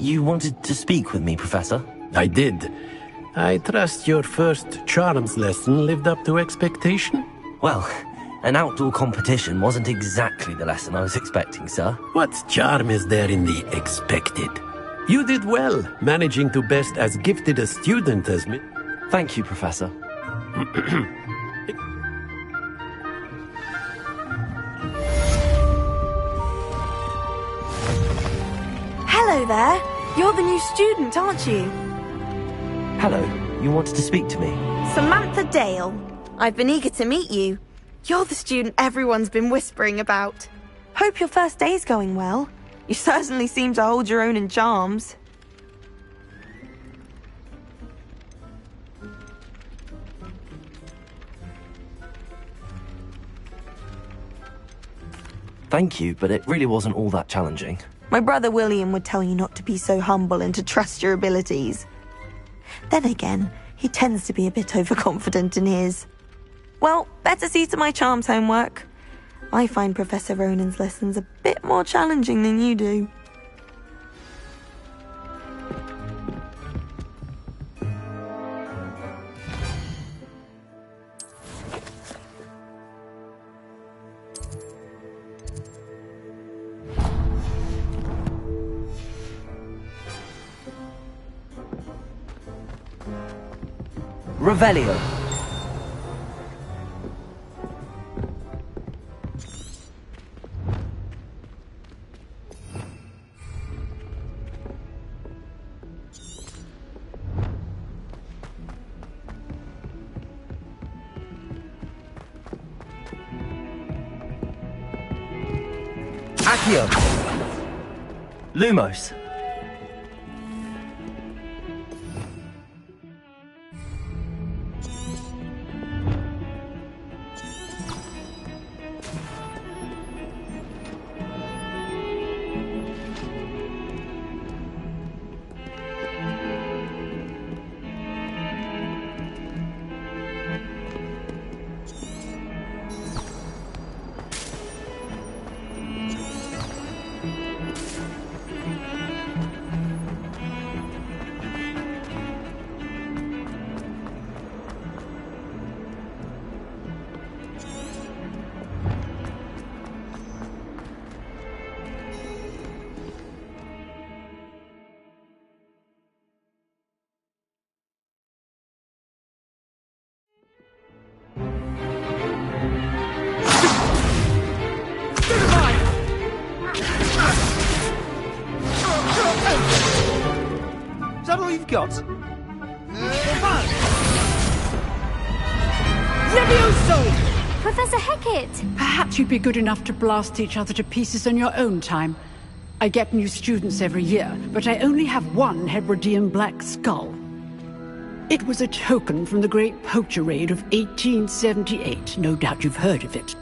You wanted to speak with me, Professor? I did. I trust your first charms lesson lived up to expectation? Well, an outdoor competition wasn't exactly the lesson I was expecting, sir. What charm is there in the expected? You did well, managing to best as gifted a student as me. Thank you, Professor. Hello there. You're the new student, aren't you? Hello. You wanted to speak to me? Samantha Dale. I've been eager to meet you. You're the student everyone's been whispering about. Hope your first day's going well. You certainly seem to hold your own in charms. Thank you, but it really wasn't all that challenging. My brother William would tell you not to be so humble and to trust your abilities. Then again, he tends to be a bit overconfident in his. Well, better see to my charms homework. I find Professor Ronan's lessons a bit more challenging than you do. Revelio. Accio. Lumos. Is that all you've got? Levioso! Professor Hecat! Perhaps you'd be good enough to blast each other to pieces on your own time. I get new students every year, but I only have one Hebridean black skull. It was a token from the Great Poacher Raid of 1878. No doubt you've heard of it.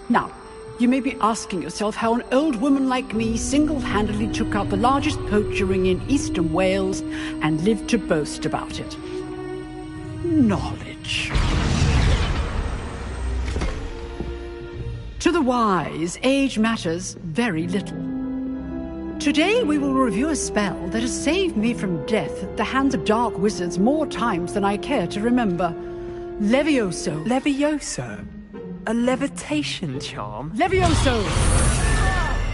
Now, you may be asking yourself how an old woman like me single-handedly took out the largest poacher ring in eastern Wales and lived to boast about it. Knowledge. To the wise, age matters very little. Today we will review a spell that has saved me from death at the hands of dark wizards more times than I care to remember. Levioso. Levioso? A levitation charm? Levioso!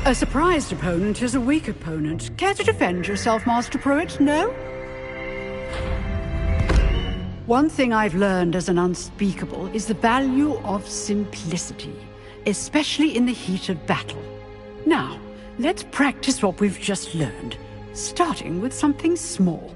A surprised opponent is a weak opponent. Care to defend yourself, Master Pruitt? No? One thing I've learned as an unspeakable is the value of simplicity, especially in the heat of battle. Now, let's practice what we've just learned, starting with something small.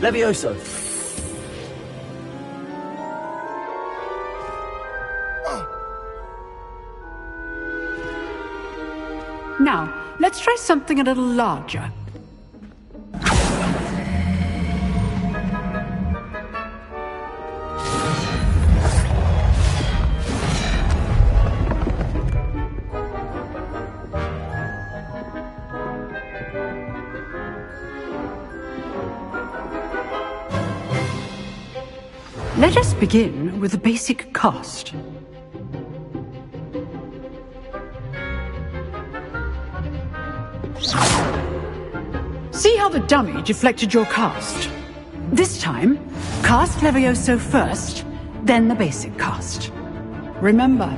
Levioso. Now, let's try something a little larger. Let us begin with the basic cast. See how the dummy deflected your cast? This time, cast Levioso first, then the basic cast. Remember,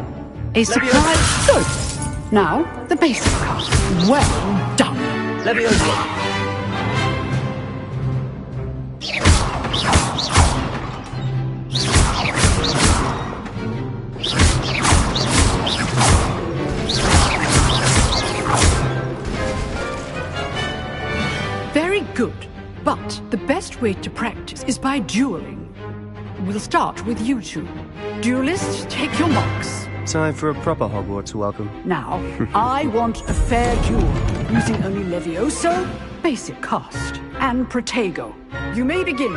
a surprise... Good! Now, the basic cast. Well done! Levioso! Very good, but the best way to practice is by dueling. We'll start with you two. Duelists, take your marks. Time for a proper Hogwarts welcome. Now, I want a fair duel, using only Levioso, basic cast, and Protego. You may begin.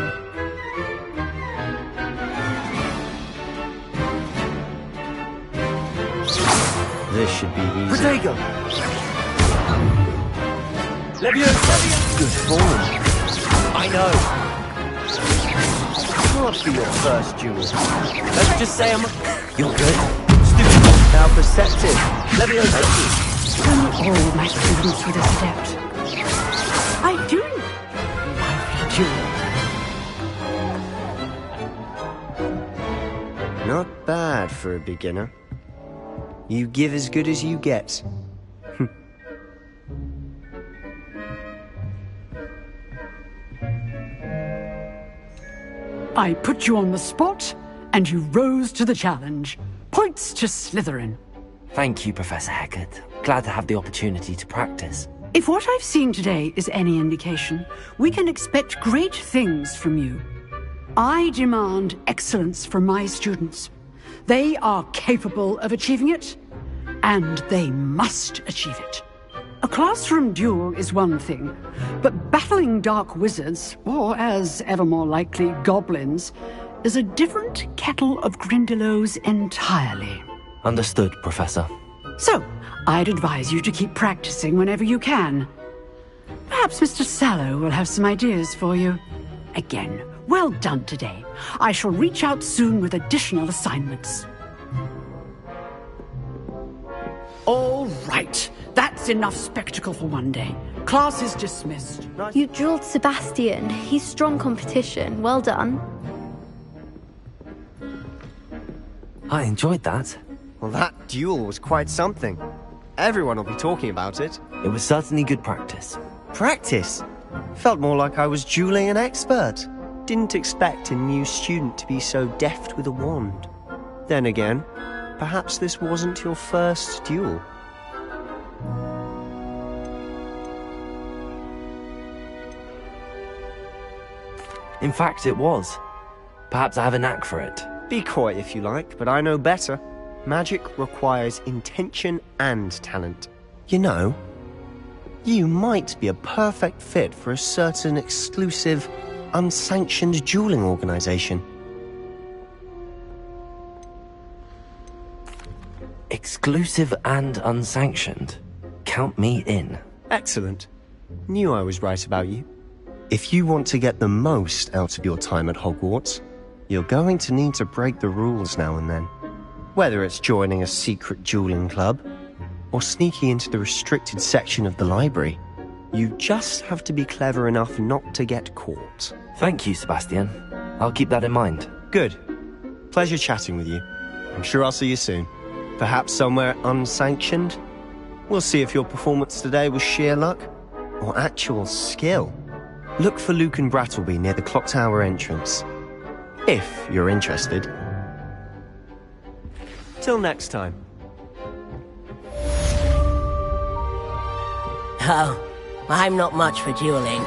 This should be easy. Protego! Leviosa! Good form. I know. Must be your first duel. Let's just say I'm... You're good. Stupid. How perceptive. Leviosa! Only all my students were this adept. I do love you. Not bad for a beginner. You give as good as you get. I put you on the spot, and you rose to the challenge. Points to Slytherin. Thank you, Professor Hecat. Glad to have the opportunity to practice. If what I've seen today is any indication, we can expect great things from you. I demand excellence from my students. They are capable of achieving it, and they must achieve it. A classroom duel is one thing, but battling dark wizards, or as ever more likely, goblins, is a different kettle of Grindylows entirely. Understood, Professor. So, I'd advise you to keep practicing whenever you can. Perhaps Mr. Sallow will have some ideas for you. Again, well done today. I shall reach out soon with additional assignments. All right. That's enough spectacle for one day. Class is dismissed. You drilled Sebastian. He's strong competition. Well done. I enjoyed that. Well, that duel was quite something. Everyone will be talking about it. It was certainly good practice. Practice? Felt more like I was dueling an expert. Didn't expect a new student to be so deft with a wand. Then again, perhaps this wasn't your first duel. In fact, it was. Perhaps I have a knack for it. Be coy if you like, but I know better. Magic requires intention and talent. You know, you might be a perfect fit for a certain exclusive, unsanctioned dueling organization. Exclusive and unsanctioned. Count me in. Excellent. Knew I was right about you. If you want to get the most out of your time at Hogwarts, you're going to need to break the rules now and then. Whether it's joining a secret dueling club, or sneaking into the restricted section of the library, you just have to be clever enough not to get caught. Thank you, Sebastian. I'll keep that in mind. Good. Pleasure chatting with you. I'm sure I'll see you soon. Perhaps somewhere unsanctioned? We'll see if your performance today was sheer luck, or actual skill. Look for Luke and Brattleby near the clock tower entrance. If you're interested. Till next time. Oh, I'm not much for dueling.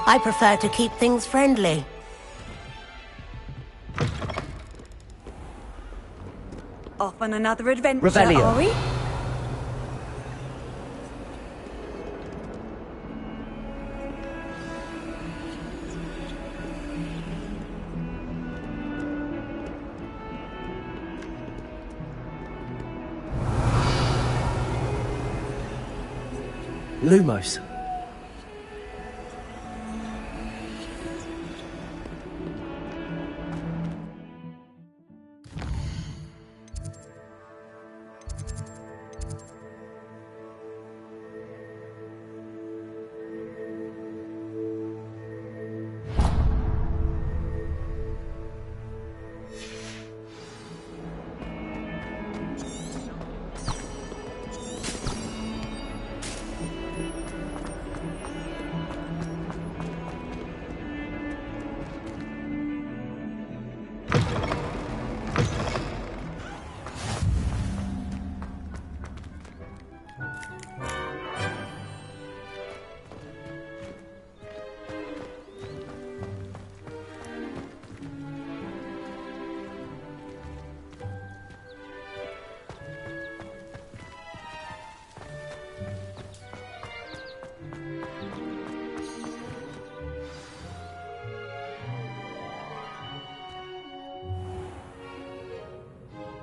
I prefer to keep things friendly. Off on another adventure, Revelio. are we? Lumos.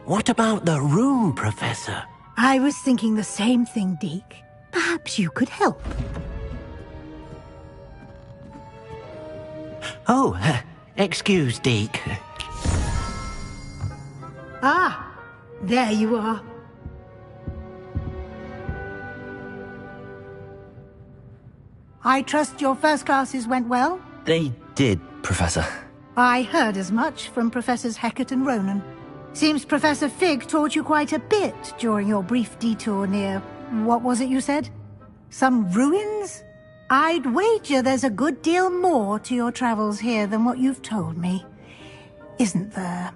What about the room, Professor? I was thinking the same thing, Deke. Perhaps you could help. Oh, excuse, Deke. Ah, there you are. I trust your first classes went well? They did, Professor. I heard as much from Professors Hecat and Ronan. Seems Professor Fig taught you quite a bit during your brief detour near... what was it you said? Some ruins? I'd wager there's a good deal more to your travels here than what you've told me. Isn't there?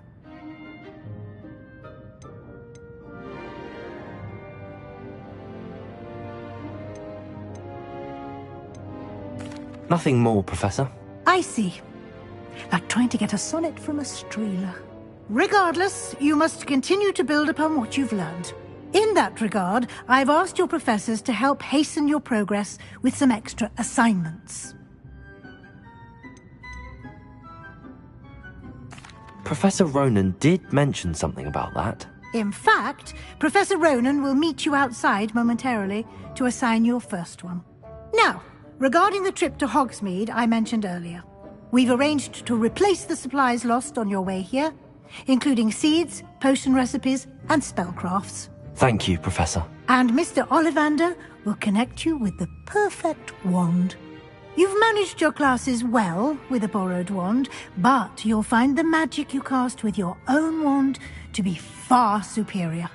Nothing more, Professor. I see. Like trying to get a sonnet from a streeler. Regardless, you must continue to build upon what you've learned. In that regard, I've asked your professors to help hasten your progress with some extra assignments. Professor Ronan did mention something about that. In fact, Professor Ronan will meet you outside momentarily to assign your first one. Now, regarding the trip to Hogsmeade I mentioned earlier, we've arranged to replace the supplies lost on your way here, including seeds, potion recipes, and spellcrafts. Thank you, Professor. And Mr. Ollivander will connect you with the perfect wand. You've managed your classes well with a borrowed wand, but you'll find the magic you cast with your own wand to be far superior.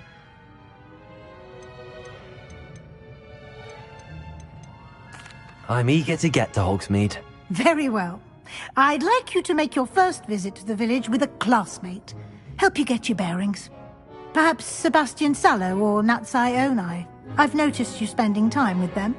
I'm eager to get to Hogsmeade. Very well. I'd like you to make your first visit to the village with a classmate. Help you get your bearings. Perhaps Sebastian Sallow or Natsai Onai. I've noticed you spending time with them.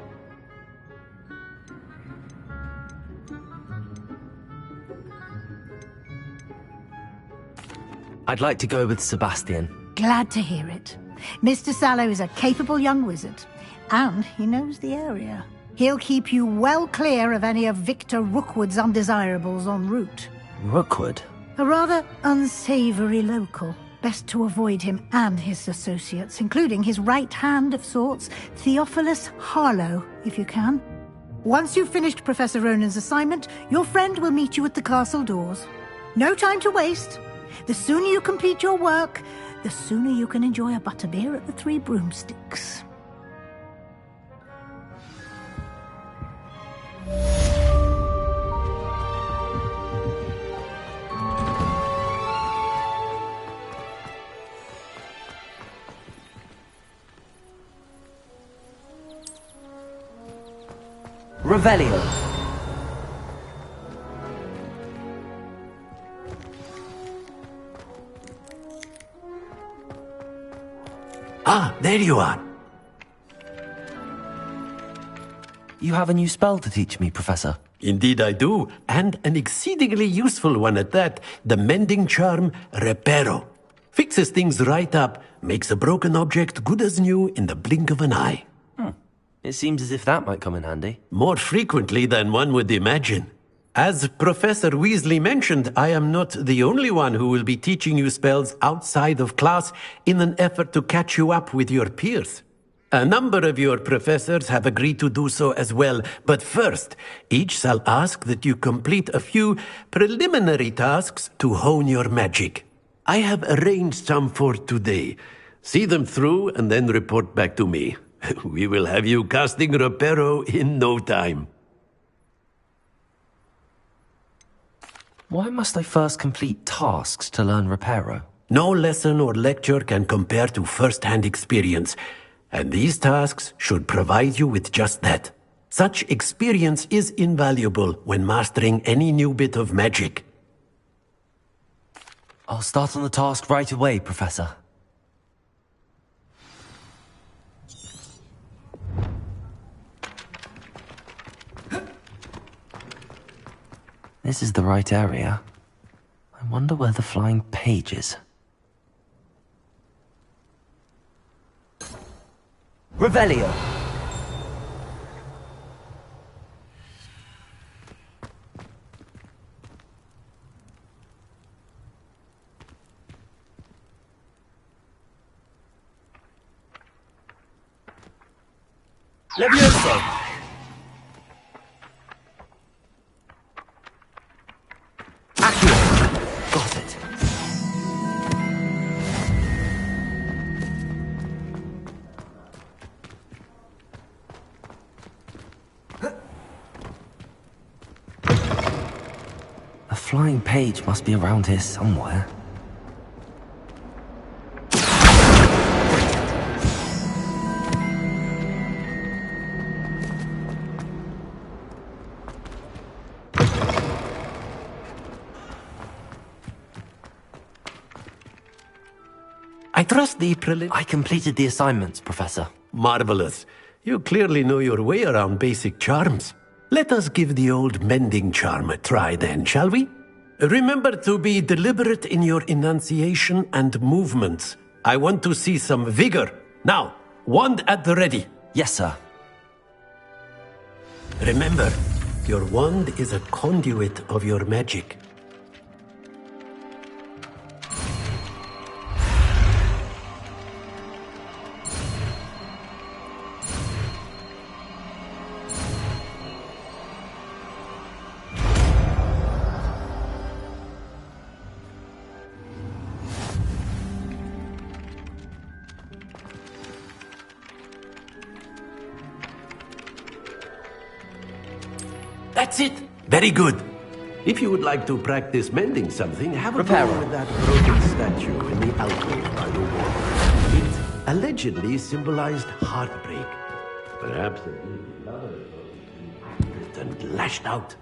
I'd like to go with Sebastian. Glad to hear it. Mr. Sallow is a capable young wizard, and he knows the area. He'll keep you well clear of any of Victor Rookwood's undesirables en route. Rookwood? A rather unsavory local. Best to avoid him and his associates, including his right hand of sorts, Theophilus Harlow, if you can. Once you've finished Professor Ronan's assignment, your friend will meet you at the castle doors. No time to waste. The sooner you complete your work, the sooner you can enjoy a butterbeer at the Three Broomsticks. Revelio. Ah, there you are. You have a new spell to teach me, Professor. Indeed I do, and an exceedingly useful one at that. The mending charm, Reparo. Fixes things right up, makes a broken object good as new in the blink of an eye. It seems as if that might come in handy. More frequently than one would imagine. As Professor Weasley mentioned, I am not the only one who will be teaching you spells outside of class in an effort to catch you up with your peers. A number of your professors have agreed to do so as well, but first, each shall ask that you complete a few preliminary tasks to hone your magic. I have arranged some for today. See them through and then report back to me. We will have you casting Reparo in no time. Why must I first complete tasks to learn Reparo? No lesson or lecture can compare to first-hand experience, and these tasks should provide you with just that. Such experience is invaluable when mastering any new bit of magic. I'll start on the task right away, Professor. This is the right area. I wonder where the flying page is. Revelio! Levioso! Accio! Got it. A flying page must be around here somewhere. I trust the I completed the assignments, Professor. Marvelous. You clearly know your way around basic charms. Let us give the old mending charm a try then, shall we? Remember to be deliberate in your enunciation and movements. I want to see some vigor. Now, wand at the ready. Yes, sir. Remember, your wand is a conduit of your magic. That's it. Very good. If you would like to practice mending something, have a go with that broken statue in the alcove by the wall. It allegedly symbolized heartbreak. Perhaps it needed another and lashed out.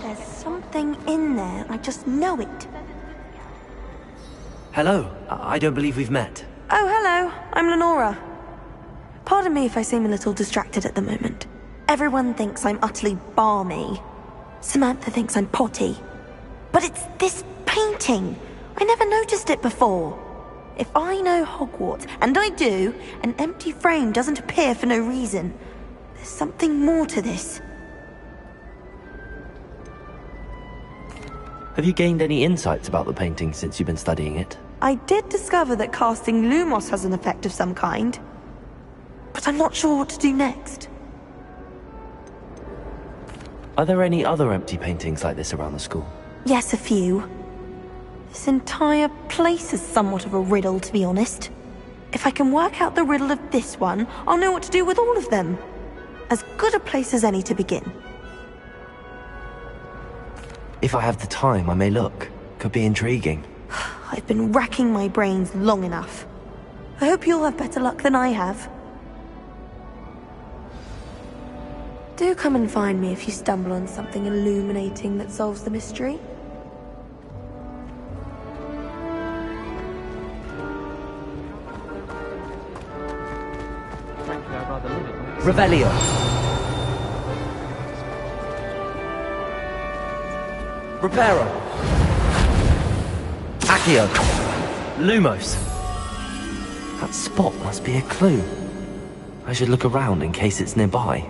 There's something in there. I just know it. Hello. I don't believe we've met. Oh, hello. I'm Lenora. Pardon me if I seem a little distracted at the moment. Everyone thinks I'm utterly balmy. Samantha thinks I'm potty. But it's this painting. I never noticed it before. If I know Hogwarts, and I do, an empty frame doesn't appear for no reason. There's something more to this. Have you gained any insights about the painting since you've been studying it? I did discover that casting Lumos has an effect of some kind. But I'm not sure what to do next. Are there any other empty paintings like this around the school? Yes, a few. This entire place is somewhat of a riddle, to be honest. If I can work out the riddle of this one, I'll know what to do with all of them. As good a place as any to begin. If I have the time, I may look. Could be intriguing. I've been racking my brains long enough. I hope you'll have better luck than I have. Do come and find me if you stumble on something illuminating that solves the mystery. Revelio! Reparo! Accio! Lumos! That spot must be a clue. I should look around in case it's nearby.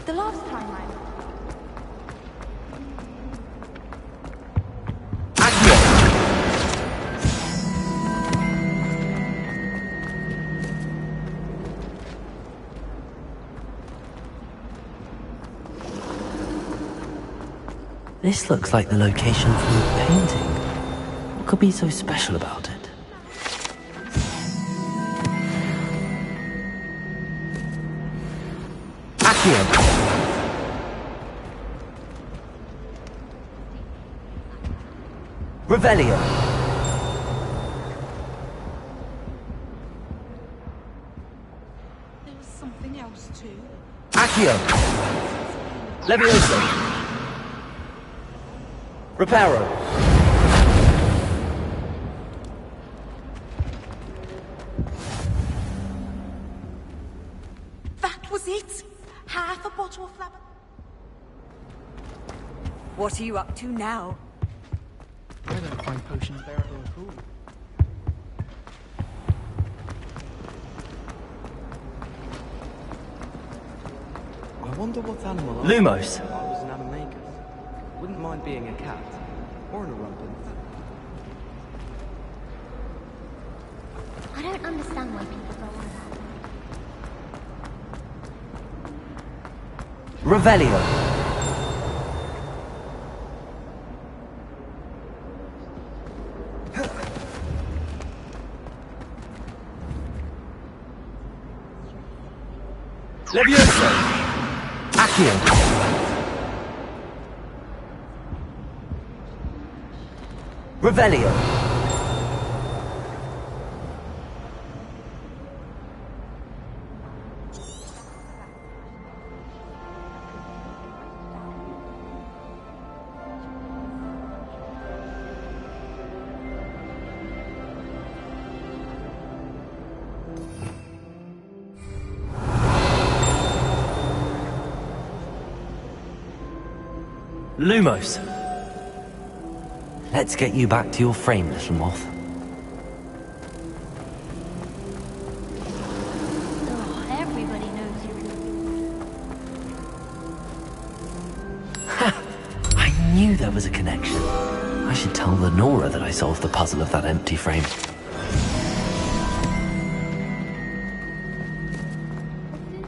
The last time This looks like the location for the painting. What could be so special about it? Accio. Revelio. There was something else too. Accio. Levioso. Reparo. That was it! Half a bottle of flabber. What are you up to now? I don't find potions bearable at all. I wonder what animal Lumos. I was an animagus. Wouldn't mind being a cat. Or an rumpin. I don't understand why people go on that. Revelio. Levioso. Accio. Revelio. Lumos. Let's get you back to your frame, little moth. Oh, everybody knows you. I knew there was a connection. I should tell Lenora that I solved the puzzle of that empty frame. Food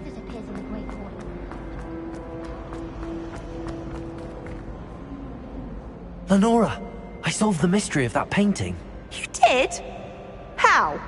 disappears in the Great Hall. Lenora, I solved the mystery of that painting. You did? How?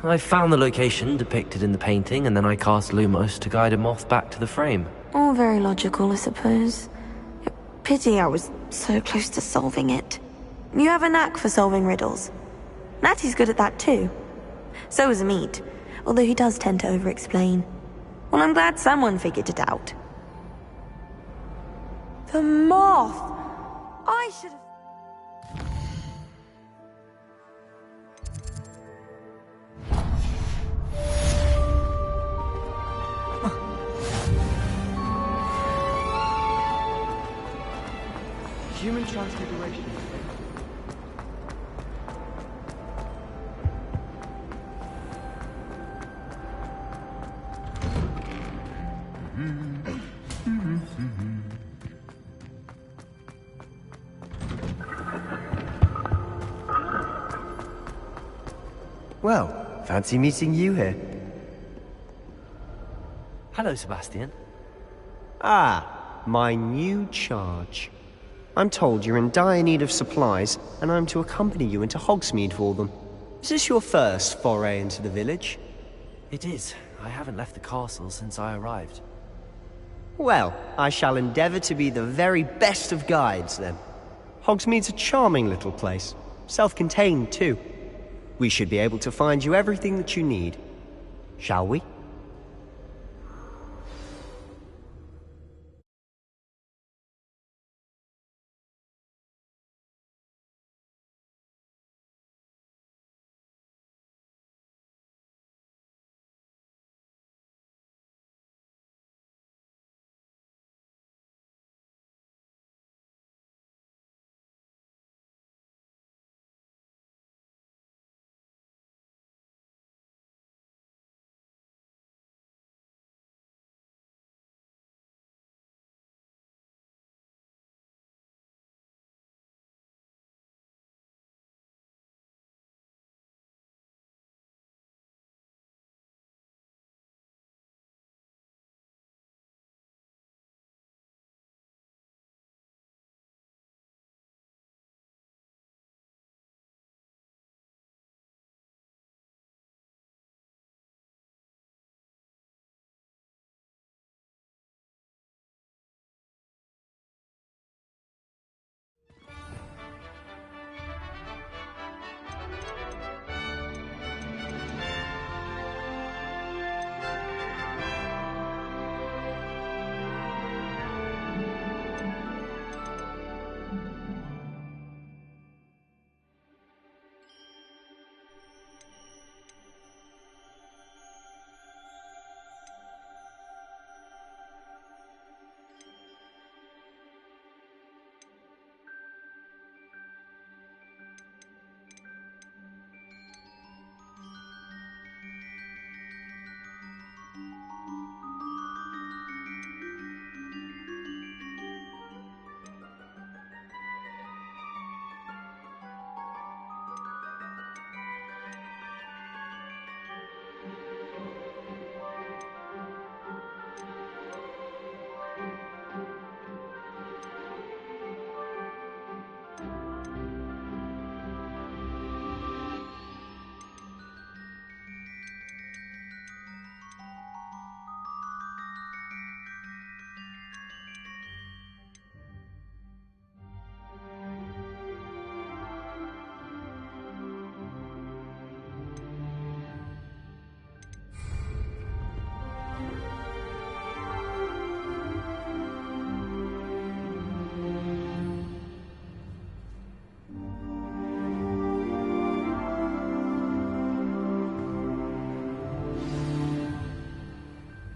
I found the location depicted in the painting, and then I cast Lumos to guide a moth back to the frame. All very logical, I suppose. Pity I was so close to solving it. You have a knack for solving riddles. Natty's good at that too. So is Amit, although he does tend to over-explain. Well, I'm glad someone figured it out. The moth! I should have... Human transfiguration. Well, fancy meeting you here. Hello, Sebastian. Ah, my new charge. I'm told you're in dire need of supplies, and I'm to accompany you into Hogsmeade for them. Is this your first foray into the village? It is. I haven't left the castle since I arrived. Well, I shall endeavour to be the very best of guides, then. Hogsmeade's a charming little place. Self-contained, too. We should be able to find you everything that you need. Shall we?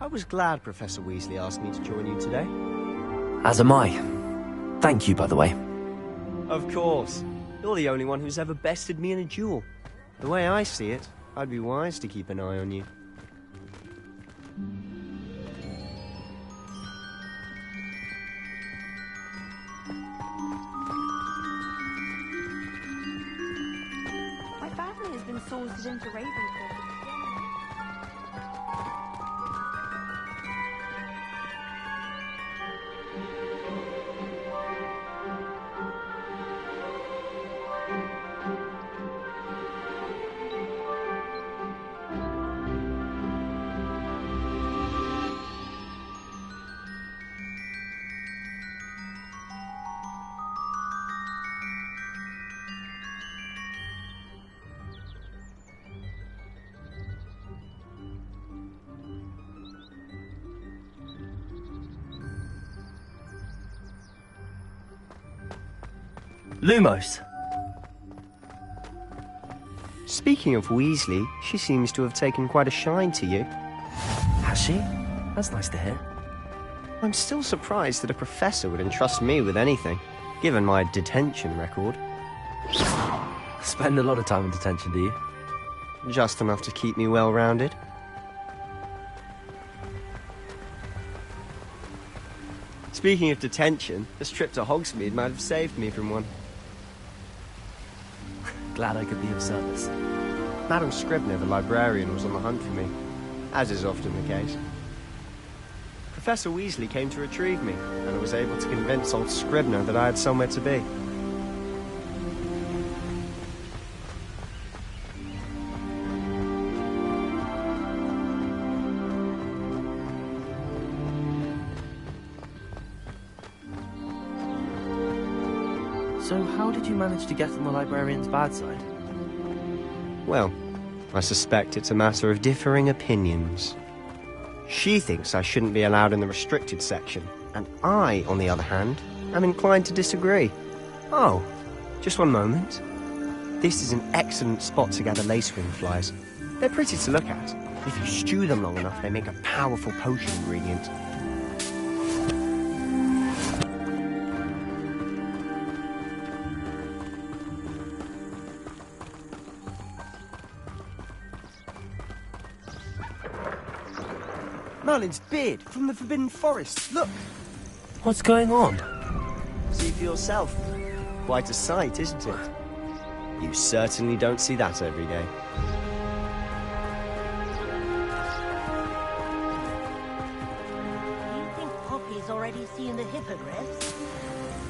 I was glad Professor Weasley asked me to join you today. As am I. Thank you, by the way. Of course. You're the only one who's ever bested me in a duel. The way I see it, I'd be wise to keep an eye on you. My family has been sourced into Ravenclaw. Lumos! Speaking of Weasley, she seems to have taken quite a shine to you. Has she? That's nice to hear. I'm still surprised that a professor would entrust me with anything, given my detention record. Spend a lot of time in detention, do you? Just enough to keep me well-rounded. Speaking of detention, this trip to Hogsmeade might have saved me from one. Glad I could be of service. Madam Scribner, the librarian, was on the hunt for me, as is often the case. Professor Weasley came to retrieve me, and I was able to convince old Scribner that I had somewhere to be. So how did you manage to get on the librarian's bad side? Well, I suspect it's a matter of differing opinions. She thinks I shouldn't be allowed in the restricted section, and I, on the other hand, am inclined to disagree. Oh, just one moment. This is an excellent spot to gather lacewing flies. They're pretty to look at. If you stew them long enough, they make a powerful potion ingredient. Merlin's beard from the Forbidden Forest. Look! What's going on? See for yourself. Quite a sight, isn't it? You certainly don't see that every day. Do you think Poppy's already seen the hippogriffs?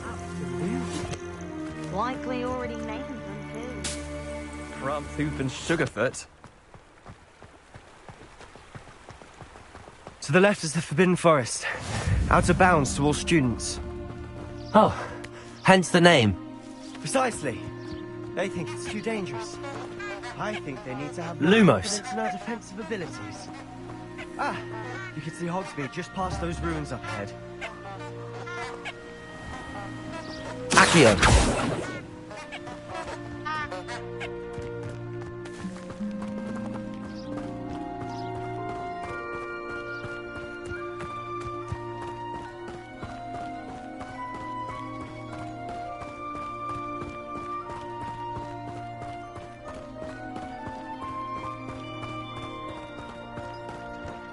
Absolutely. Likely already named them too. Crumpoof and Sugarfoot. To the left is the Forbidden Forest. Out of bounds to all students. Oh, hence the name. Precisely. They think it's too dangerous. I think they need to have Lumos. confidence in our defensive abilities. Ah, you can see Hogsmeade just past those ruins up ahead. Accio.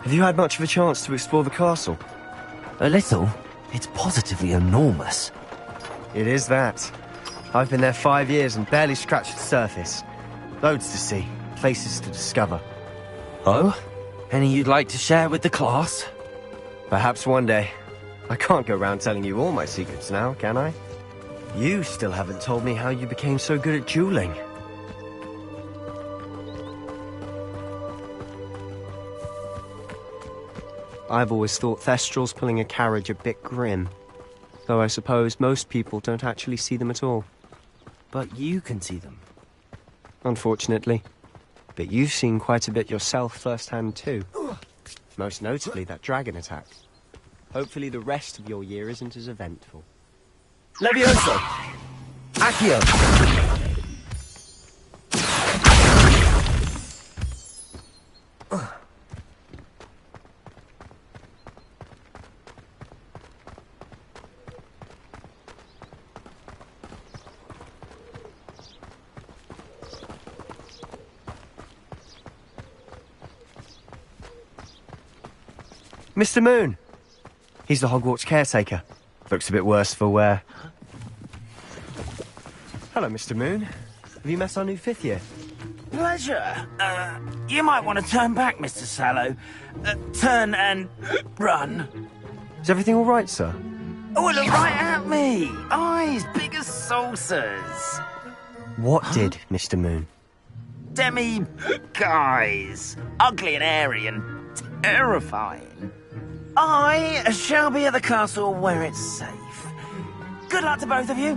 Have you had much of a chance to explore the castle? A little. It's positively enormous. It is that. I've been there 5 years and barely scratched the surface. Loads to see, places to discover. Oh? Any you'd like to share with the class? Perhaps one day. I can't go around telling you all my secrets now, can I? You still haven't told me how you became so good at dueling. I've always thought Thestrals pulling a carriage a bit grim. Though I suppose most people don't actually see them at all. But you can see them. Unfortunately. But you've seen quite a bit yourself firsthand too. Most notably that dragon attack. Hopefully the rest of your year isn't as eventful. Levioso! Accio! Mr. Moon. He's the Hogwarts caretaker. Looks a bit worse for wear. Hello, Mr. Moon. Have you met our new 5th year? Pleasure. You might want to turn back, Mr. Sallow. Turn and run. Is everything all right, sir? Oh, look right at me. Eyes big as saucers. What did, Mr. Moon? Guys. Ugly and hairy and terrifying. I shall be at the castle where it's safe. Good luck to both of you.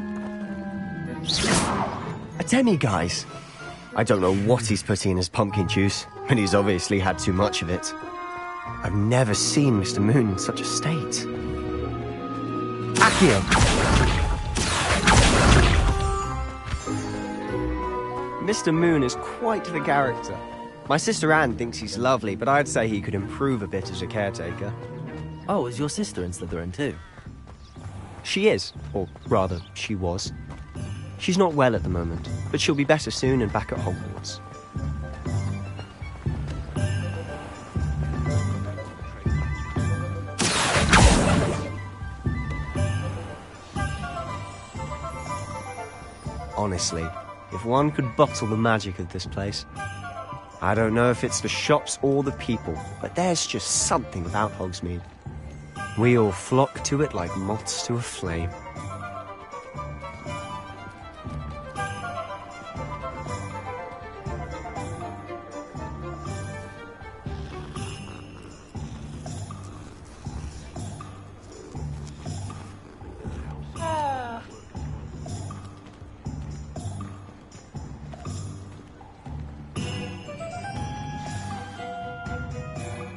A demi-guise? I don't know what he's putting in his pumpkin juice, but he's obviously had too much of it. I've never seen Mr. Moon in such a state. Accio! Mr. Moon is quite the character. My sister Anne thinks he's lovely, but I'd say he could improve a bit as a caretaker. Oh, is your sister in Slytherin too? She is, or rather, she was. She's not well at the moment, but she'll be better soon and back at Hogwarts. Honestly, if one could bottle the magic of this place. I don't know if it's the shops or the people, but there's just something about Hogsmeade. We all flock to it like moths to a flame.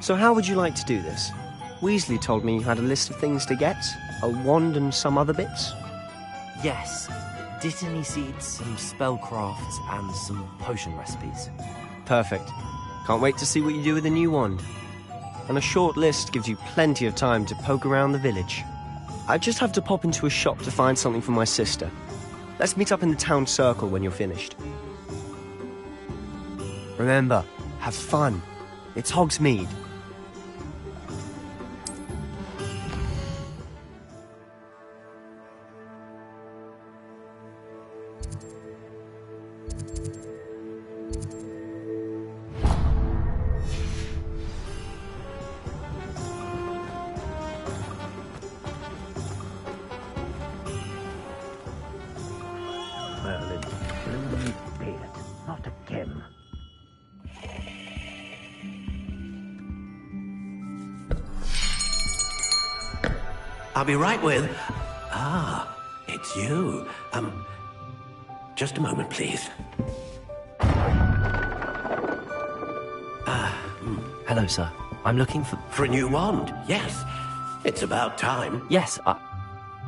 So how would you like to do this? Weasley told me you had a list of things to get. A wand and some other bits. Yes. Dittany seeds, some spellcrafts, and some potion recipes. Perfect. Can't wait to see what you do with the new wand. And a short list gives you plenty of time to poke around the village. I just have to pop into a shop to find something for my sister. Let's meet up in the town circle when you're finished. Remember, have fun. It's Hogsmeade. Not again. I'll be right with... Ah, it's you. Just a moment, please. Hello, sir. I'm looking for... For a new wand, yes. It's about time. Yes,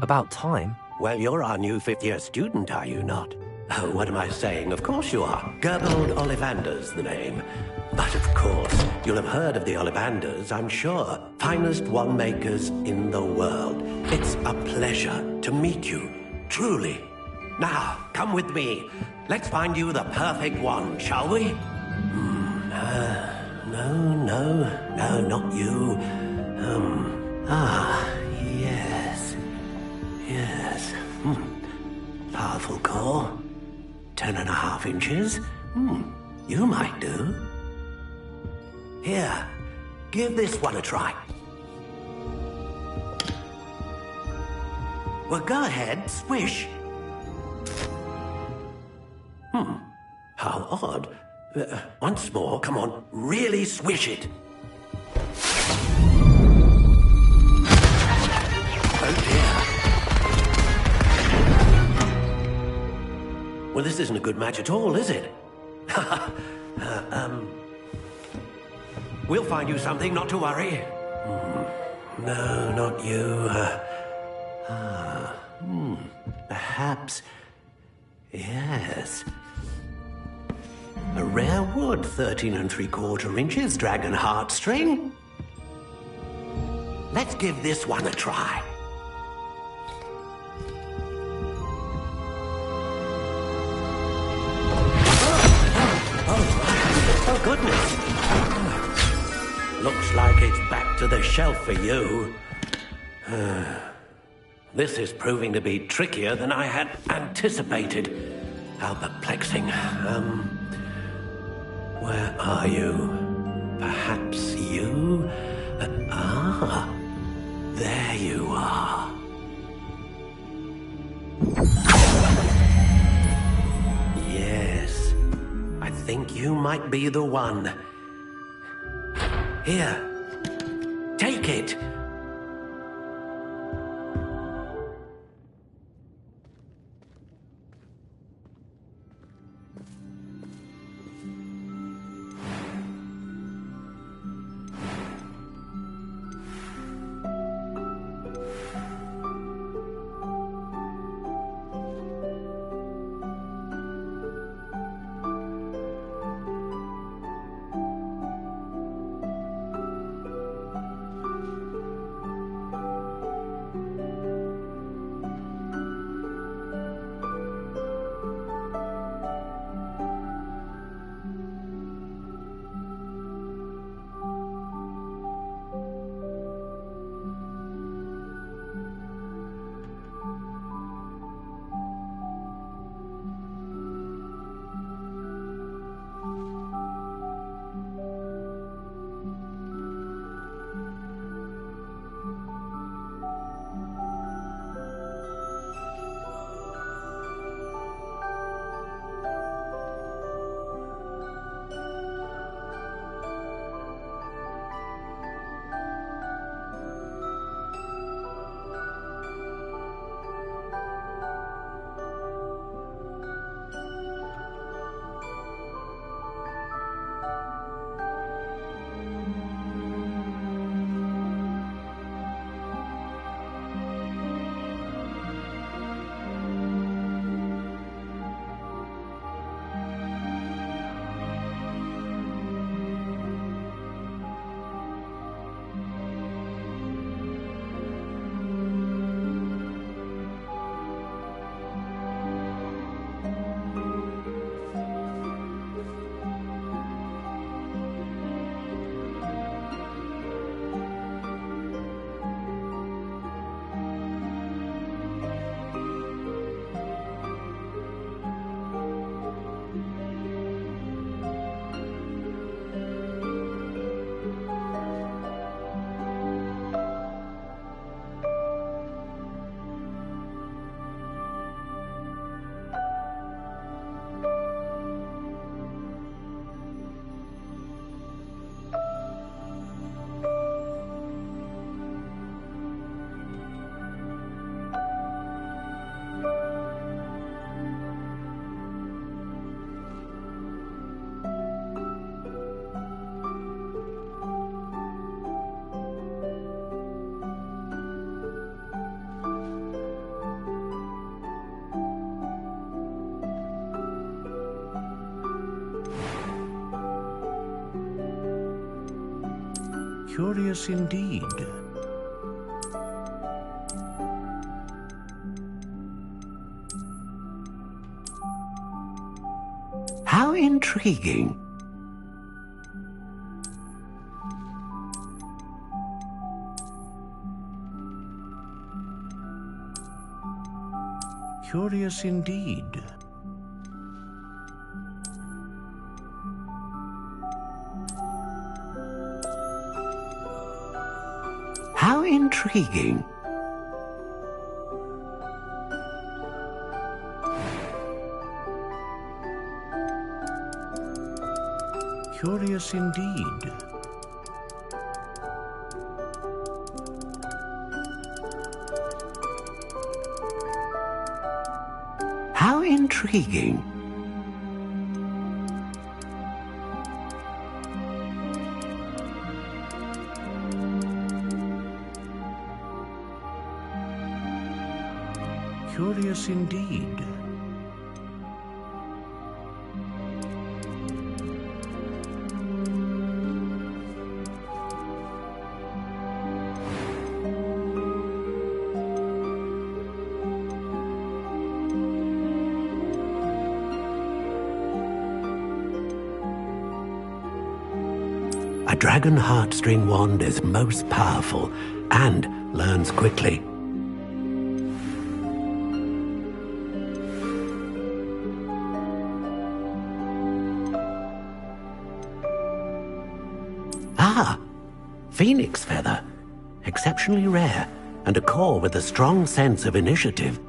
about time? Well, you're our new 5th-year student, are you not? Oh, what am I saying? Of course you are. Gerbold Ollivander's the name. But of course, you'll have heard of the Ollivanders, I'm sure. Finest wand makers in the world. It's a pleasure to meet you, truly. Now, come with me. Let's find you the perfect wand, shall we? No, not you. Yes. Powerful core. 10.5 inches. You might do. Here, give this one a try. Well, go ahead, swish. How odd. Once more, come on, really swish it. Oh dear. Well, this isn't a good match at all, is it? We'll find you something, not to worry. No, not you. Perhaps... Yes. A rare wood, 13 3/4 inches, dragon heartstring. Let's give this one a try. Oh, goodness. Looks like it's back to the shelf for you. This is proving to be trickier than I had anticipated. How perplexing. Where are you? Perhaps you? There you are. Yes, I think you might be the one. Here, take it. Curious indeed. How intriguing. Curious indeed. How intriguing. Curious indeed. How intriguing. Curious indeed. A dragon heartstring wand is most powerful and learns quickly. Ah, Phoenix Feather. Exceptionally rare, and a core with a strong sense of initiative.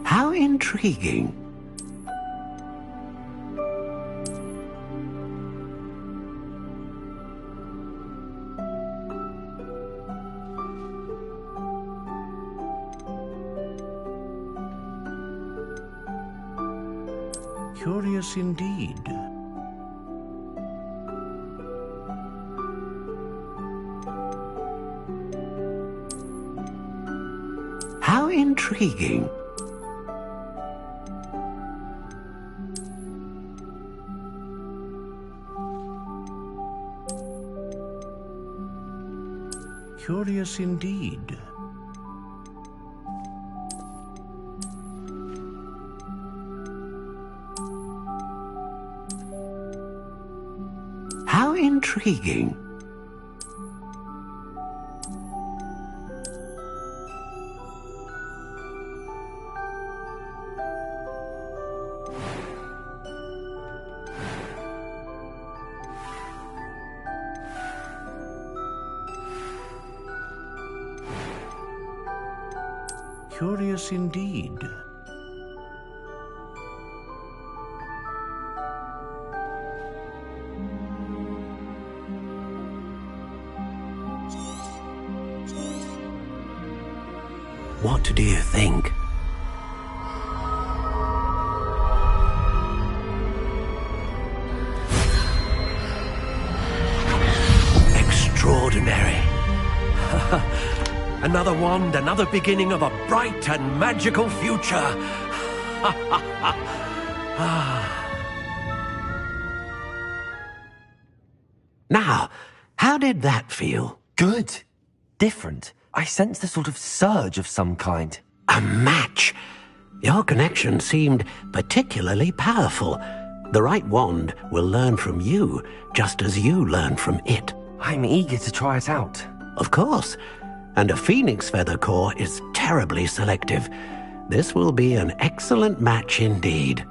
How intriguing. Curious indeed. How intriguing. Curious indeed. How intriguing. Curious indeed. What do you think? Extraordinary. Another wand, another beginning of a bright and magical future. Now, how did that feel? Good. Different. I sensed a sort of surge of some kind. A match. Your connection seemed particularly powerful. The right wand will learn from you, just as you learn from it. I'm eager to try it out. Of course. And a Phoenix Feather core is terribly selective. This will be an excellent match indeed.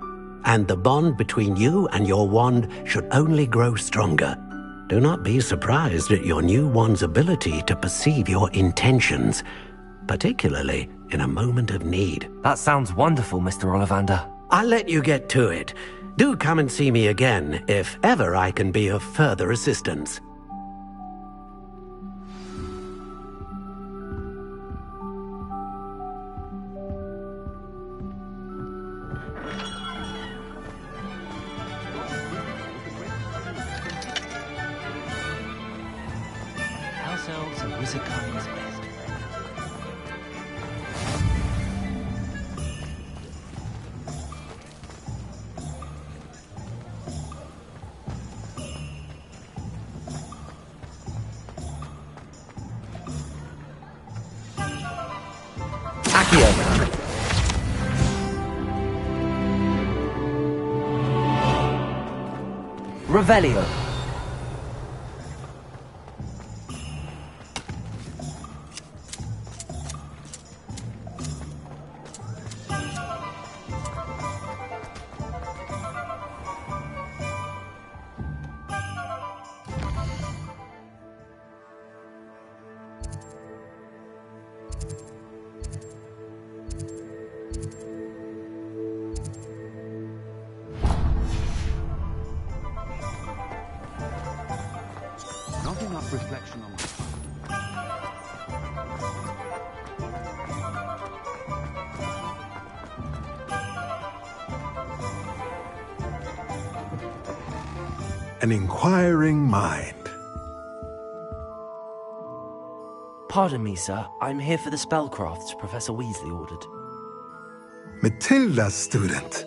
And the bond between you and your wand should only grow stronger. Do not be surprised at your new wand's ability to perceive your intentions, particularly in a moment of need. That sounds wonderful, Mr. Ollivander. I'll let you get to it. Do come and see me again if ever I can be of further assistance. House elves and wizard kinds best. Accio. Revelio. Not enough reflection on An inquiring mind. Pardon me, sir. I'm here for the spellcrafts Professor Weasley ordered. Matilda's student.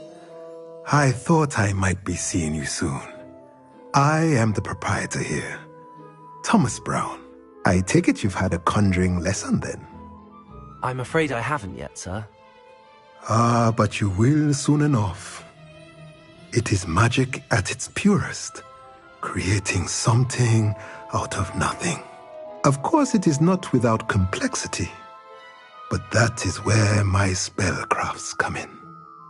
I thought I might be seeing you soon. I am the proprietor here, Thomas Brown. I take it you've had a conjuring lesson then? I'm afraid I haven't yet, sir. Ah, but you will soon enough. It is magic at its purest, creating something out of nothing. Of course, it is not without complexity, but that is where my spellcrafts come in.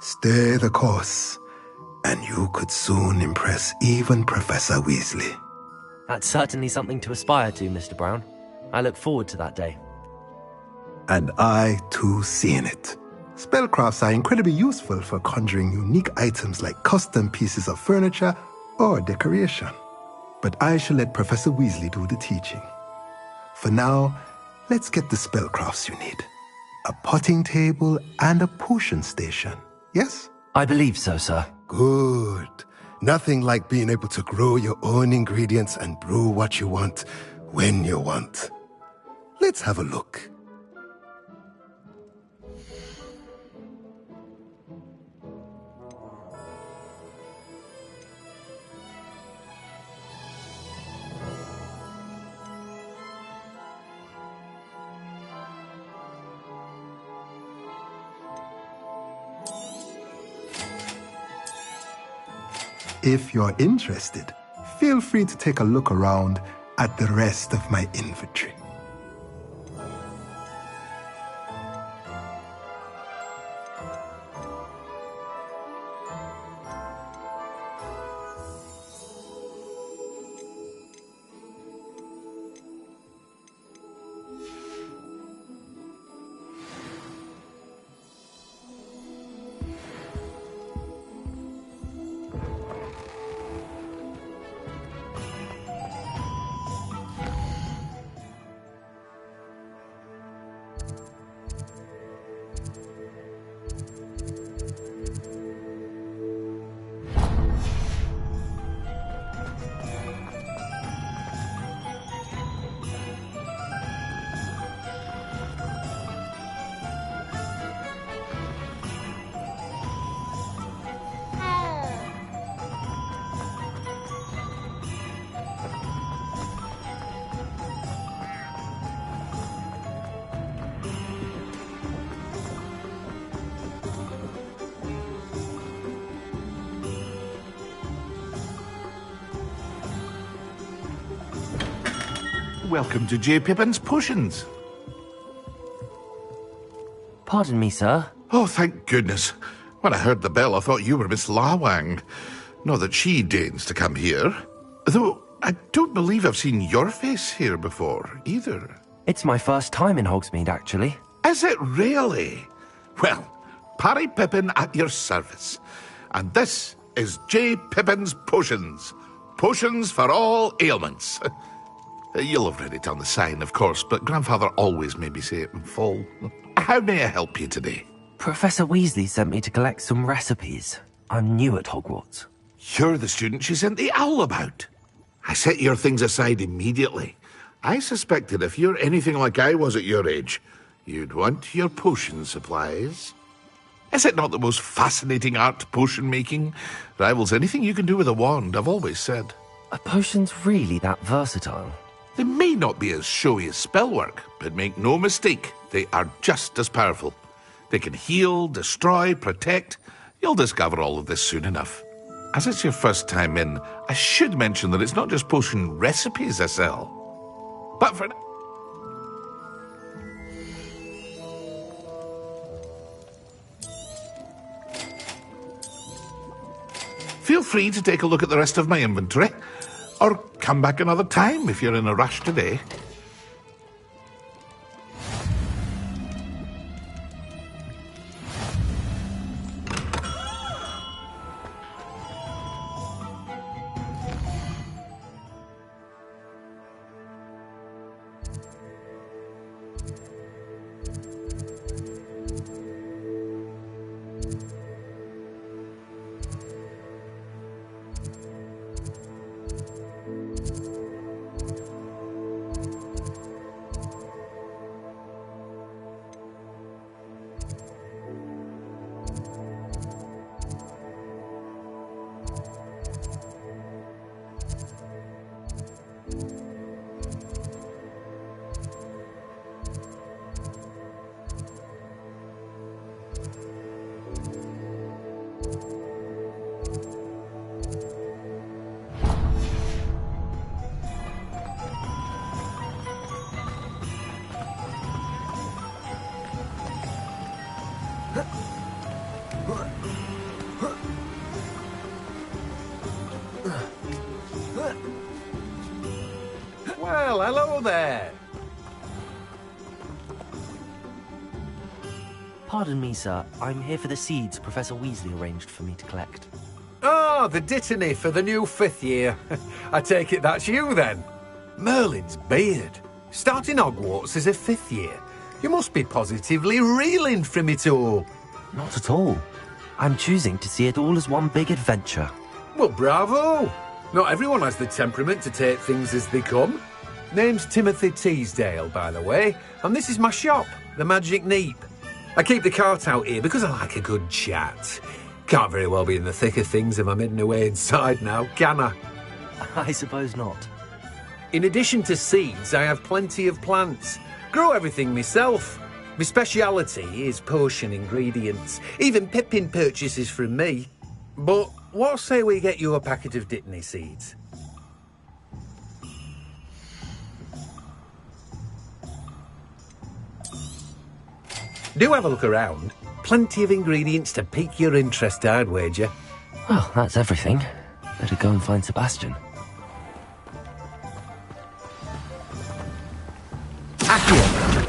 Stay the course, and you could soon impress even Professor Weasley. That's certainly something to aspire to, Mr. Brown. I look forward to that day. And I, too, see in it. Spellcrafts are incredibly useful for conjuring unique items like custom pieces of furniture or decoration. But I shall let Professor Weasley do the teaching. For now, let's get the spellcrafts you need. A potting table and a potion station, yes? I believe so, sir. Good. Nothing like being able to grow your own ingredients and brew what you want, when you want. Let's have a look. If you're interested, feel free to take a look around at the rest of my inventory. Welcome to J. Pippin's Potions. Pardon me, sir. Oh, thank goodness. When I heard the bell, I thought you were Miss Lawang. Not that she deigns to come here. Though, I don't believe I've seen your face here before, either. It's my first time in Hogsmeade, actually. Is it really? Well, Parry Pippin at your service. And this is J. Pippin's Potions. Potions for all ailments. You'll have read it on the sign, of course, but Grandfather always made me say it in full. How may I help you today? Professor Weasley sent me to collect some recipes. I'm new at Hogwarts. You're the student she sent the owl about. I set your things aside immediately. I suspected if you're anything like I was at your age, you'd want your potion supplies. Is it not the most fascinating art, potion making? Rivals anything you can do with a wand, I've always said. Are potions really that versatile? They may not be as showy as spellwork, but make no mistake, they are just as powerful. They can heal, destroy, protect. You'll discover all of this soon enough. As it's your first time in, I should mention that it's not just potion recipes I sell. But for now... Feel free to take a look at the rest of my inventory. Or come back another time if you're in a rush today. Well, hello there. Pardon me, sir. I'm here for the seeds Professor Weasley arranged for me to collect. Oh, the dittany for the new 5th year. I take it that's you, then. Merlin's beard. Starting Hogwarts as a 5th year. You must be positively reeling from it all. Not at all. I'm choosing to see it all as one big adventure. Well, bravo! Not everyone has the temperament to take things as they come. Name's Timothy Teasdale, by the way, and this is my shop, the Magic Neep. I keep the cart out here because I like a good chat. Can't very well be in the thick of things if I'm hidden away inside now, can I? I suppose not. In addition to seeds, I have plenty of plants. Grow everything myself. My speciality is potion ingredients. Even Pippin purchases from me. But what say we get you a packet of dittany seeds? Do have a look around. Plenty of ingredients to pique your interest, I'd wager. Well, that's everything. Better go and find Sebastian. Accio!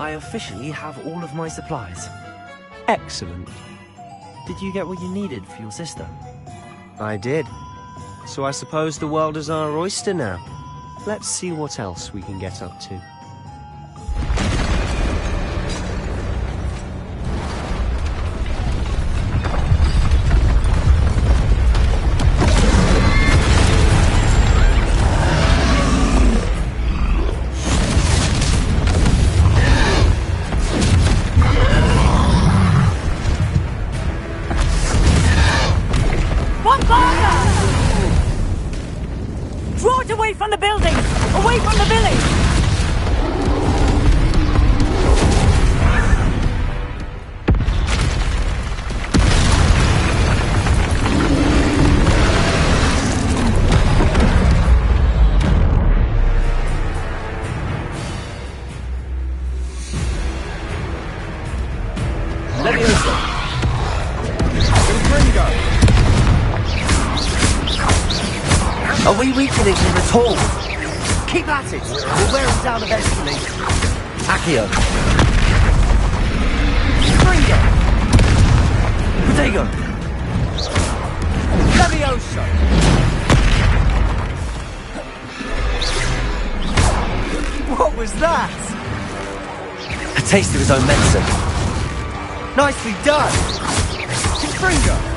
I officially have all of my supplies. Excellent. Did you get what you needed for your sister? I did. So I suppose the world is our oyster now. Let's see what else we can get up to. Draw it away from the building! Away from the village! Are we weakening him at all? Keep at it. We'll wear him down eventually. Accio. Springo. Protego. Levioso. What was that? A taste of his own medicine. Nicely done. Springo.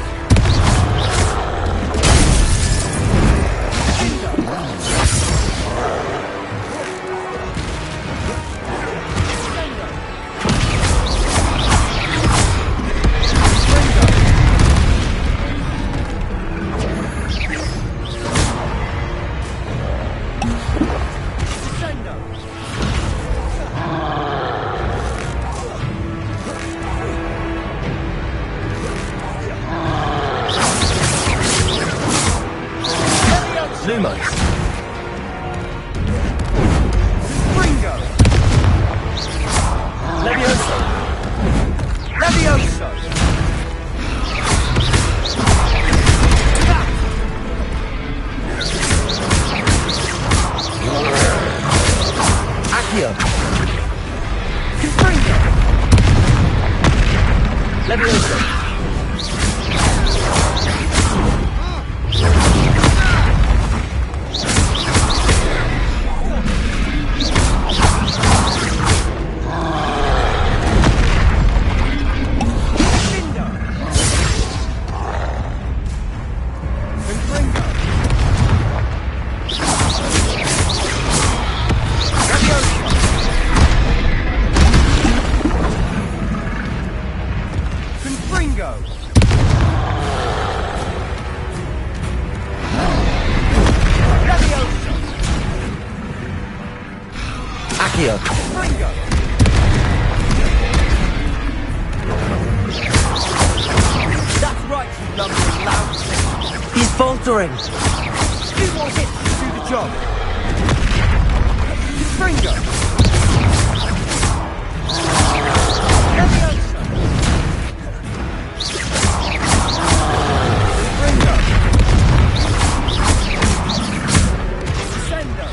Lumos. Springo. Levioso. Levioso. Accio. Springo. Levioso. lumbering loud. He's faltering. Few more hits to do the job. Fringo. Leviosa. Fringo. Sendo.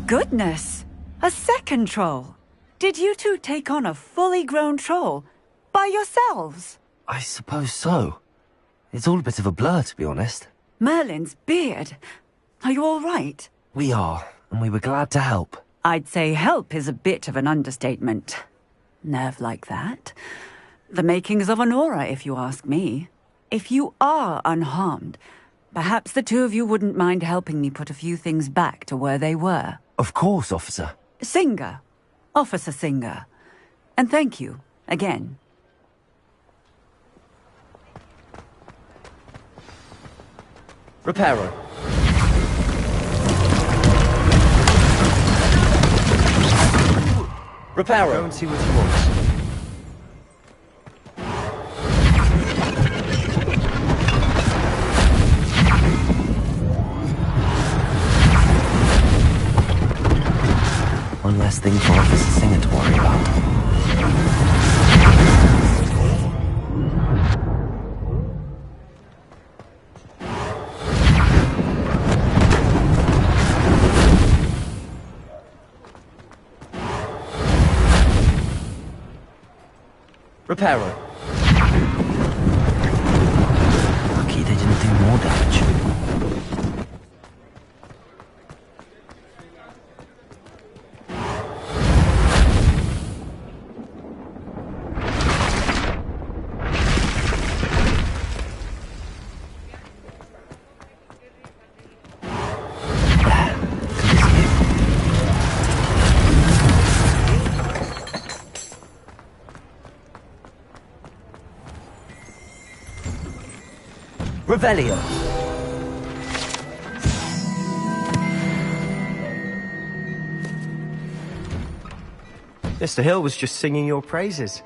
Goodness! A second troll! Did you two take on a fully grown troll? By yourselves? I suppose so. It's all a bit of a blur, to be honest. Merlin's beard. Are you all right? We are, and we were glad to help. I'd say help is a bit of an understatement. Nerve like that. The makings of an aura, if you ask me. If you are unharmed, perhaps the two of you wouldn't mind helping me put a few things back to where they were. Of course, officer. Singer. Officer Singer. And thank you, again. Reparo. Reparo. Go and see what he wants. One less thing for Officer Singer to worry about. Reparo. Lucky they didn't do more damage. Revelio. Mr. Hill was just singing your praises.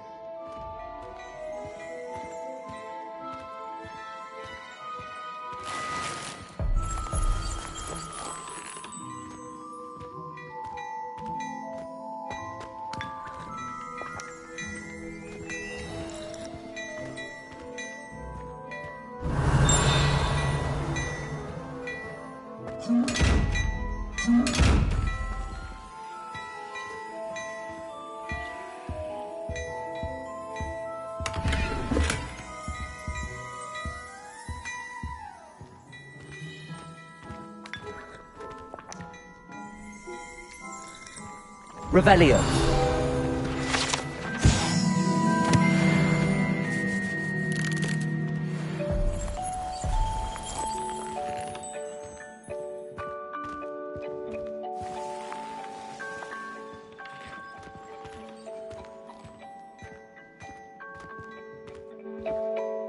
Revelio.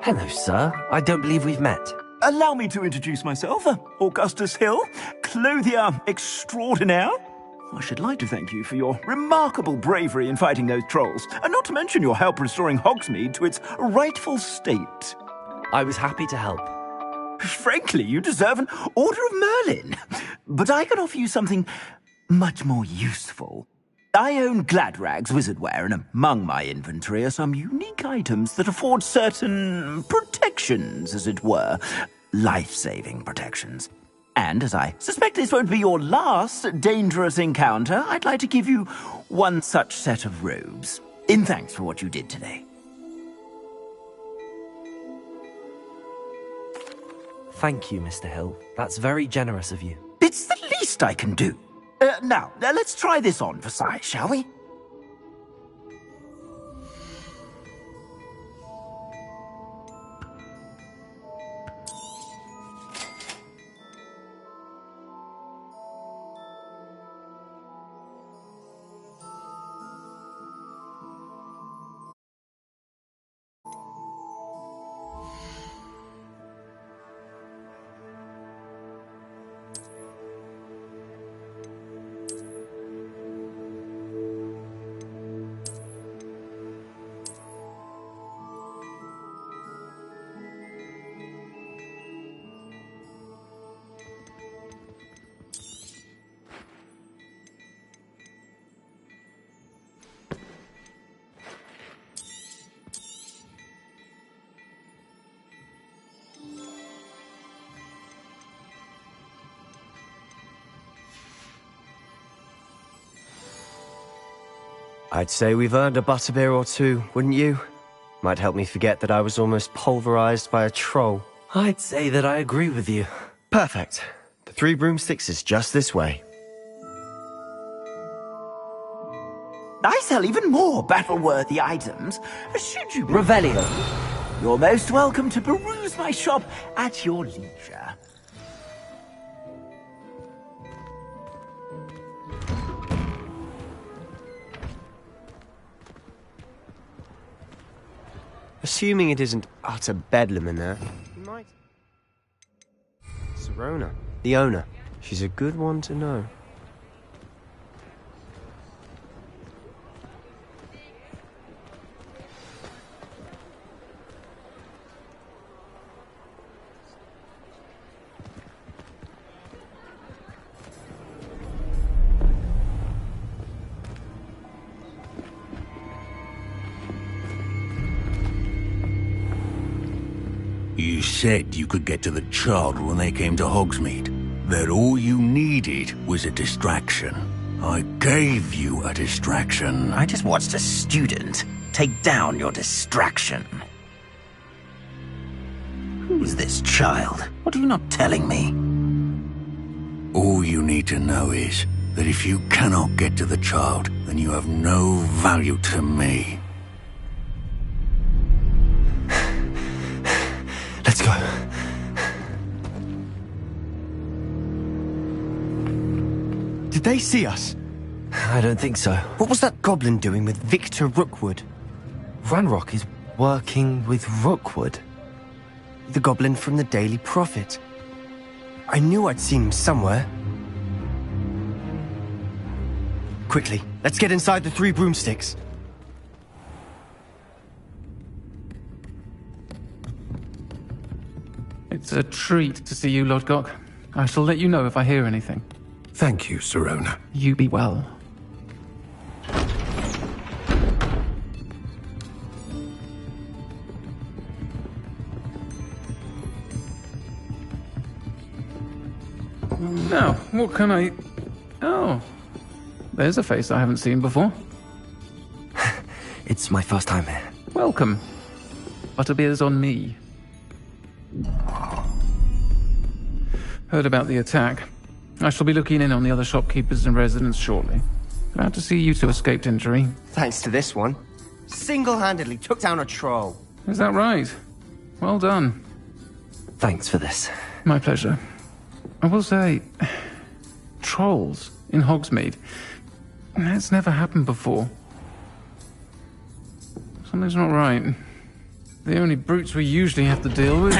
Hello, sir. I don't believe we've met. Allow me to introduce myself, Augustus Hill, clothier extraordinaire. I should like to thank you for your remarkable bravery in fighting those trolls, and not to mention your help restoring Hogsmeade to its rightful state. I was happy to help. Frankly, you deserve an Order of Merlin. But I can offer you something much more useful. I own Gladrag's wizardware, and among my inventory are some unique items that afford certain protections, as it were. Life-saving protections. And as I suspect this won't be your last dangerous encounter, I'd like to give you one such set of robes, in thanks for what you did today. Thank you, Mr. Hill. That's very generous of you. It's the least I can do. Now, let's try this on for size, shall we? I'd say we've earned a butterbeer or two, wouldn't you? Might help me forget that I was almost pulverized by a troll. I'd say that I agree with you. Perfect. The Three Broomsticks is just this way. I sell even more battle-worthy items. Should you... Revelio. You're most welcome to peruse my shop at your leisure. Assuming it isn't utter bedlam in there, you might... Sirona, the owner. She's a good one to know. You said you could get to the child when they came to Hogsmeade. That all you needed was a distraction. I gave you a distraction. I just watched a student take down your distraction. Who's this child? What are you not telling me? All you need to know is that if you cannot get to the child, then you have no value to me. Let's go. Did they see us? I don't think so. What was that goblin doing with Victor Rookwood? Ranrock is working with Rookwood. The goblin from the Daily Prophet. I knew I'd seen him somewhere. Quickly, let's get inside the Three Broomsticks. It's a treat to see you, Lodgok. I shall let you know if I hear anything. Thank you, Sirona. You be well. Now, what can I... Oh, there's a face I haven't seen before. It's my first time here. Welcome. Butterbeer's on me. Heard about the attack. I shall be looking in on the other shopkeepers and residents shortly. Glad to see you two escaped injury. Thanks to this one. Single-handedly took down a troll. Is that right? Well done. Thanks for this. My pleasure. I will say, trolls in Hogsmeade. That's never happened before. Something's not right. The only brutes we usually have to deal with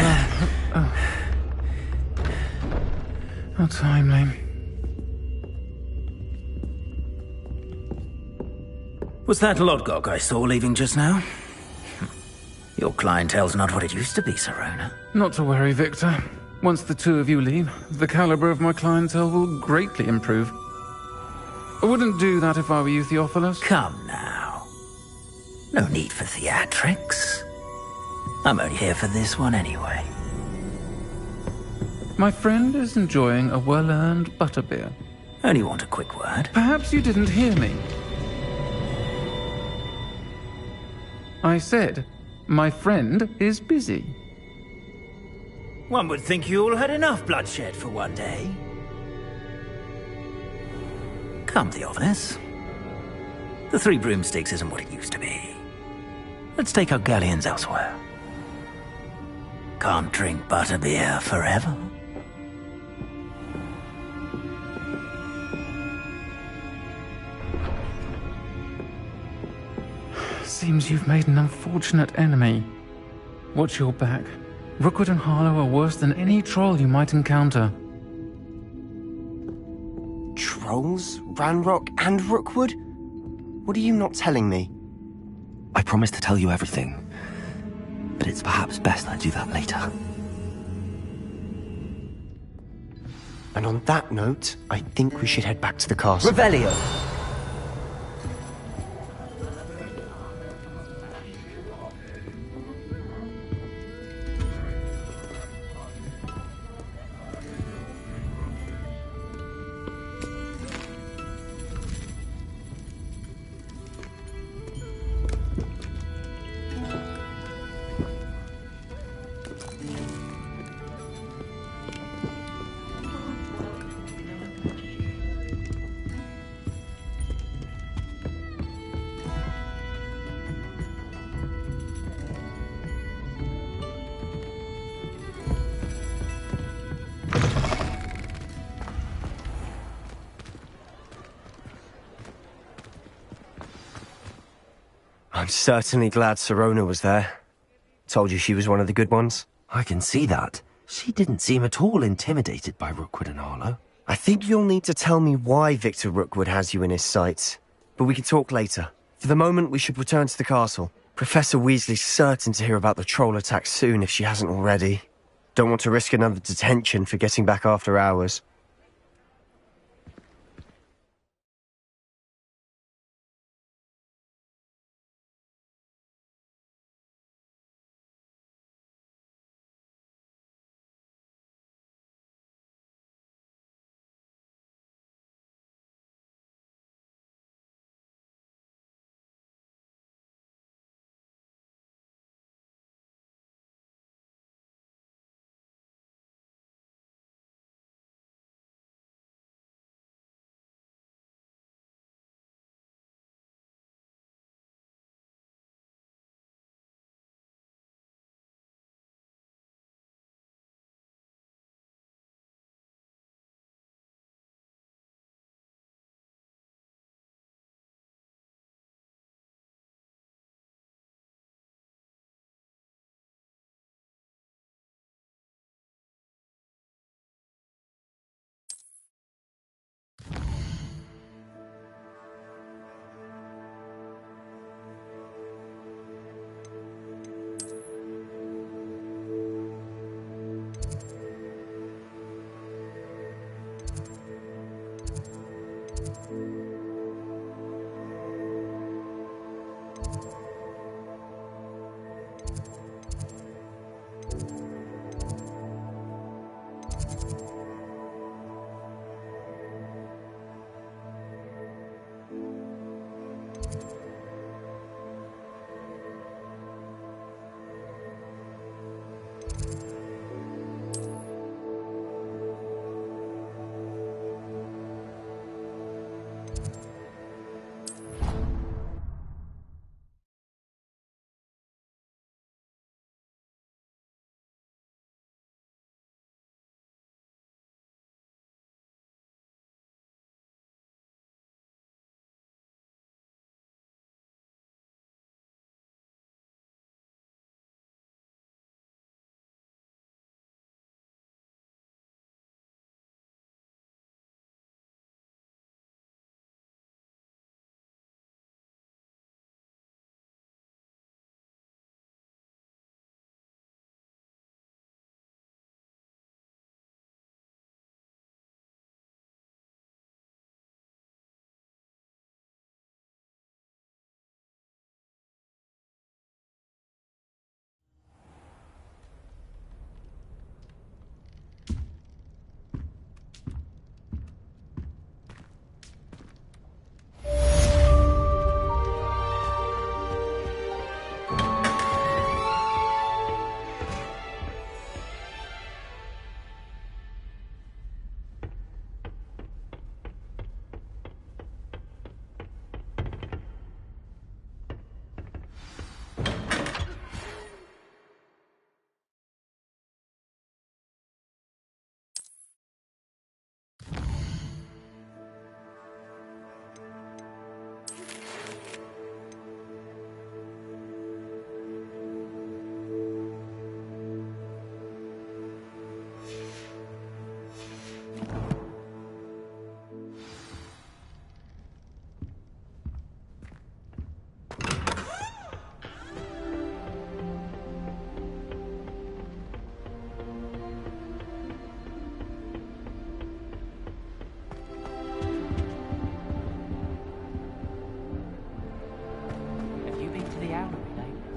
are... How timely. Was that Lodgok I saw leaving just now? Your clientele's not what it used to be, Sirona. Not to worry, Victor. Once the two of you leave, the caliber of my clientele will greatly improve. I wouldn't do that if I were you, Theophilus. Come now. No need for theatrics. I'm only here for this one anyway. My friend is enjoying a well-earned butterbeer. Only want a quick word. Perhaps you didn't hear me. I said, my friend is busy. One would think you all had enough bloodshed for one day. Come, Theophilus. The Three Broomsticks isn't what it used to be. Let's take our galleons elsewhere. Can't drink butterbeer forever. Seems you've made an unfortunate enemy. Watch your back. Rookwood and Harlow are worse than any troll you might encounter. Trolls? Ranrock and Rookwood? What are you not telling me? I promised to tell you everything, but it's perhaps best I do that later. And on that note, I think we should head back to the castle. Revelio! I'm certainly glad Sirona was there. Told you she was one of the good ones. I can see that. She didn't seem at all intimidated by Rookwood and Harlow. I think you'll need to tell me why Victor Rookwood has you in his sights. But we can talk later. For the moment, we should return to the castle. Professor Weasley's certain to hear about the troll attack soon if she hasn't already. Don't want to risk another detention for getting back after hours.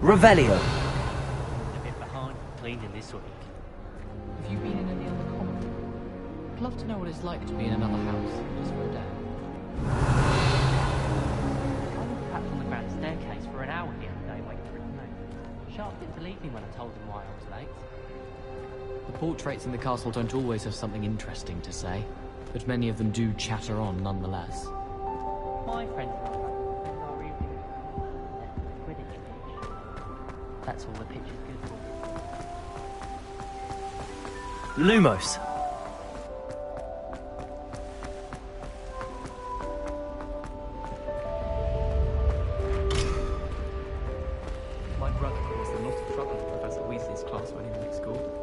Revelio. A bit behind cleaning this week. Have you been in any other common? I'd love to know what it's like to be in another house, just for a day. I was trapped on the grand staircase for an hour the other day waiting for it to move. Sharp didn't believe me when I told him why I was late. The portraits in the castle don't always have something interesting to say, but many of them do chatter on nonetheless. My friends and I spend our evening at the Quidditch pitch. That's all the pitch is good for. Lumos. this class when in school.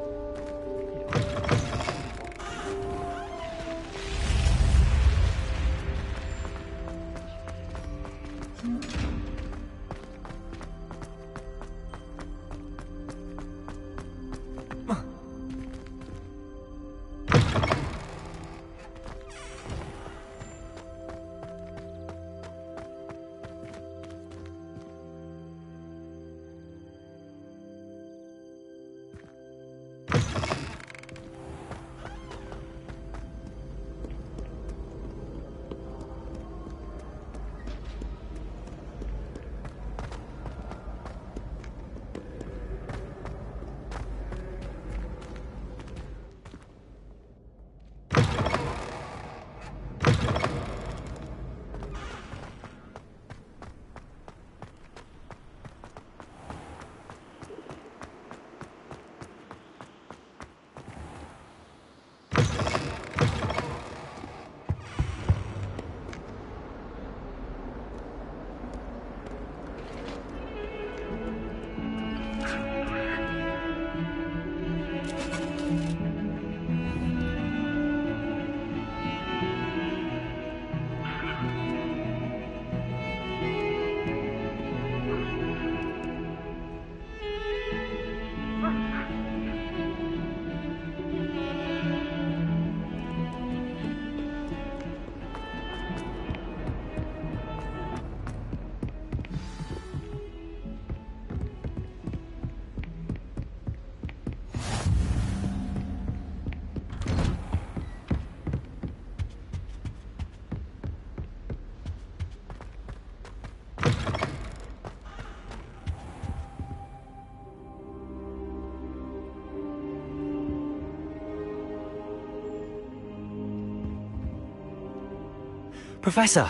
Professor,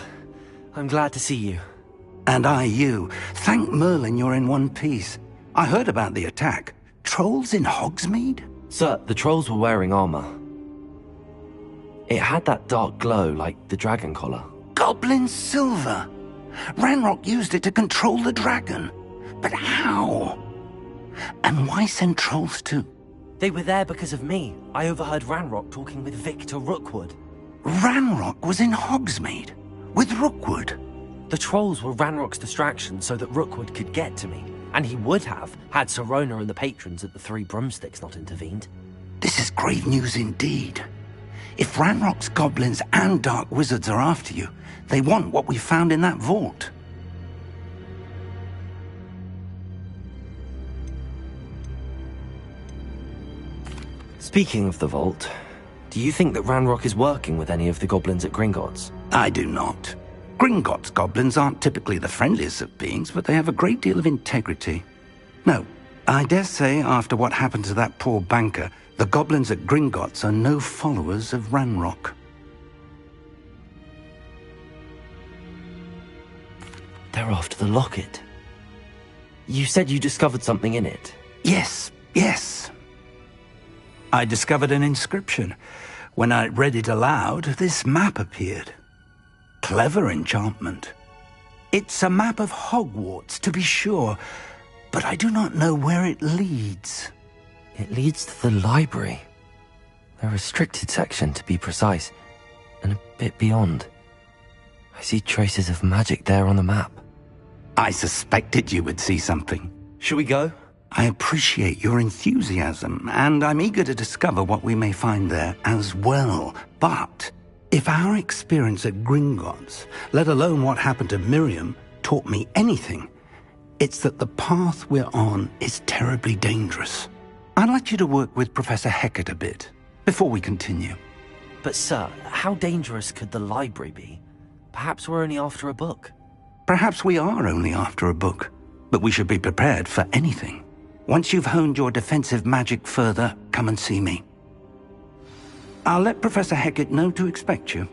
I'm glad to see you. And I you. Thank Merlin you're in one piece. I heard about the attack. Trolls in Hogsmeade? Sir, the trolls were wearing armor. It had that dark glow like the dragon collar. Goblin silver! Ranrock used it to control the dragon. But how? And why send trolls too? They were there because of me. I overheard Ranrock talking with Victor Rookwood. Ranrock was in Hogsmeade? With Rookwood? The trolls were Ranrock's distraction so that Rookwood could get to me. And he would have, had Sirona and the patrons at the Three Broomsticks not intervened. This is grave news indeed. If Ranrock's goblins and dark wizards are after you, they want what we found in that vault. Speaking of the vault, do you think that Ranrock is working with any of the goblins at Gringotts? I do not. Gringotts goblins aren't typically the friendliest of beings, but they have a great deal of integrity. No, I dare say after what happened to that poor banker, the goblins at Gringotts are no followers of Ranrock. They're after the locket. You said you discovered something in it. Yes. I discovered an inscription. When I read it aloud, this map appeared. Clever enchantment. It's a map of Hogwarts, to be sure, but I do not know where it leads. It leads to the library. A restricted section, to be precise, and a bit beyond. I see traces of magic there on the map. I suspected you would see something. Shall we go? I appreciate your enthusiasm, and I'm eager to discover what we may find there as well. But if our experience at Gringotts, let alone what happened to Miriam, taught me anything, it's that the path we're on is terribly dangerous. I'd like you to work with Professor Hecat a bit, before we continue. But sir, how dangerous could the library be? Perhaps we're only after a book. Perhaps we are only after a book, but we should be prepared for anything. Once you've honed your defensive magic further, come and see me. I'll let Professor Hecat know to expect you.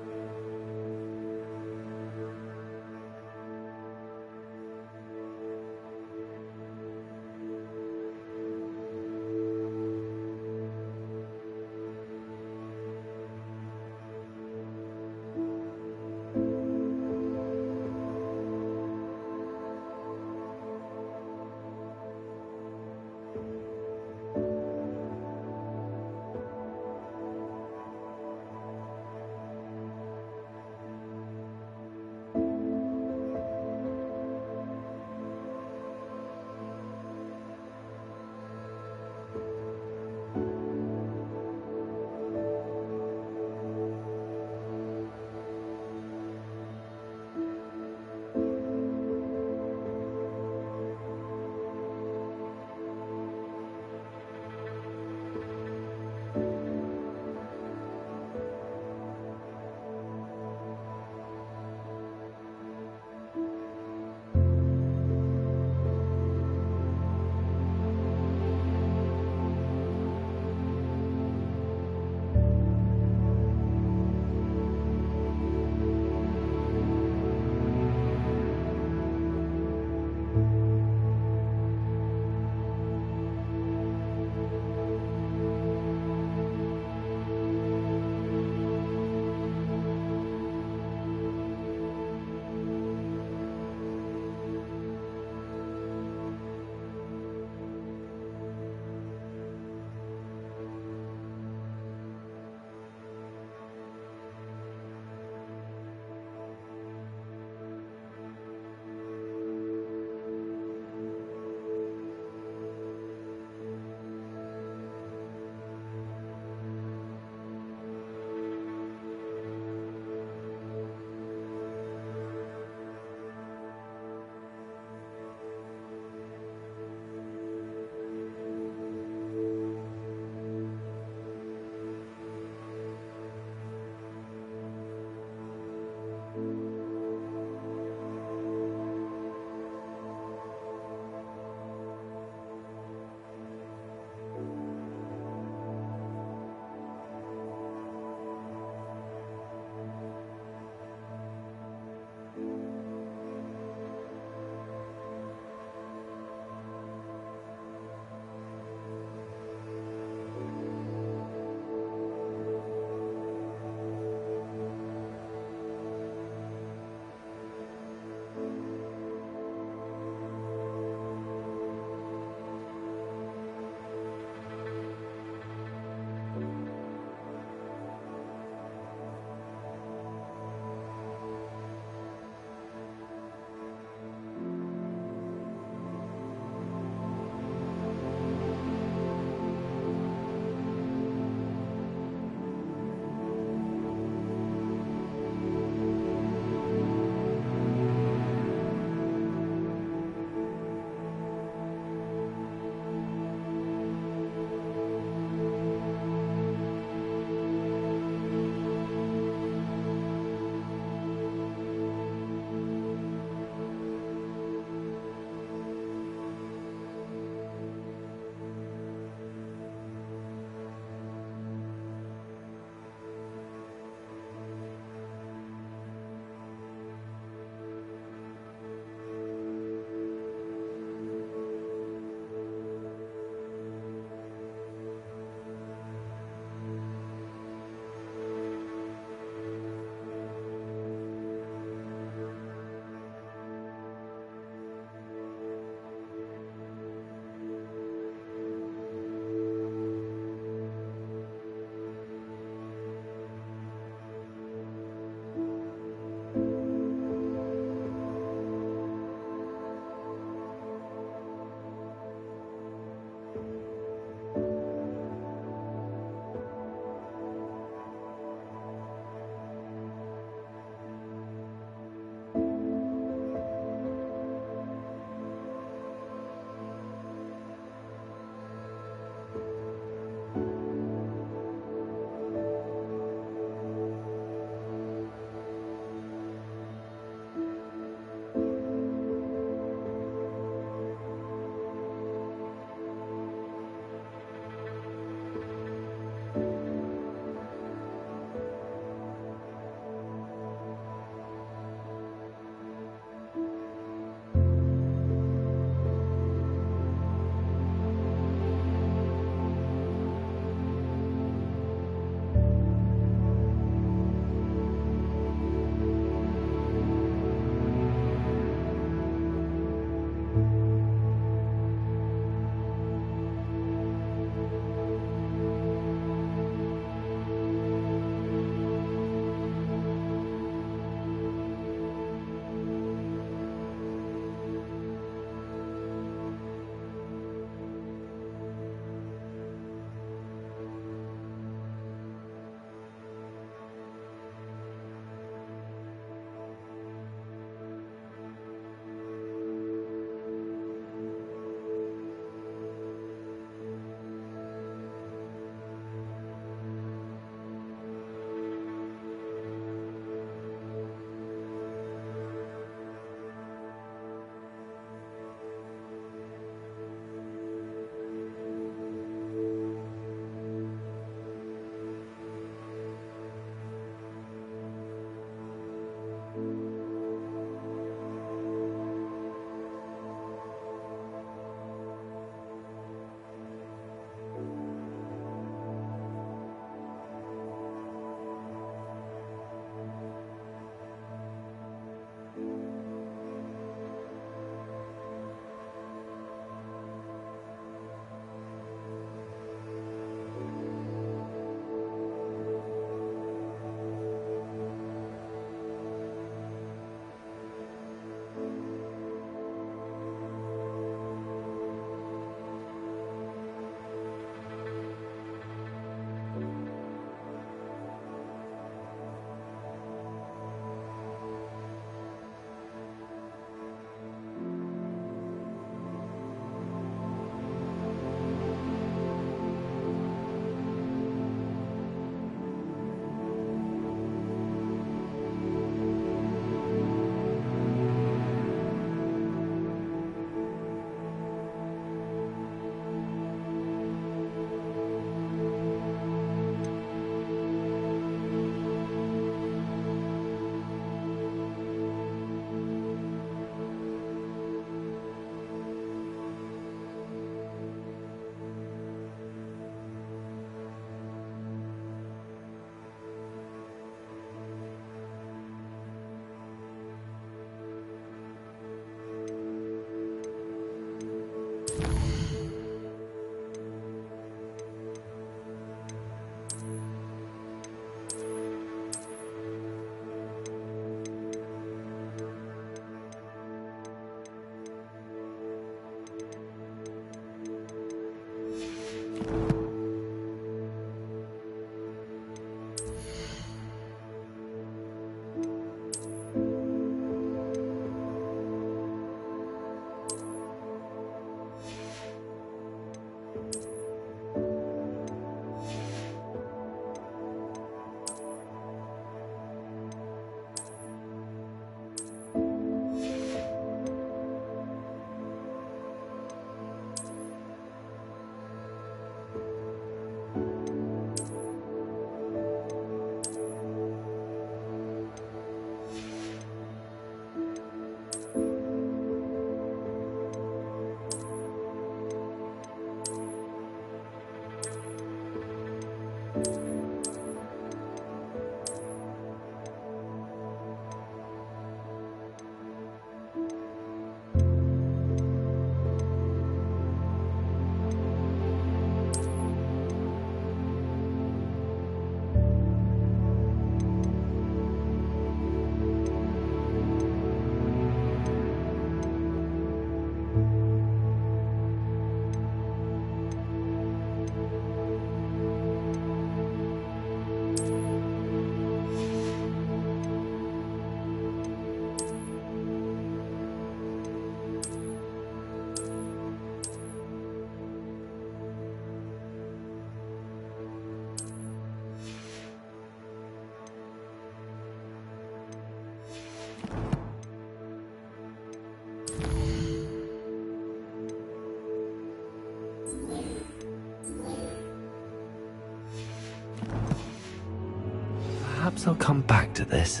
Perhaps I'll come back to this.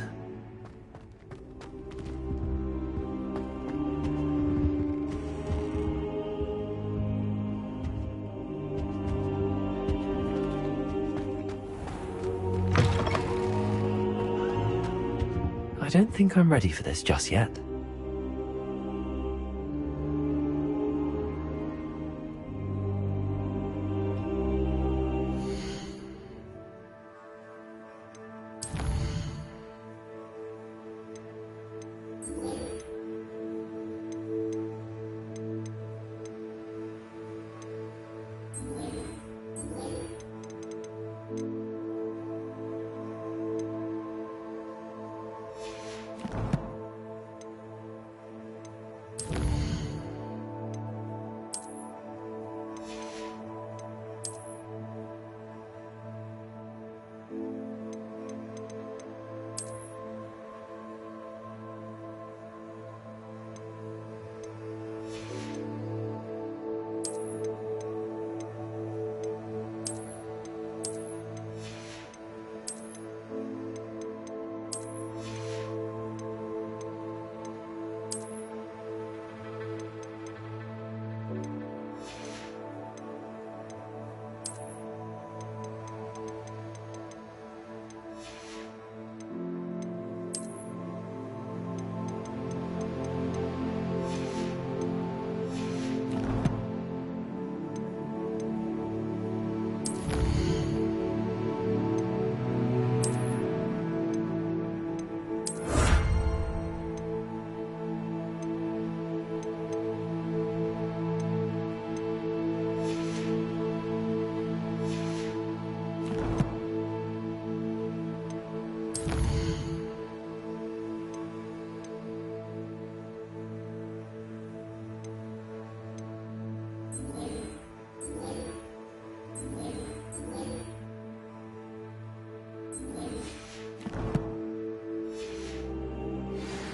I don't think I'm ready for this just yet.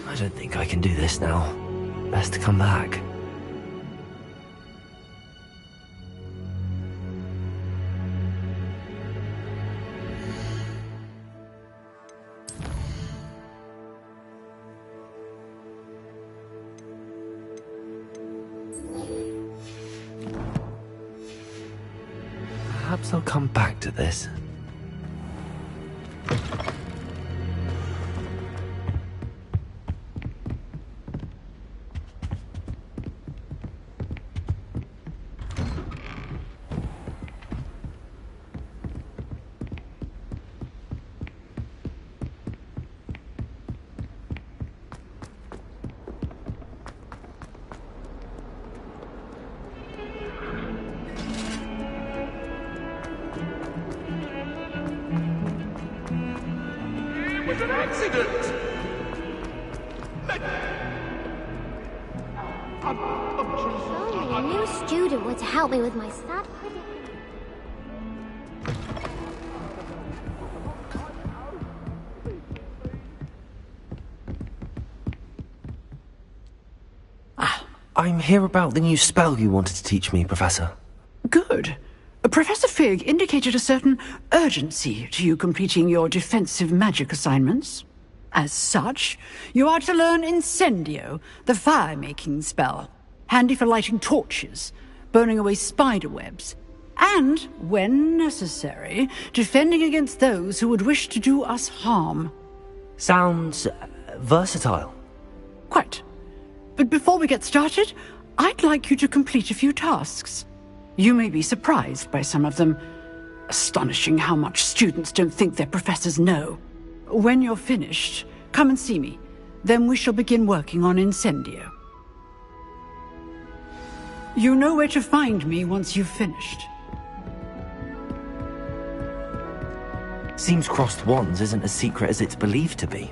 I don't think I can do this now. Best to come back. Perhaps I'll come back to this. was an accident! If only a new student were to help me with my sad predicament. I'm here about the new spell you wanted to teach me, Professor. Good. Professor Fig indicated a certain urgency to you completing your defensive magic assignments. As such, you are to learn Incendio, the fire-making spell, handy for lighting torches, burning away spider webs, and, when necessary, defending against those who would wish to do us harm. Sounds versatile. Quite. But before we get started, I'd like you to complete a few tasks. You may be surprised by some of them. Astonishing how much students don't think their professors know. When you're finished, come and see me. Then we shall begin working on Incendio. You know where to find me once you've finished. Seems crossed wands isn't as secret as it's believed to be.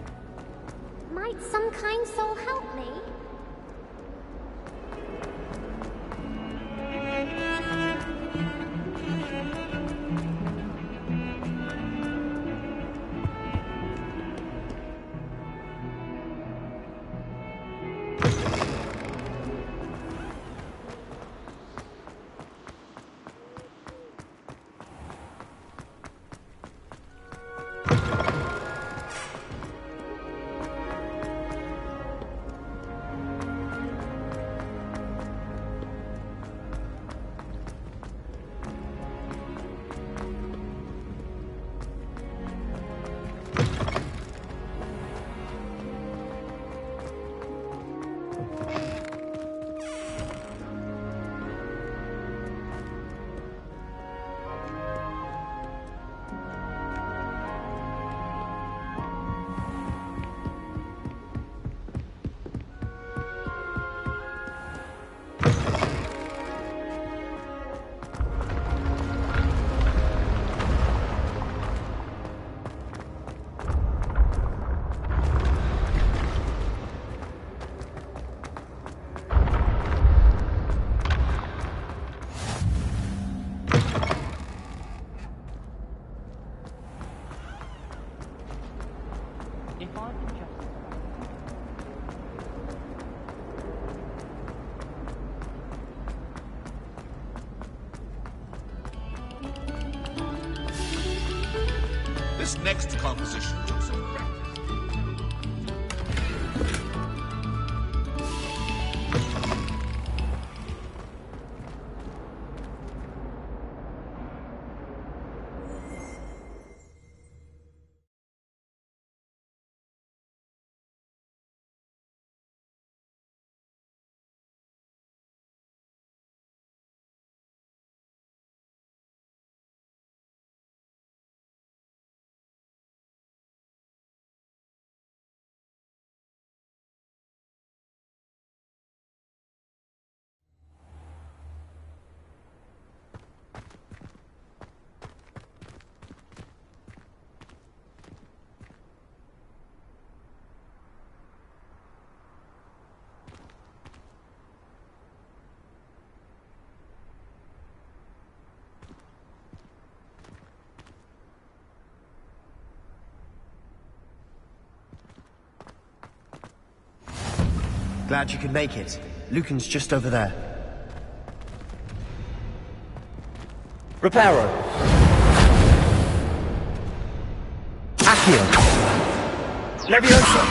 Might some kind soul help me? If I can just... This next composition took some practice. Glad you could make it. Lucan's just over there. Reparo! Accio! Leviosa!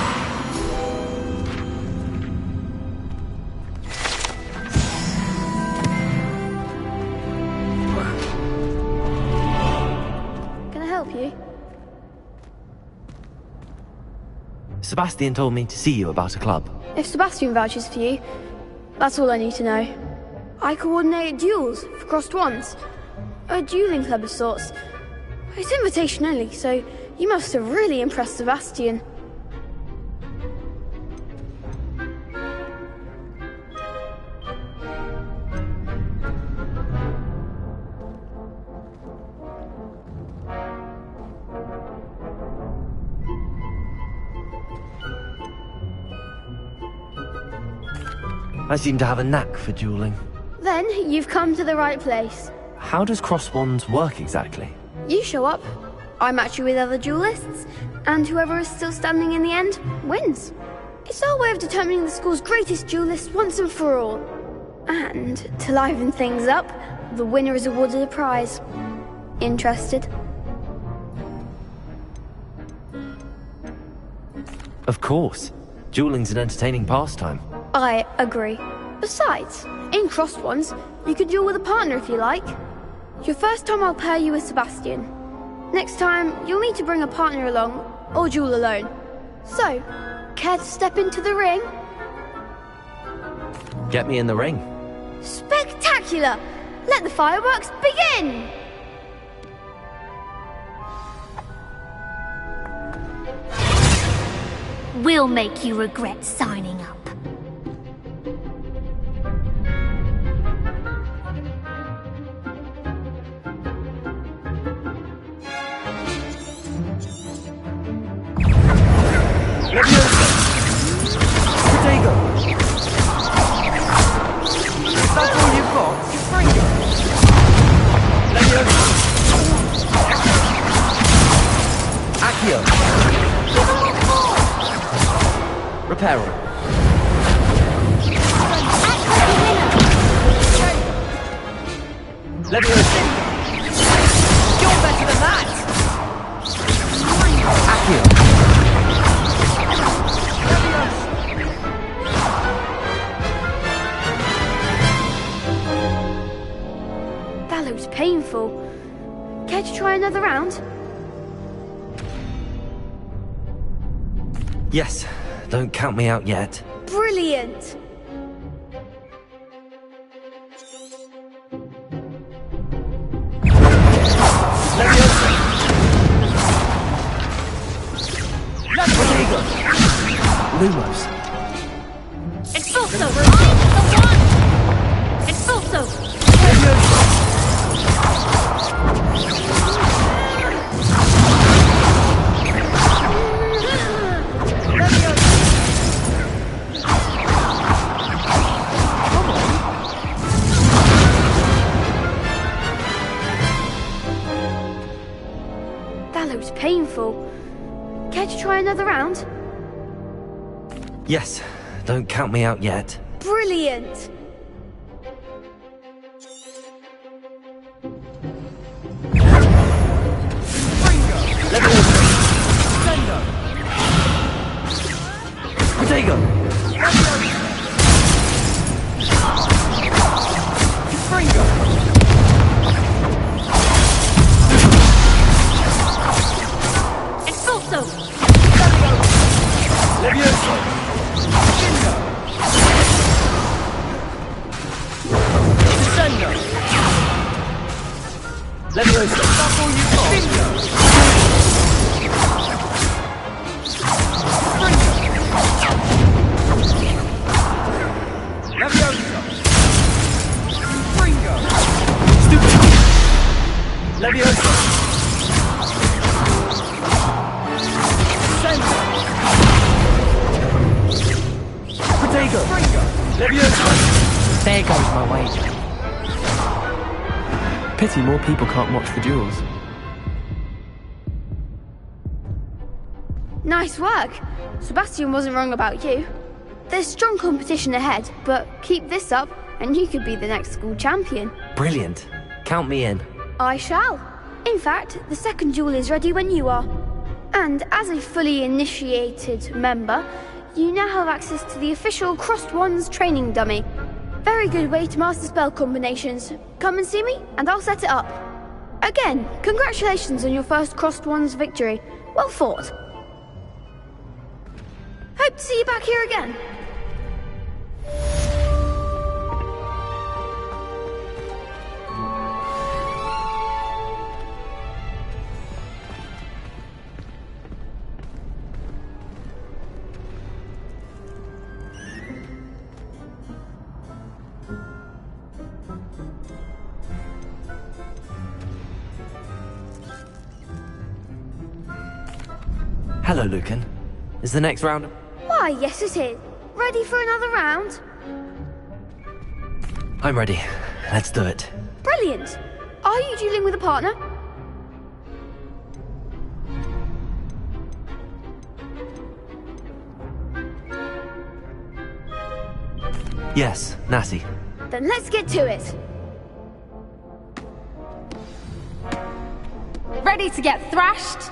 Can I help you? Sebastian told me to see you about a club. If Sebastian vouches for you, that's all I need to know. I coordinate duels for crossed wands. A dueling club of sorts. It's invitation only, so you must have really impressed Sebastian. I seem to have a knack for dueling. Then you've come to the right place. How does cross wands work exactly? You show up, I match you with other duelists, and whoever is still standing in the end wins. It's our way of determining the school's greatest duelist once and for all. And to liven things up, the winner is awarded a prize. Interested? Of course. Dueling's an entertaining pastime. I agree. Besides, in crossed ones, you could duel with a partner if you like. Your first time I'll pair you with Sebastian. Next time, you'll need to bring a partner along, or duel alone. So, care to step into the ring? Get me in the ring. Spectacular! Let the fireworks begin! We'll make you regret signing up. That's all you've got? Bring it! Leviosa! Accio! Reparo! Leviosa! You're better than that! Accio! That looks painful. Care to try another round? Yes, don't count me out yet. Brilliant! Lumos. Expulso! The one! Expulso! That looks painful. Care to try another round? Yes, don't count me out yet. Brilliant! Potato! Expulso! Levioso! Descendo! Levioso! That's all you've got! Levioso! Fringo! Stupid! Levioso! Descendo! Potato! Levioso! There goes my wager. Pity more people can't watch the duels. Nice work. Sebastian wasn't wrong about you. There's strong competition ahead, but keep this up and you could be the next school champion. Brilliant. Count me in. I shall. In fact, the second duel is ready when you are. And as a fully initiated member, you now have access to the official Crossed Wands training dummy. Very good way to master spell combinations. Come and see me, and I'll set it up. Again, congratulations on your first Crossed Wands victory. Well fought. Hope to see you back here again. Hello, Lucan. Is the next round... Why, yes it is. Ready for another round? I'm ready. Let's do it. Brilliant. Are you dueling with a partner? Yes, Natty. Then let's get to it. Ready to get thrashed?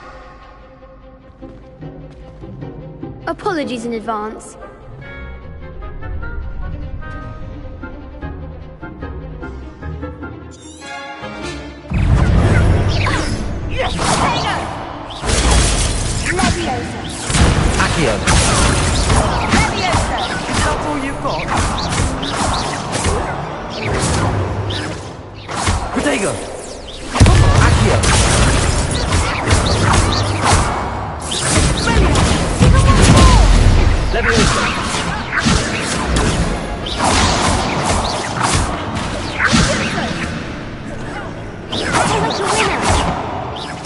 Apologies in advance. Yes! Leviosa! Accio! Leviosa! That's all you've got? Protego! Accio! Leviosa!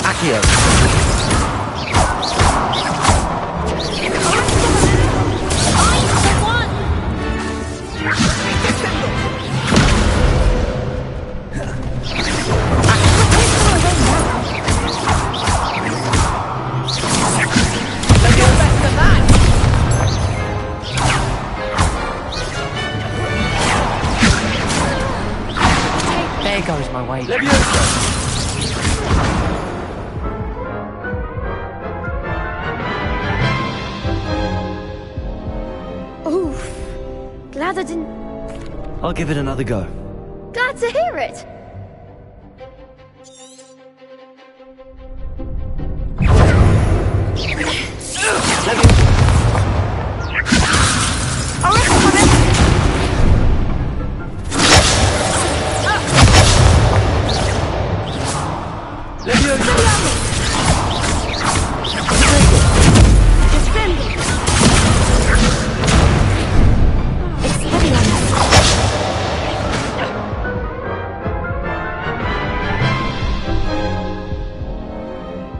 Accio! There goes my wager. Leviosa! Oof. Glad I didn't... I'll give it another go. Glad to hear it.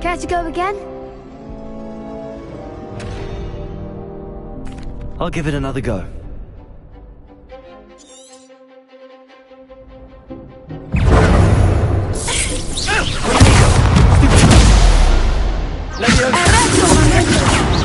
Care to go again? I'll give it another go. Leviosa!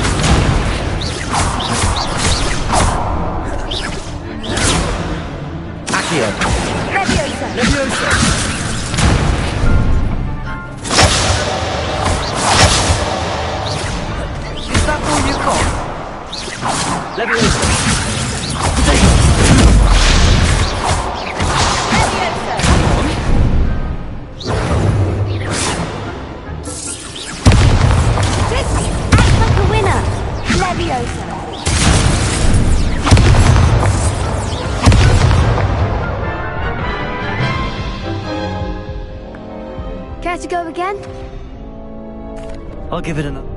Act like a winner. Leviosa. Care to go again? I'll give it another.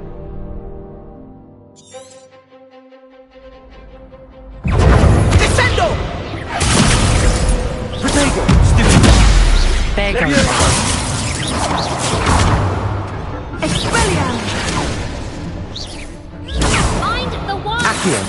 Descendo! Protego! Stupid! There goes. Expelliarmus! Find the one! Accio!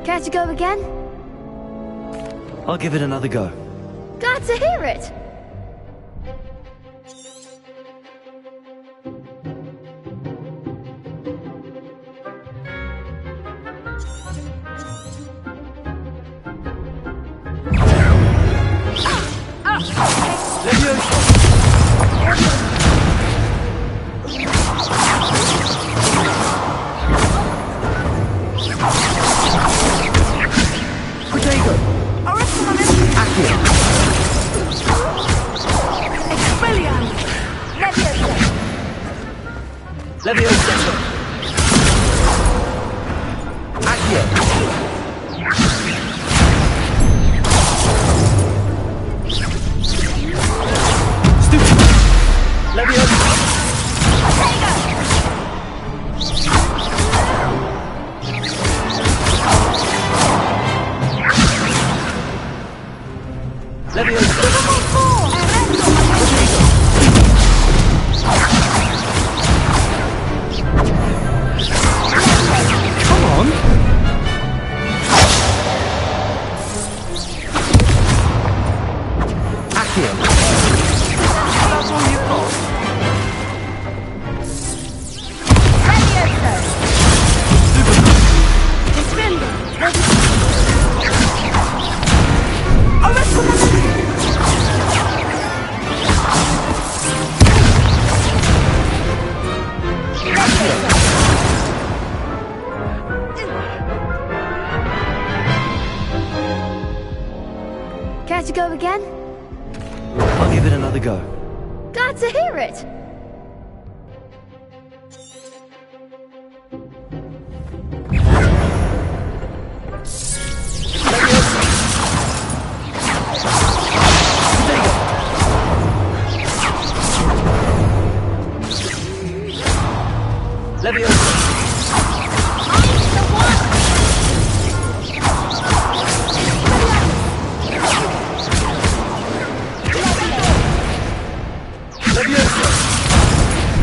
Care to go again? I'll give it another go. Glad to hear it. Care to go again? I'll give it another go. Glad to hear it.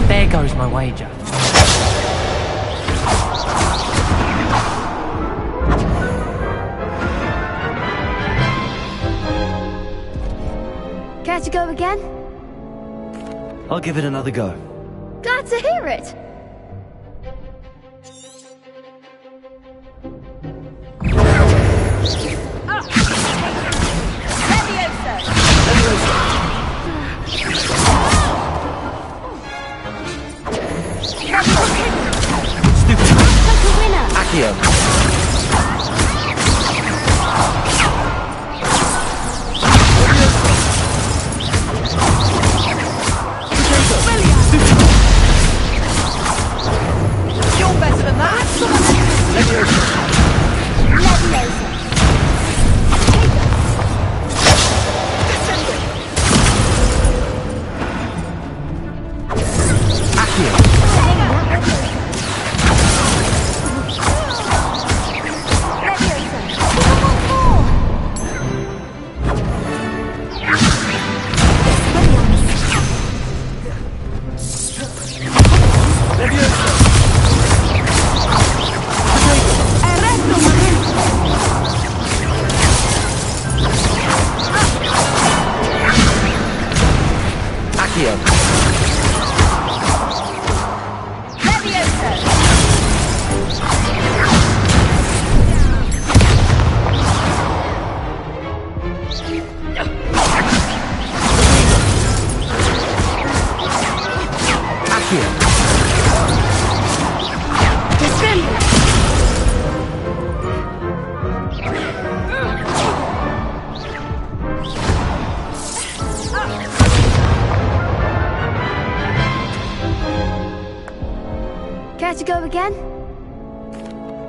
There goes my wager. Care to go again? I'll give it another go. Glad to hear it.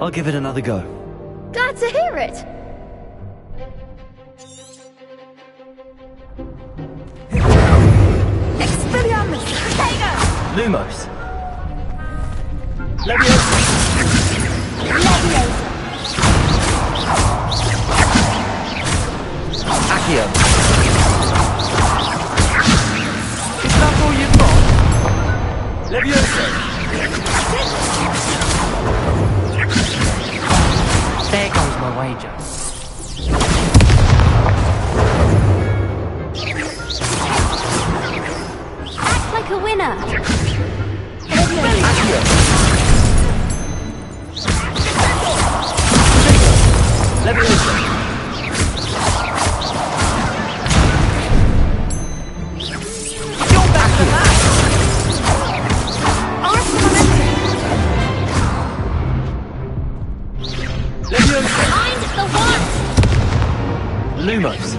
I'll give it another go. Glad to hear it. Expelliarmus! Potato! Lumos. Leviosa. Leviosa! Accio. Is that all you've got? Leviosa. There goes my wager. Act like a winner! Accio. Leviosa. You're better than that! Arrest momentum! Leviosa. Find the one! Lumos.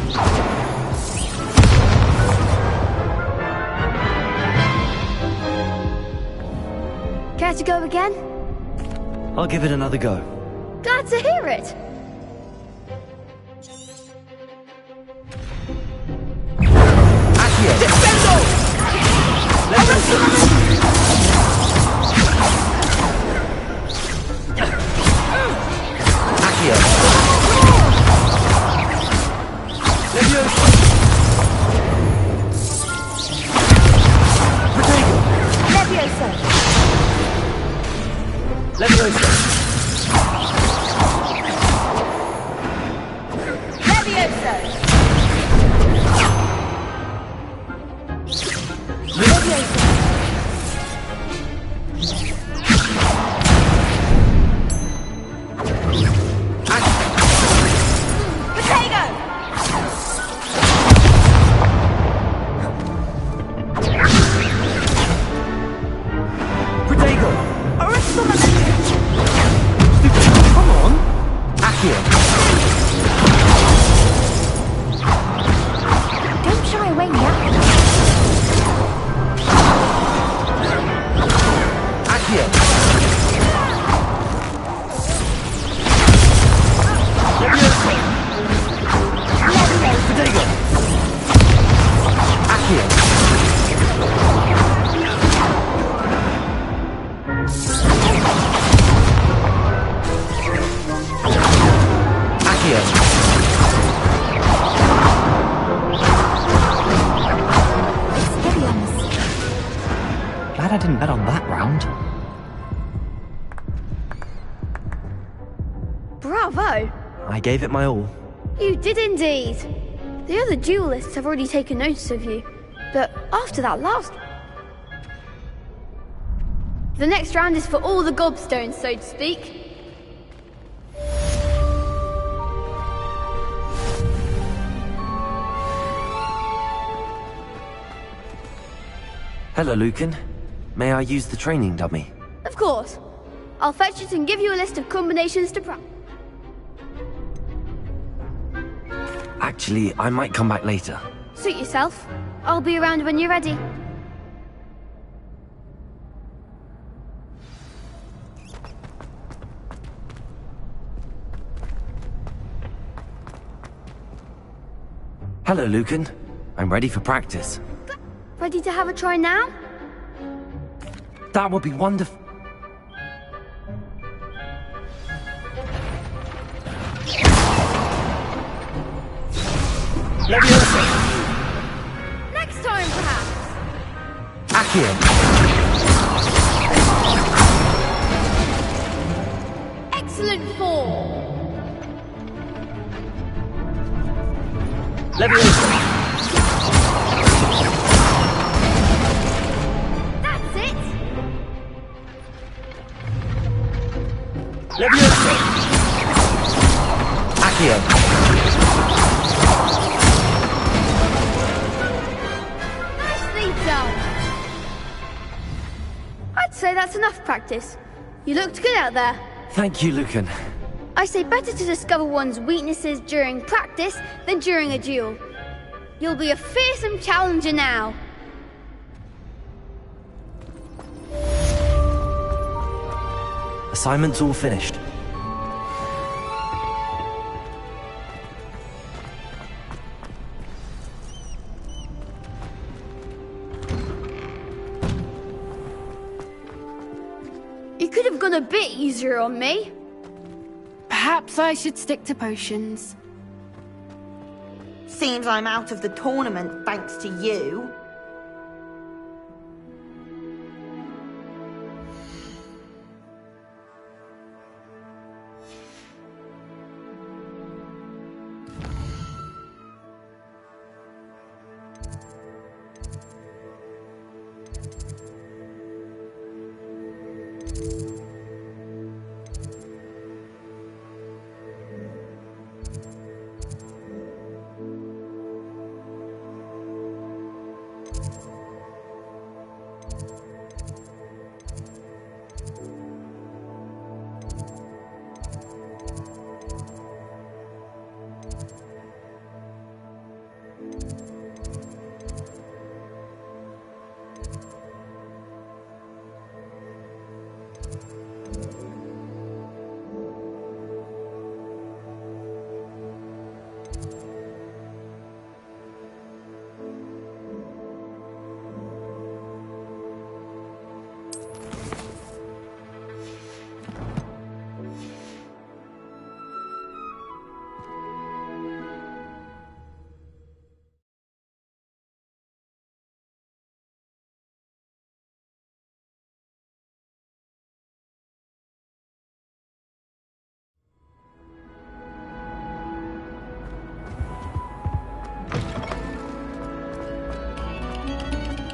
Care to go again? I'll give it another go. Glad to hear it. Accio. Defendo! Leviosa. Accio. Leviosa. Protego. Leviosa! Leviosa. Leviosa! Potato! Protego. Arrest momentum! Come on. Accio. Don't shy away now. Accio. Leviosa. Protego. Accio. Accio. Glad I didn't bet on that round. Bravo! I gave it my all. You did indeed. The other duelists have already taken notice of you, but after that last... The next round is for all the gobstones, so to speak. Hello, Lucan. May I use the training dummy? Of course. I'll fetch it and give you a list of combinations to practice. Actually, I might come back later. Suit yourself. I'll be around when you're ready. Hello, Lucan. I'm ready for practice. Ready to have a try now? That would be wonderful. Leviosa. Next time, perhaps. Accio. Excellent form. Leviosa. That's it. Leviosa. Accio. Nicely done. I'd say that's enough practice. You looked good out there. Thank you, Lucan. I say better to discover one's weaknesses during practice than during a duel. You'll be a fearsome challenger now. Assignment's all finished. easier on me. Perhaps I should stick to potions. Seems I'm out of the tournament thanks to you.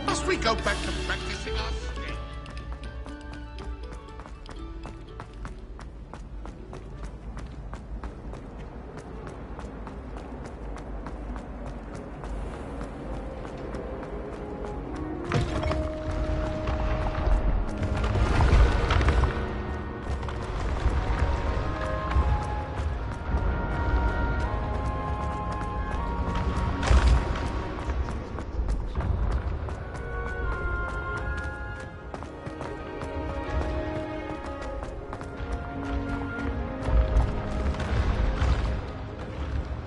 Must we go back to practicing our skill?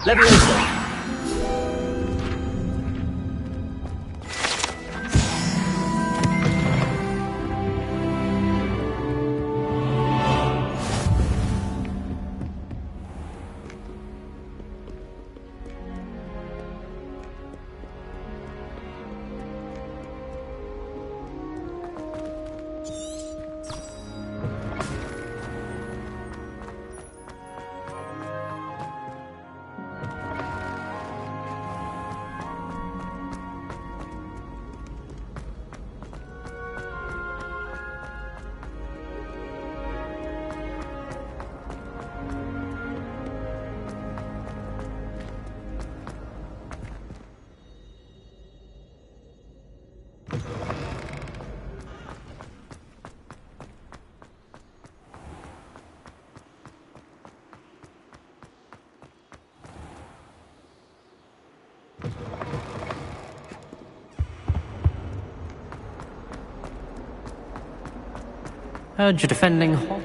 Leviosa! Heard you're defending Hogwarts.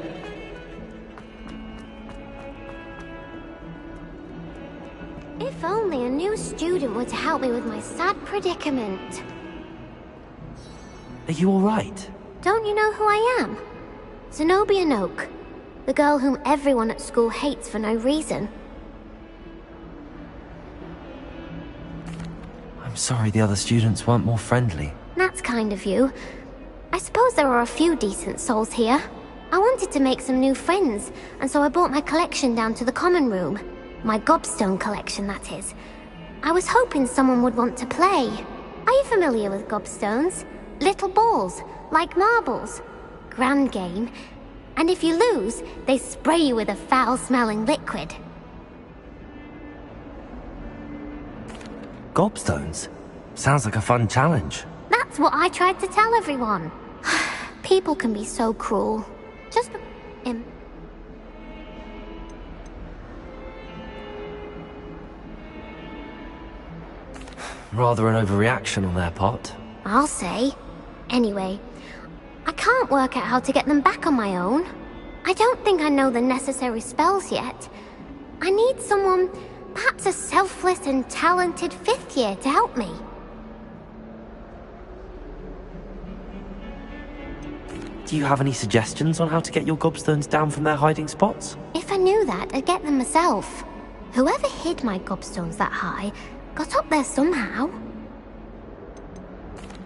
If only a new student were to help me with my sad predicament. Are you alright? Don't you know who I am? Zenobia Noak, the girl whom everyone at school hates for no reason. I'm sorry the other students weren't more friendly. That's kind of you. I suppose there are a few decent souls here. I wanted to make some new friends, and so I brought my collection down to the common room. My gobstone collection, that is. I was hoping someone would want to play. Are you familiar with gobstones? Little balls, like marbles. Grand game. And if you lose, they spray you with a foul-smelling liquid. Gobstones? Sounds like a fun challenge. That's what I tried to tell everyone. People can be so cruel. Just Rather an overreaction on their part. I'll say. Anyway, I can't work out how to get them back on my own. I don't think I know the necessary spells yet. I need someone, perhaps a selfless and talented 5th year to help me. Do you have any suggestions on how to get your gobstones down from their hiding spots? If I knew that, I'd get them myself. Whoever hid my gobstones that high got up there somehow.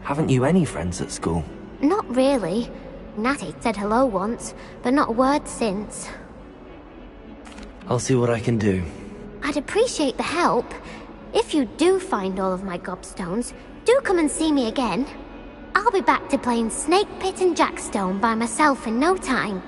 Haven't you any friends at school? Not really. Natty said hello once, but not a word since. I'll see what I can do. I'd appreciate the help. If you do find all of my gobstones, do come and see me again. I'll be back to playing Snake Pit and Jackstone by myself in no time.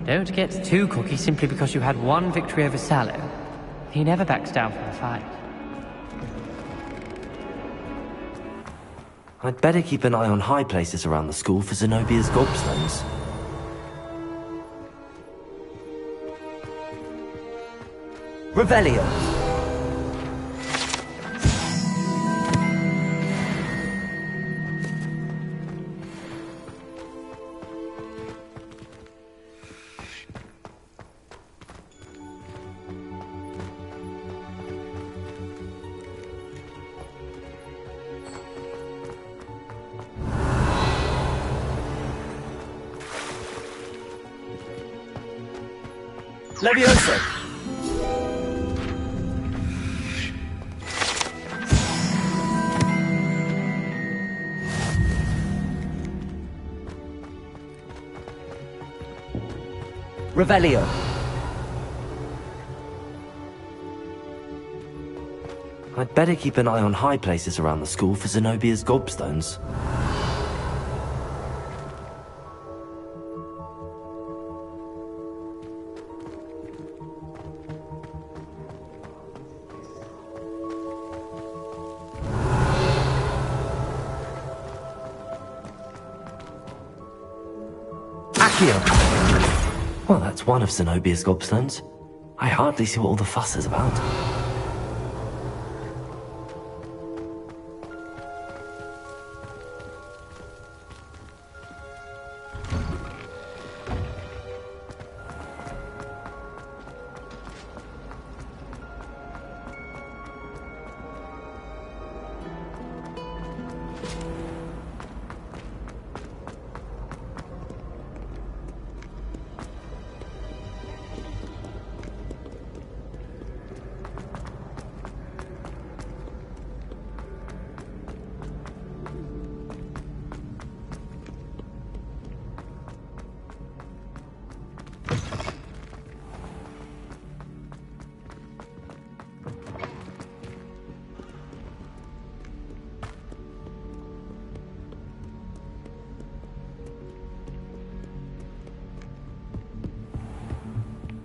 Don't get too cocky simply because you had one victory over Sallow. He never backs down from a fight. I'd better keep an eye on high places around the school for Zenobia's gobstones. Revelio! Levioso! Revelio! I'd better keep an eye on high places around the school for Zenobia's gobstones. Well, that's one of Zenobia's gobstones. I hardly see what all the fuss is about.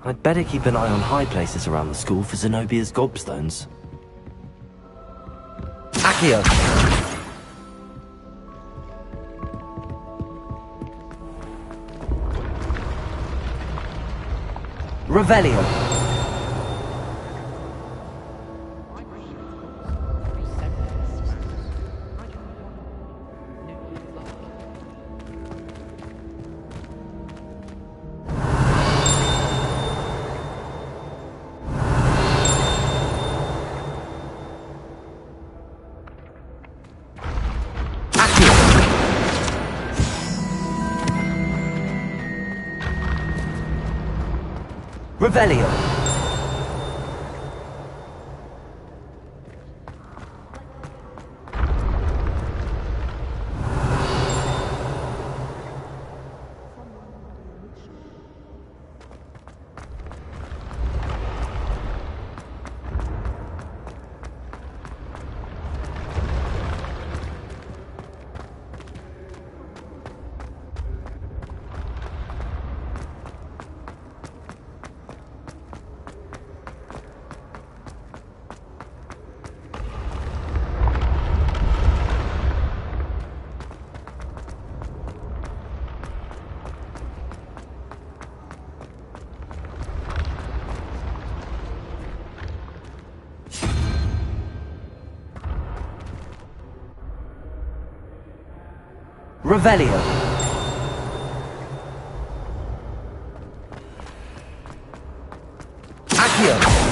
I'd better keep an eye on high places around the school for Zenobia's gobstones. Accio! Revelio! Revelio! Revelio. Accio.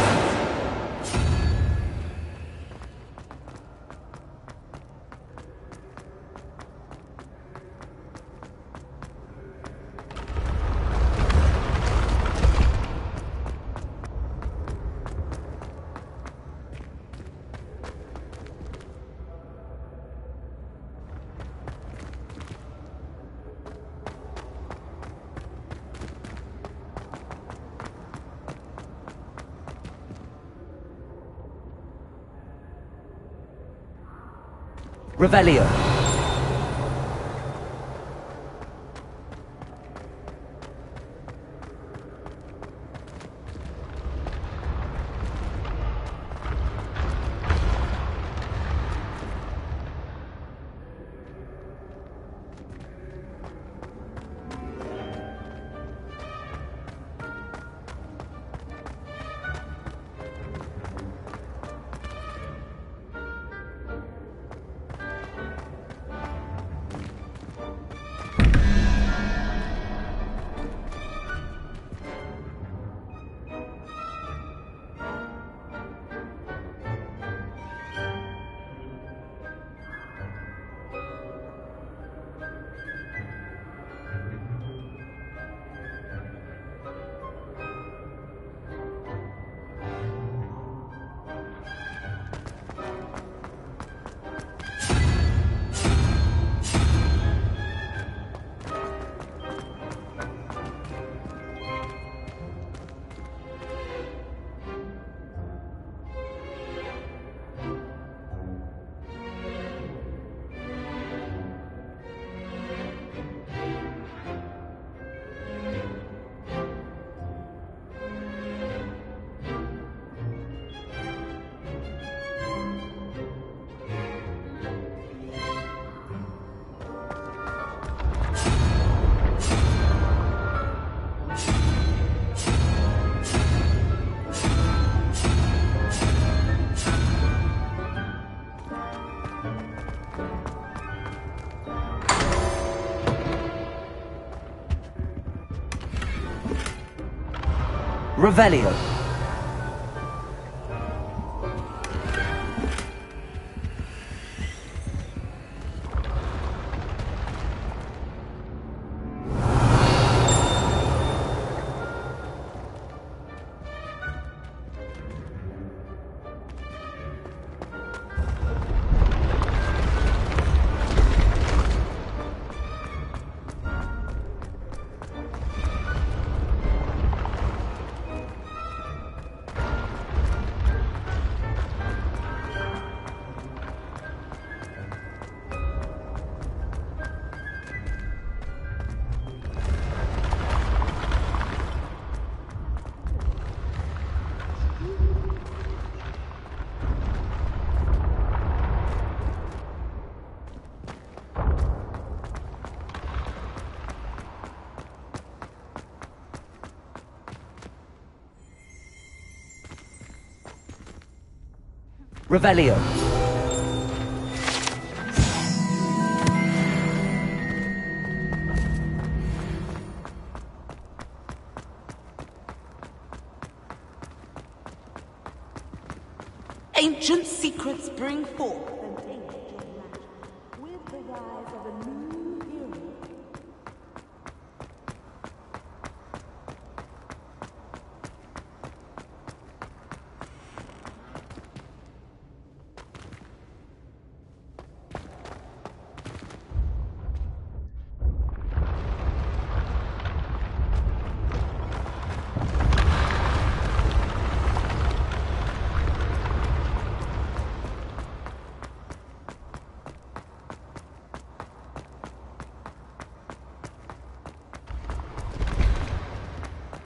Revelio. Revelio. Revelio. Ancient secrets bring forth an ancient magic with the rise of a new era.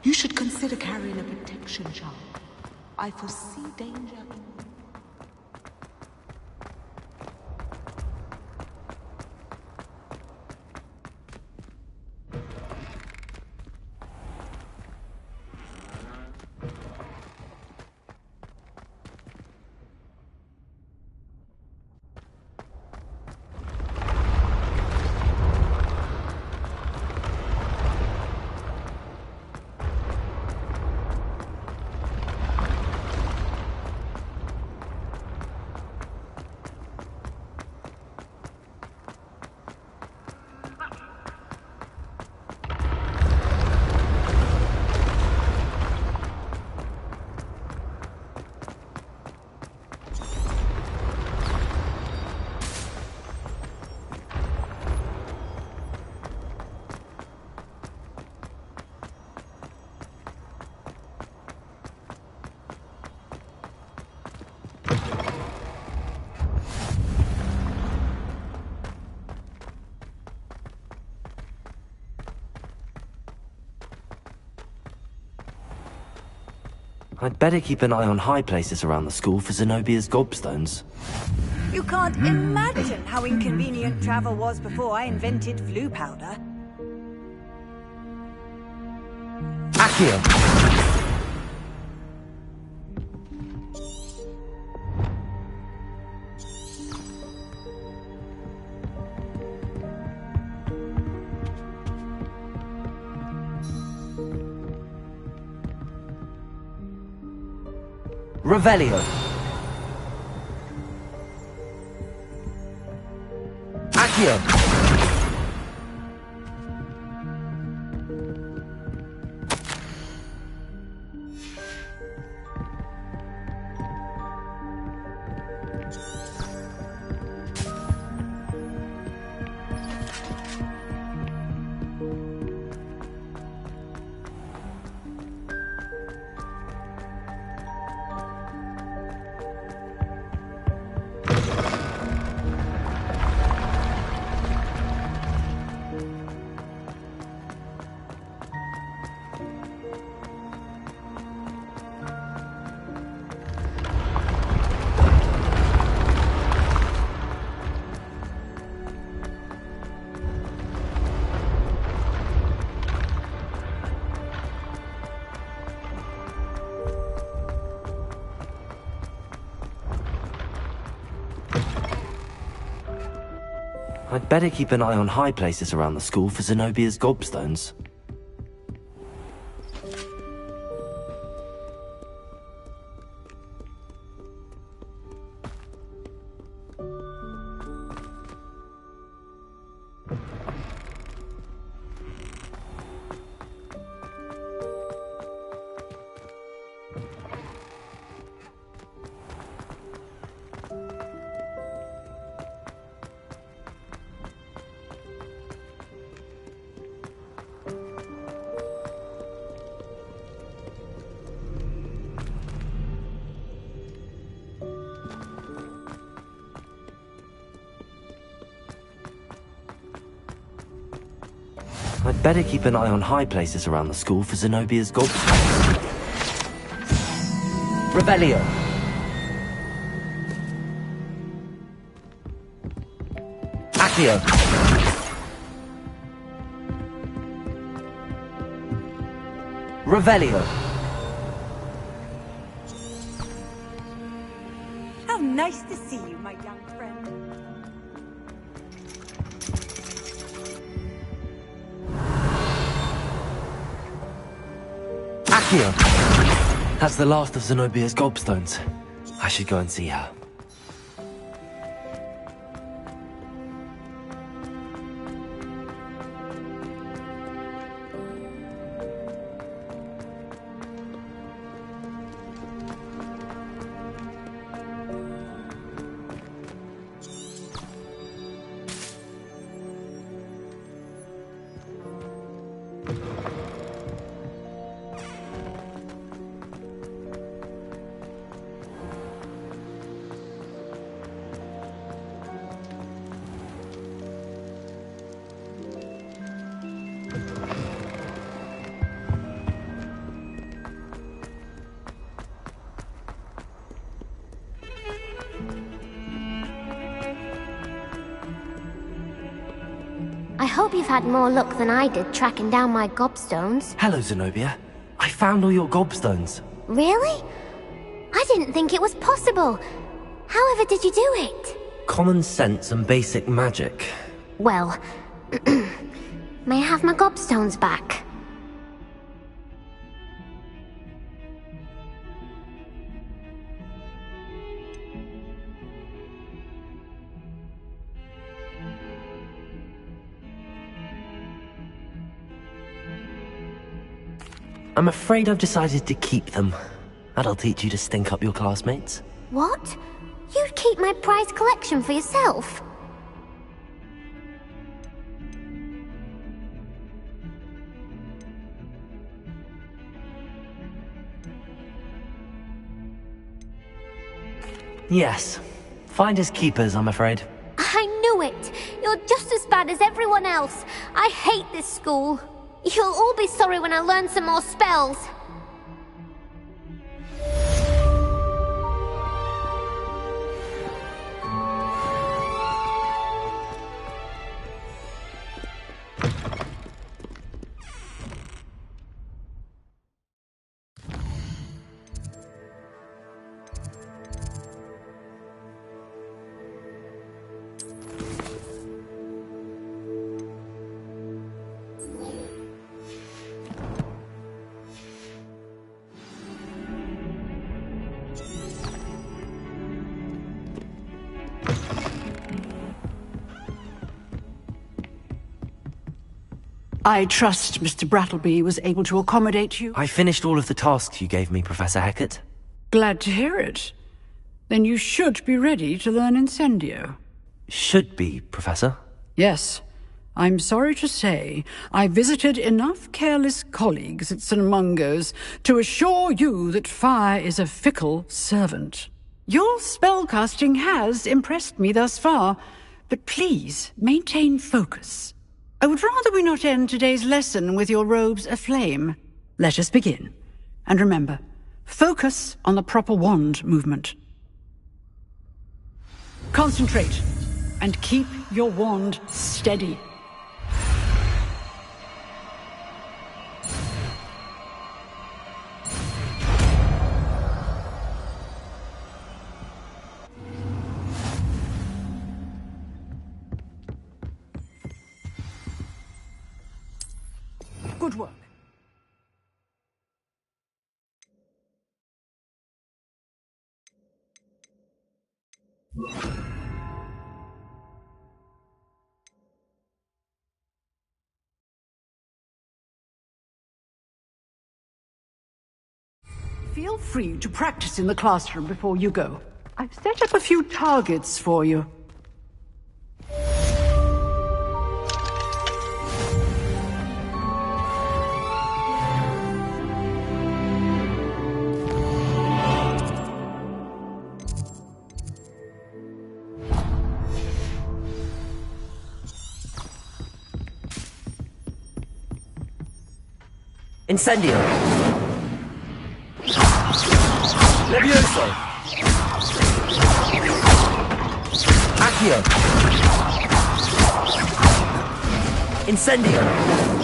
You should consider carrying a protection charm. I foresee danger in I'd better keep an eye on high places around the school for Zenobia's gobstones. You can't imagine how inconvenient travel was before I invented flu powder. Accio! Revelio. Accio. I'd better keep an eye on high places around the school for Zenobia's gobstones. I'd better keep an eye on high places around the school for Zenobia's gobstones. Revelio. Accio. Revelio. How nice to see you, my young friend. Accio! That's the last of Zenobia's gobstones. I should go and see her. I hope you've had more luck than I did tracking down my gobstones. Hello, Zenobia. I found all your gobstones. Really? I didn't think it was possible. However did you do it? Common sense and basic magic. Well, may I have my gobstones back? I'm afraid I've decided to keep them. That'll teach you to stink up your classmates. What? You'd keep my prized collection for yourself? Yes. Finders keepers, I'm afraid. I knew it! You're just as bad as everyone else. I hate this school. You'll all be sorry when I learn some more spells. I trust Mr. Brattleby was able to accommodate you? I finished all of the tasks you gave me, Professor Hecat. Glad to hear it. Then you should be ready to learn Incendio. Should be, Professor? Yes. I'm sorry to say, I visited enough careless colleagues at St. Mungo's to assure you that fire is a fickle servant. Your spellcasting has impressed me thus far, but please maintain focus. I would rather we not end today's lesson with your robes aflame. Let us begin. And remember, focus on the proper wand movement. Concentrate, and keep your wand steady. Good work. Feel free to practice in the classroom before you go. I've set up a few targets for you. Incendio! Levioso! Accio! Incendio!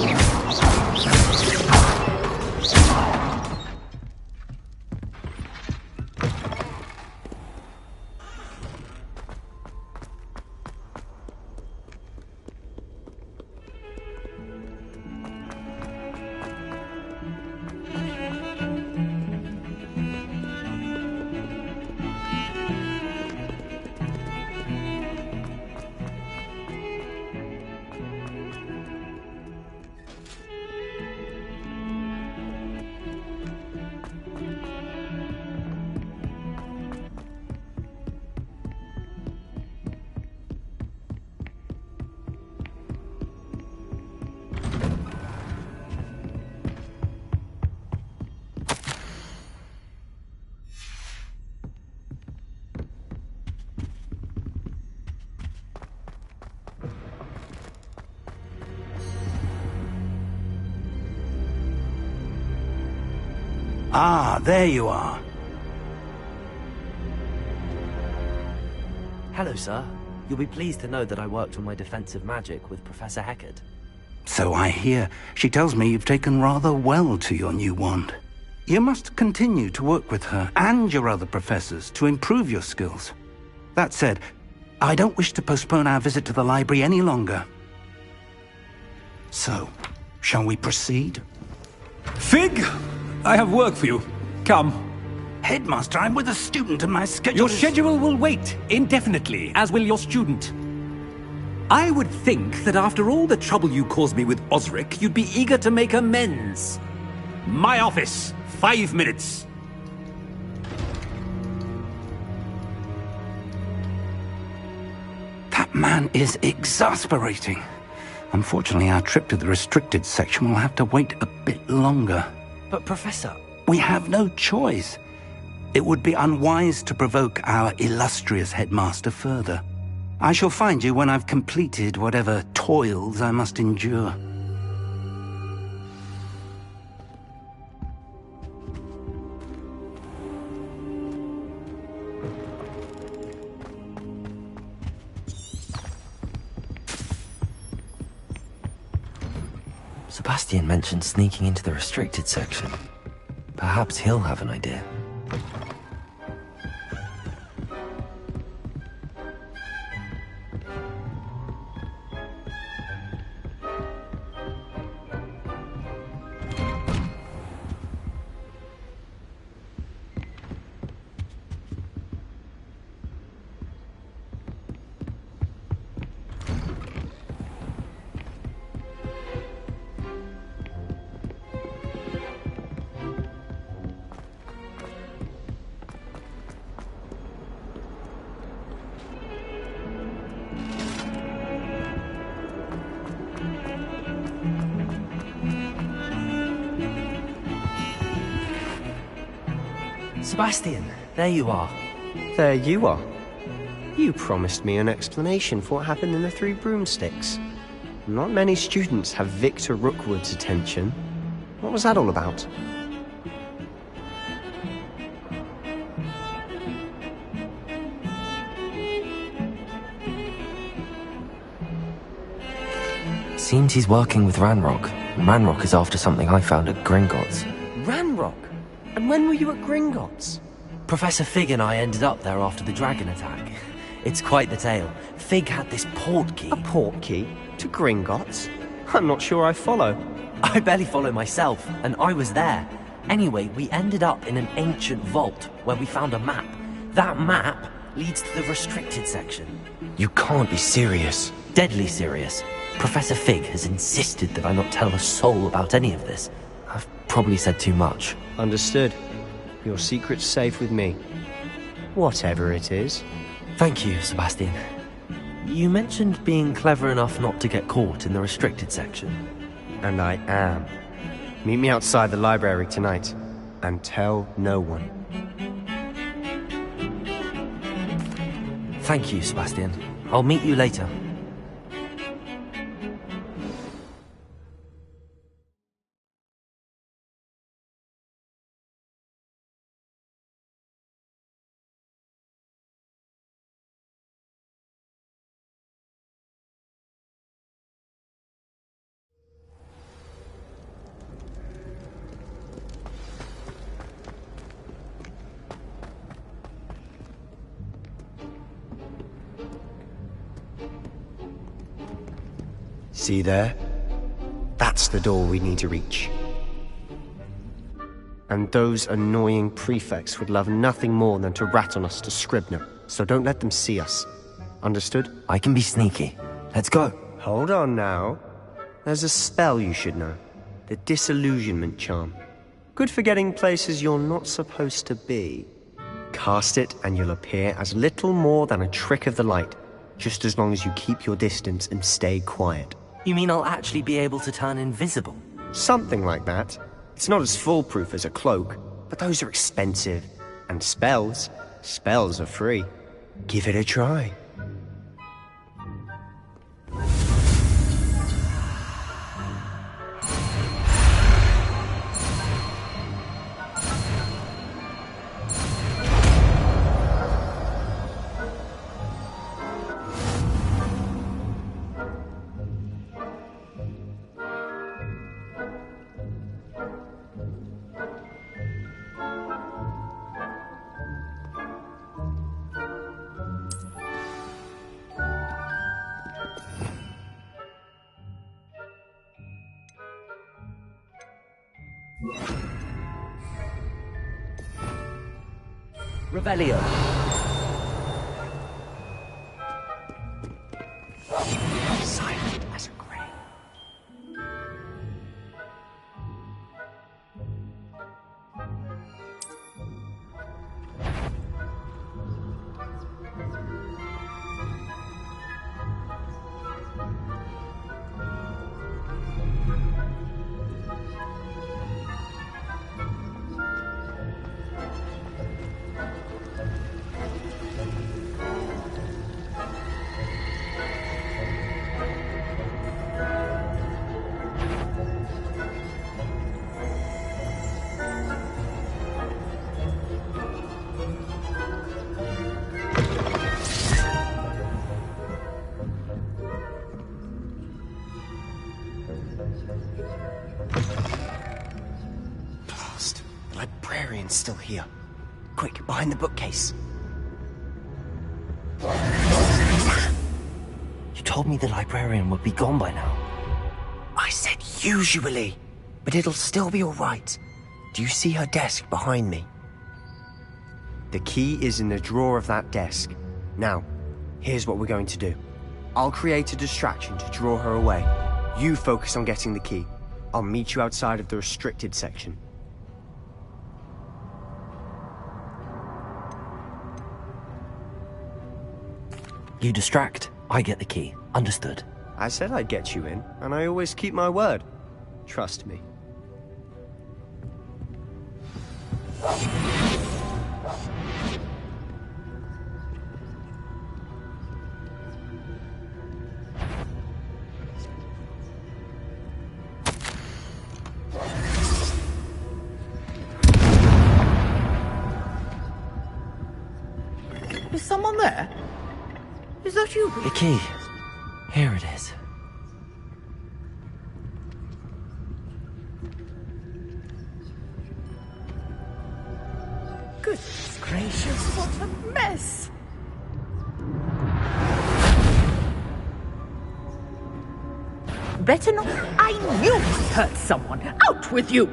Ah, there you are. Hello, sir. You'll be pleased to know that I worked on my defensive magic with Professor Hecat. So I hear. She tells me you've taken rather well to your new wand. You must continue to work with her and your other professors to improve your skills. That said, I don't wish to postpone our visit to the library any longer. So, shall we proceed? Fig! I have work for you. Come. Headmaster, I'm with a student and my schedule Your schedule will wait indefinitely, as will your student. I would think that after all the trouble you caused me with Osric, you'd be eager to make amends. My office. 5 minutes. That man is exasperating. Unfortunately, our trip to the restricted section will have to wait a bit longer. But, Professor... We have no choice. It would be unwise to provoke our illustrious headmaster further. I shall find you when I've completed whatever toils I must endure. Sebastian mentioned sneaking into the restricted section. Perhaps he'll have an idea. Sebastian, there you are. There you are. You promised me an explanation for what happened in the Three Broomsticks. Not many students have Victor Rookwood's attention. What was that all about? Seems he's working with Ranrock. And Ranrock is after something I found at Gringotts. Ranrock? And when were you at Gringotts? Professor Fig and I ended up there after the dragon attack. It's quite the tale. Fig had this port key. A port key? To Gringotts? I'm not sure I follow. I barely follow myself, and I was there. Anyway, we ended up in an ancient vault where we found a map. That map leads to the restricted section. You can't be serious. Deadly serious. Professor Fig has insisted that I not tell a soul about any of this. I've probably said too much. Understood. Your secret's safe with me. Whatever it is. Thank you, Sebastian. You mentioned being clever enough not to get caught in the restricted section. And I am. Meet me outside the library tonight. And tell no one. Thank you, Sebastian. I'll meet you later. See there? That's the door we need to reach. And those annoying prefects would love nothing more than to rat on us to Scribner, so don't let them see us. Understood? I can be sneaky. Let's go. Hold on now. There's a spell you should know. The Disillusionment Charm. Good for getting places you're not supposed to be. Cast it and you'll appear as little more than a trick of the light, just as long as you keep your distance and stay quiet. You mean I'll actually be able to turn invisible? Something like that. It's not as foolproof as a cloak, but those are expensive. And spells are free. Give it a try. Revelio. Silent as a grave. Blast. The librarian's still here. Quick, behind the bookcase. You told me the librarian would be gone by now. I said usually, but it'll still be all right. Do you see her desk behind me? The key is in the drawer of that desk. Now, here's what we're going to do. I'll create a distraction to draw her away. You focus on getting the key. I'll meet you outside of the restricted section. You distract, I get the key. Understood. I said I'd get you in, and I always keep my word. Trust me. Is someone there? Is that you? The key. Here it is. Goodness gracious, what a mess! Better not. I knew I hurt someone. Out with you!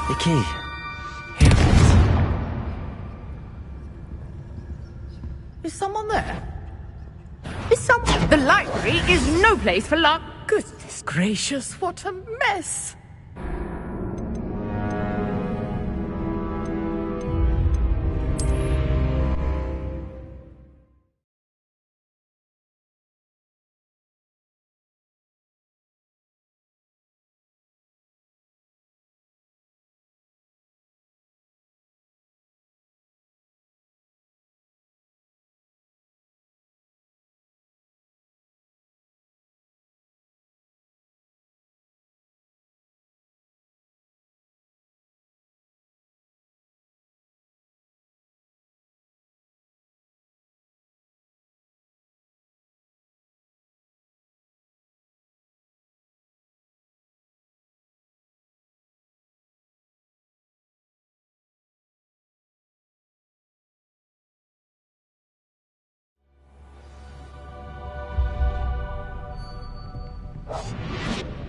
The key. Is someone there? Is someone? The library is no place for luck. Goodness gracious, what a mess!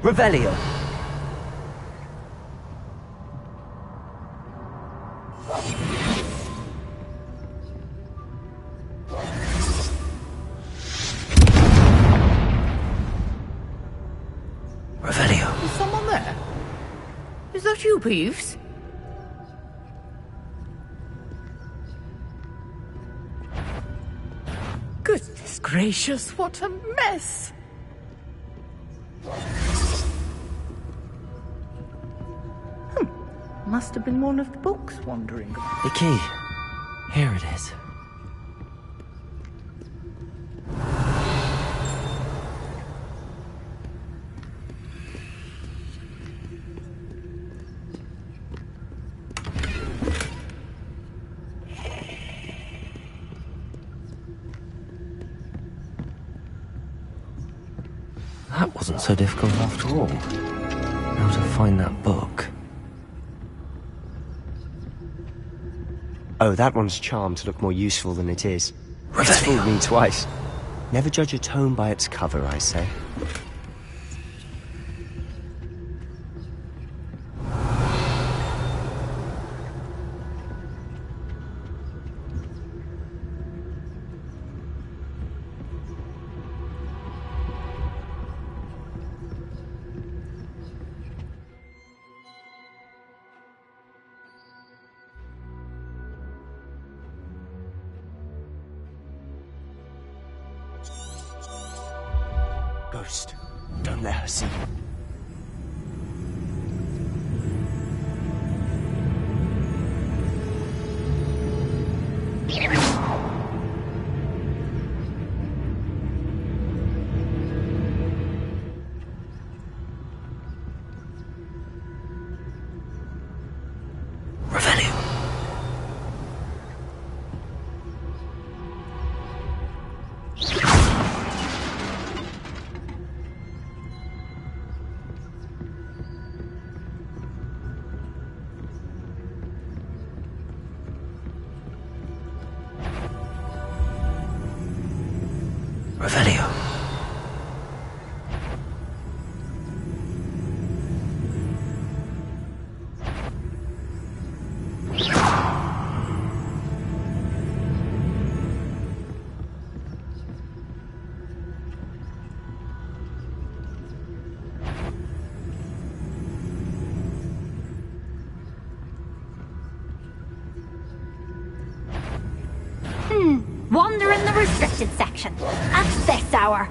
Revelio. Revelio. Is someone there? Is that you, Peeves? Goodness gracious, what a mess! Must have been one of the books wandering. The key. Here it is. That wasn't so difficult after all. How to find that book. Oh, that one's charmed to look more useful than it is. It's fooled me twice. Never judge a tome by its cover, I say. Ghost, don't let her see you. Revelio. Wander in the restricted section. At this hour.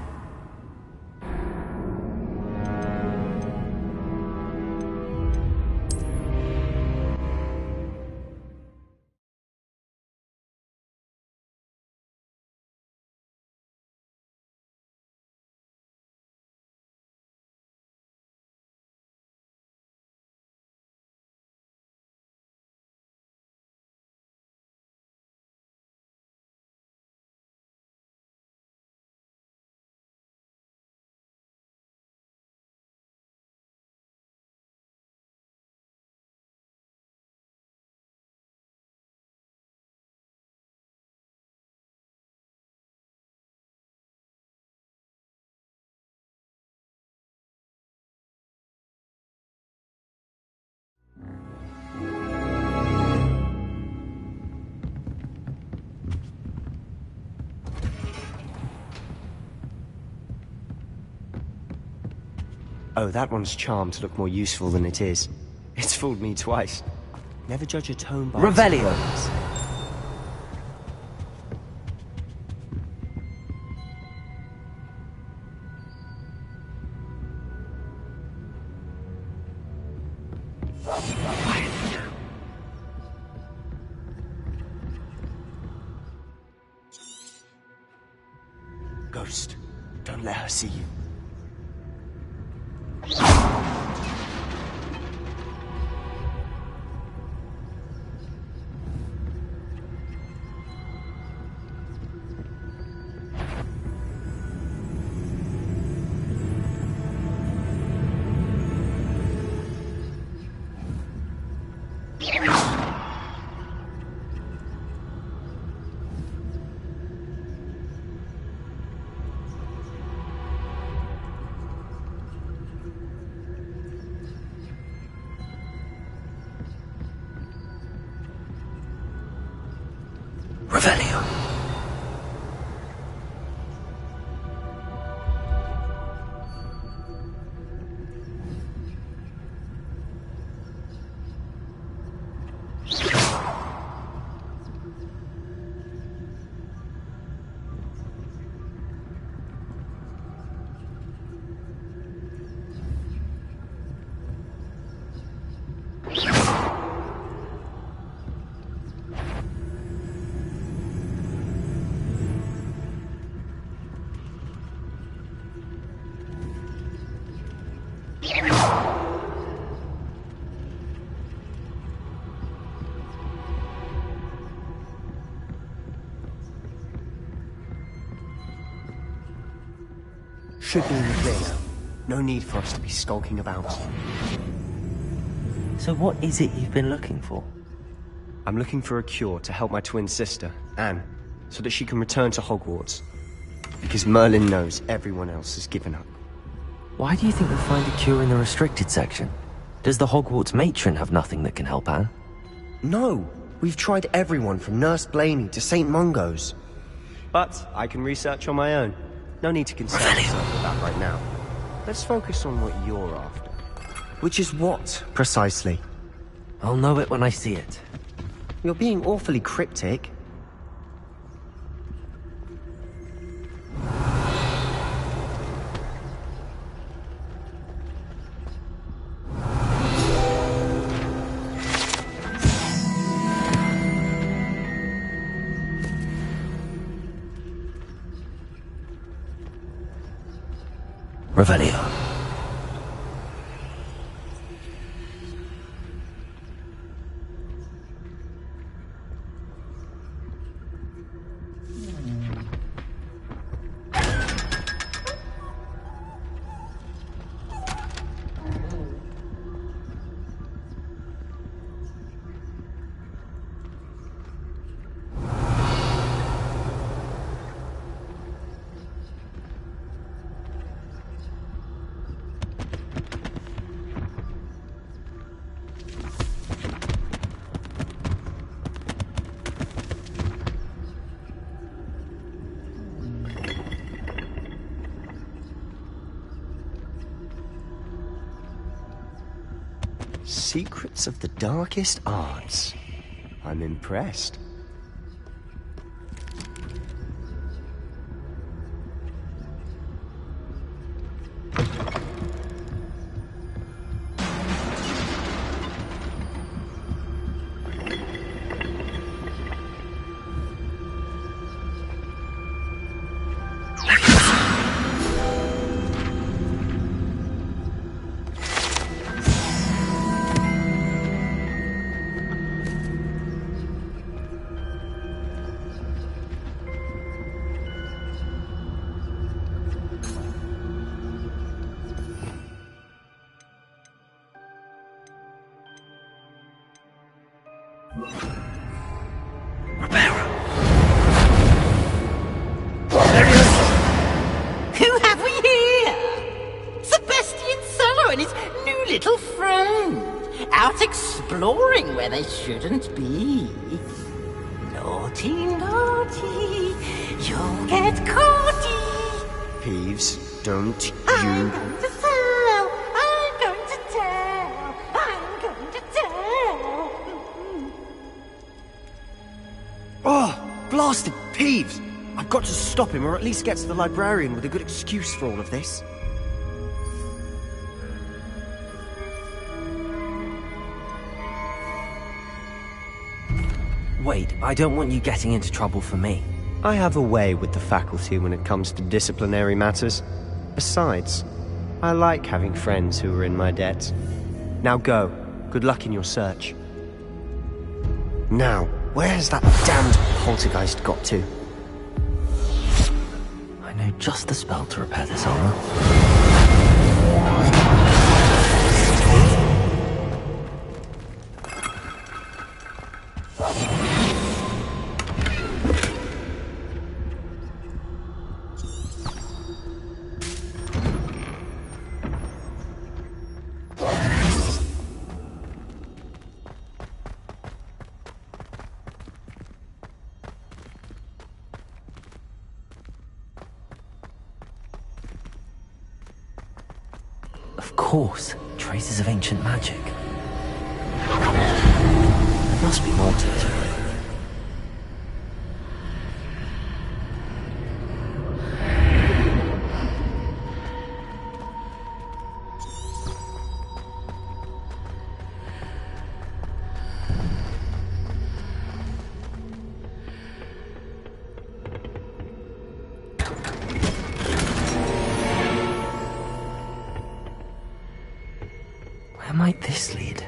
Oh, that one's charmed to look more useful than it is. It's fooled me twice. Never judge a tone by Revelio. its appearance. Ghost, don't let her see you. Revelio. Should be in the clear now. No need for us to be skulking about. So what is it you've been looking for? I'm looking for a cure to help my twin sister, Anne, so that she can return to Hogwarts. Because Merlin knows everyone else has given up. Why do you think we'll find a cure in the restricted section? Does the Hogwarts matron have nothing that can help Anne? No! We've tried everyone from Nurse Blaney to St. Mungo's. But I can research on my own. No need to concern yourself with that right now. Let's focus on what you're after. Which is what, precisely? I'll know it when I see it. You're being awfully cryptic. Revelio. Secrets of the darkest arts. I'm impressed. Who have we here? Sebastian Sallow and his new little friend. Out exploring where they shouldn't be. Naughty, naughty. You'll get caughty. Peeves, don't I'm you... going to tell. I'm going to tell. I'm going to tell. Oh, blasted Peeves! I've got to stop him, or at least get to the librarian with a good excuse for all of this. Wait, I don't want you getting into trouble for me. I have a way with the faculty when it comes to disciplinary matters. Besides, I like having friends who are in my debt. Now go. Good luck in your search. Now, where's that damned poltergeist got to? I know just the spell to repair this armor. Of course, traces of ancient magic. There must be more to it. Where might this lead?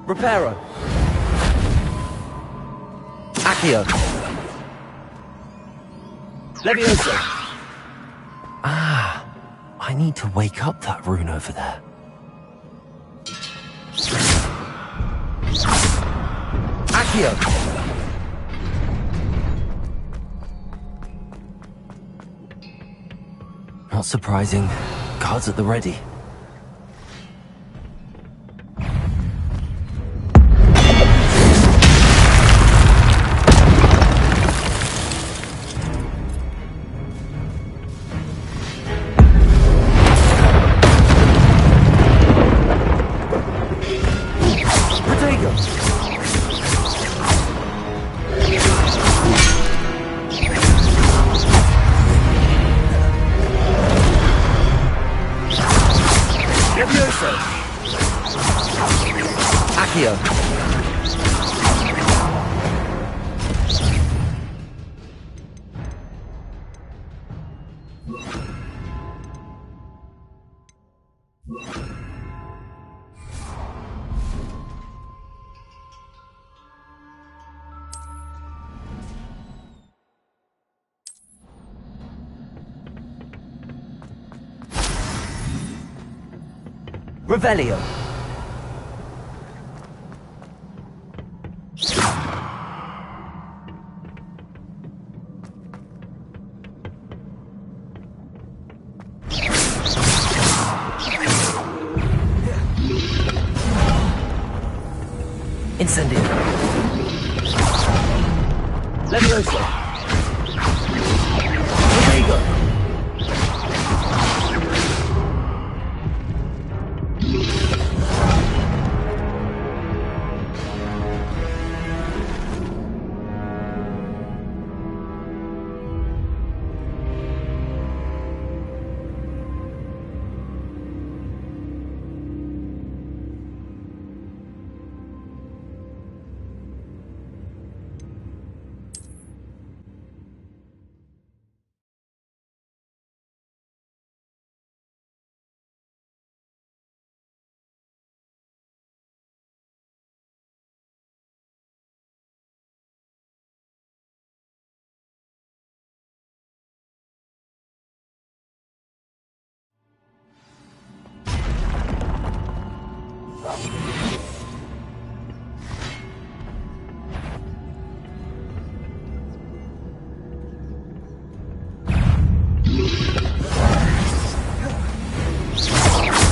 Reparo! Accio! Levioso! Ah, I need to wake up that rune over there. Accio! Not surprising. Guards at the ready. Revelio. Incendio. Levioso. Rodrigo.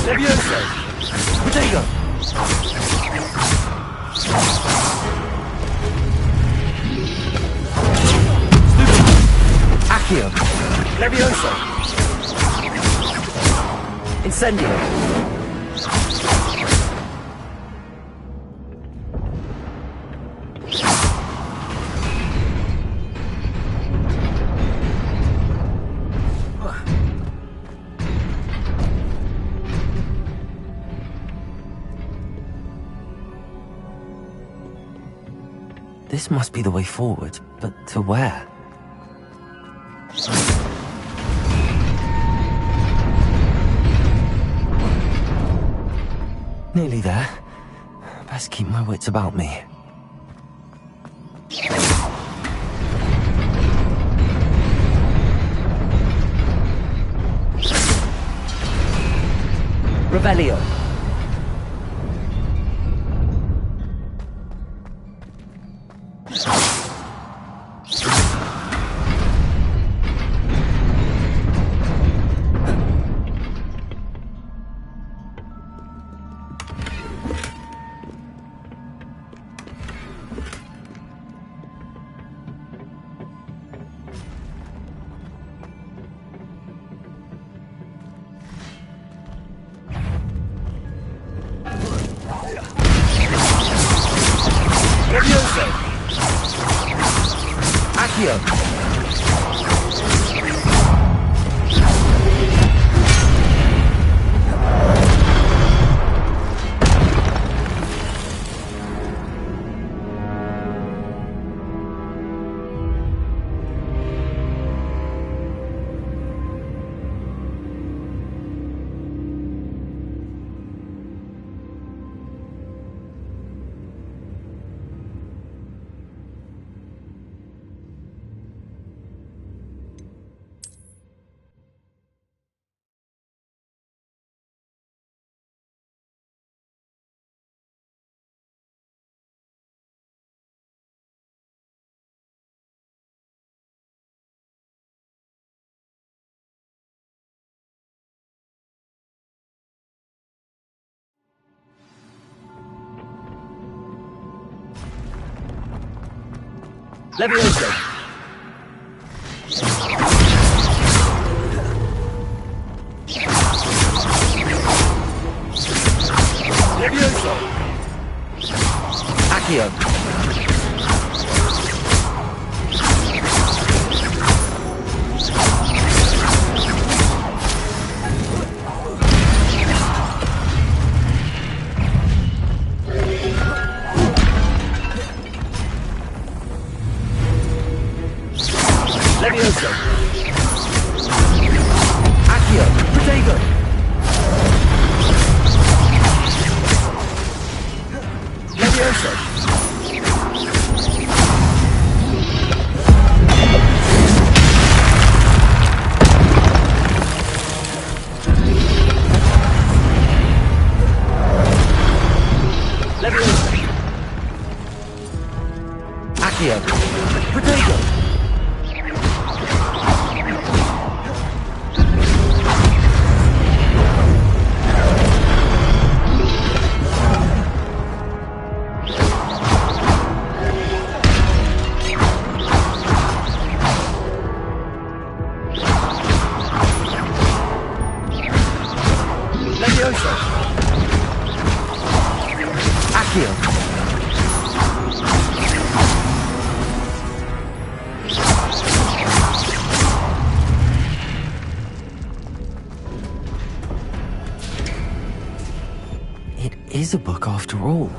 Levioso. Rodrigo. Accio. Levioso. Incendio. This must be the way forward, but to where? Nearly there. Best keep my wits about me. Revelio. Levioso. Accio. Levioso. Levioso. Accio. Levioso. Accio. Protego. Levioso. Accio! Potato! Levioso! Accio! It is a book after all.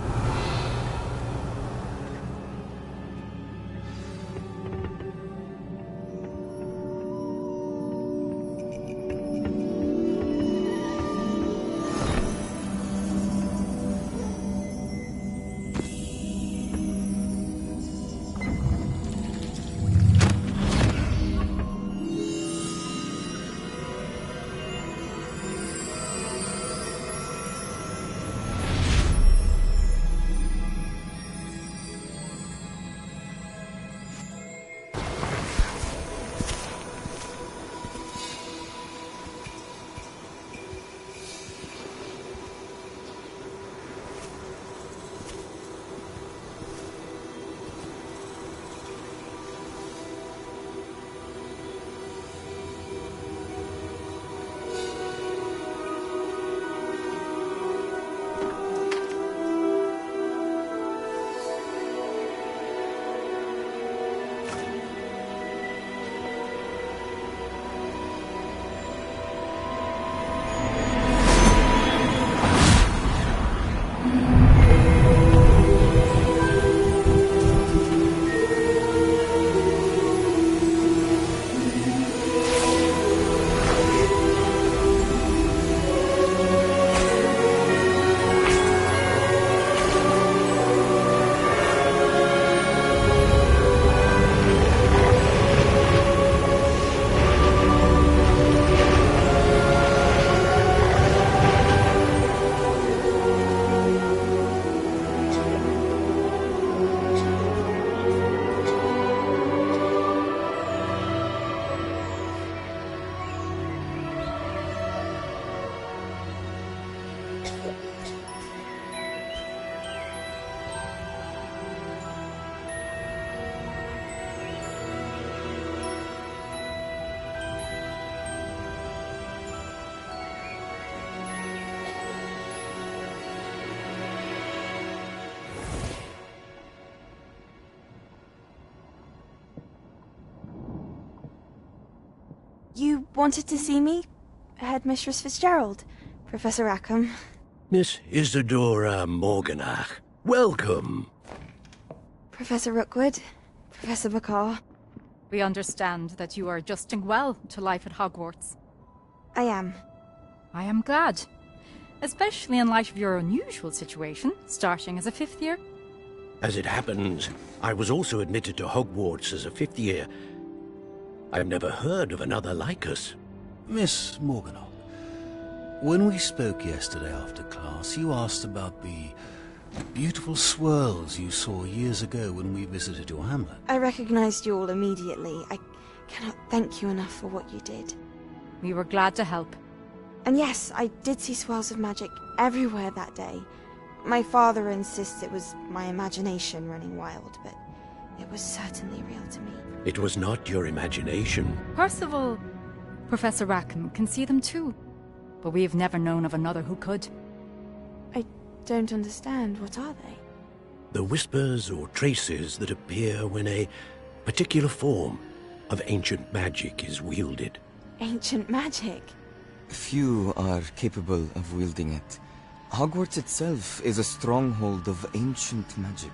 You wanted to see me? Headmistress Fitzgerald? Professor Rackham? Miss Isadora Morganach, welcome. Professor Rookwood? Professor Bakar? We understand that you are adjusting well to life at Hogwarts. I am. I am glad. Especially in light of your unusual situation, starting as a 5th year. As it happens, I was also admitted to Hogwarts as a 5th year. I've never heard of another like us. Miss Morganach, when we spoke yesterday after class, you asked about the beautiful swirls you saw years ago when we visited your hamlet. I recognized you all immediately. I cannot thank you enough for what you did. We were glad to help. And yes, I did see swirls of magic everywhere that day. My father insists it was my imagination running wild, but it was certainly real to me. It was not your imagination. Percival, Professor Rackham can see them too. But we have never known of another who could. I don't understand. What are they? The whispers or traces that appear when a particular form of ancient magic is wielded. Ancient magic? Few are capable of wielding it. Hogwarts itself is a stronghold of ancient magic.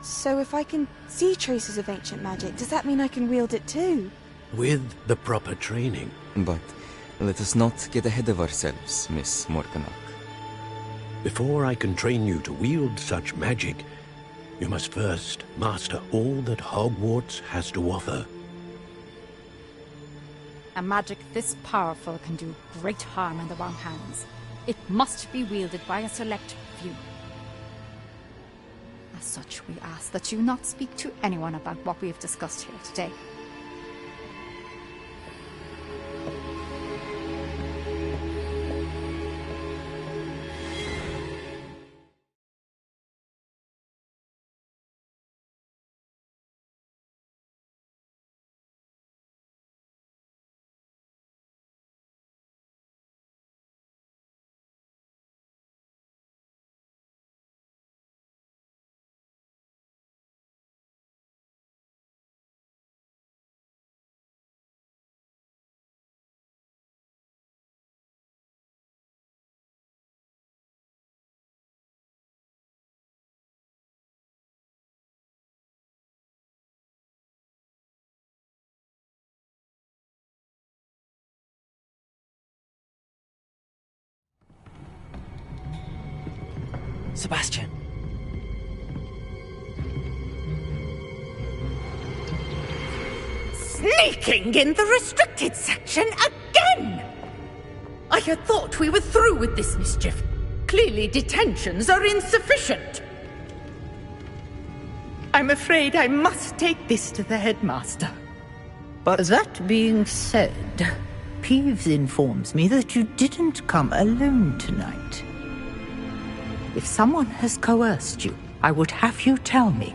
So if I can see traces of ancient magic, does that mean I can wield it too? With the proper training. But let us not get ahead of ourselves, Miss Morganach. Before I can train you to wield such magic, you must first master all that Hogwarts has to offer. A magic this powerful can do great harm in the wrong hands. It must be wielded by a select few. A As such, we ask that you not speak to anyone about what we have discussed here today. Sebastian. Sneaking in the restricted section again! I had thought we were through with this mischief. Clearly detentions are insufficient. I'm afraid I must take this to the headmaster. But that being said, Peeves informs me that you didn't come alone tonight. If someone has coerced you, I would have you tell me.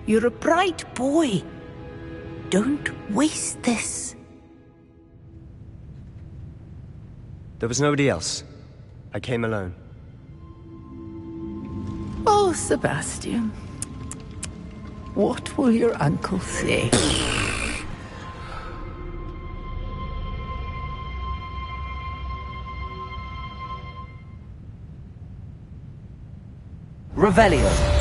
You're a bright boy. Don't waste this. There was nobody else. I came alone. Oh, Sebastian. What will your uncle say? Revelio.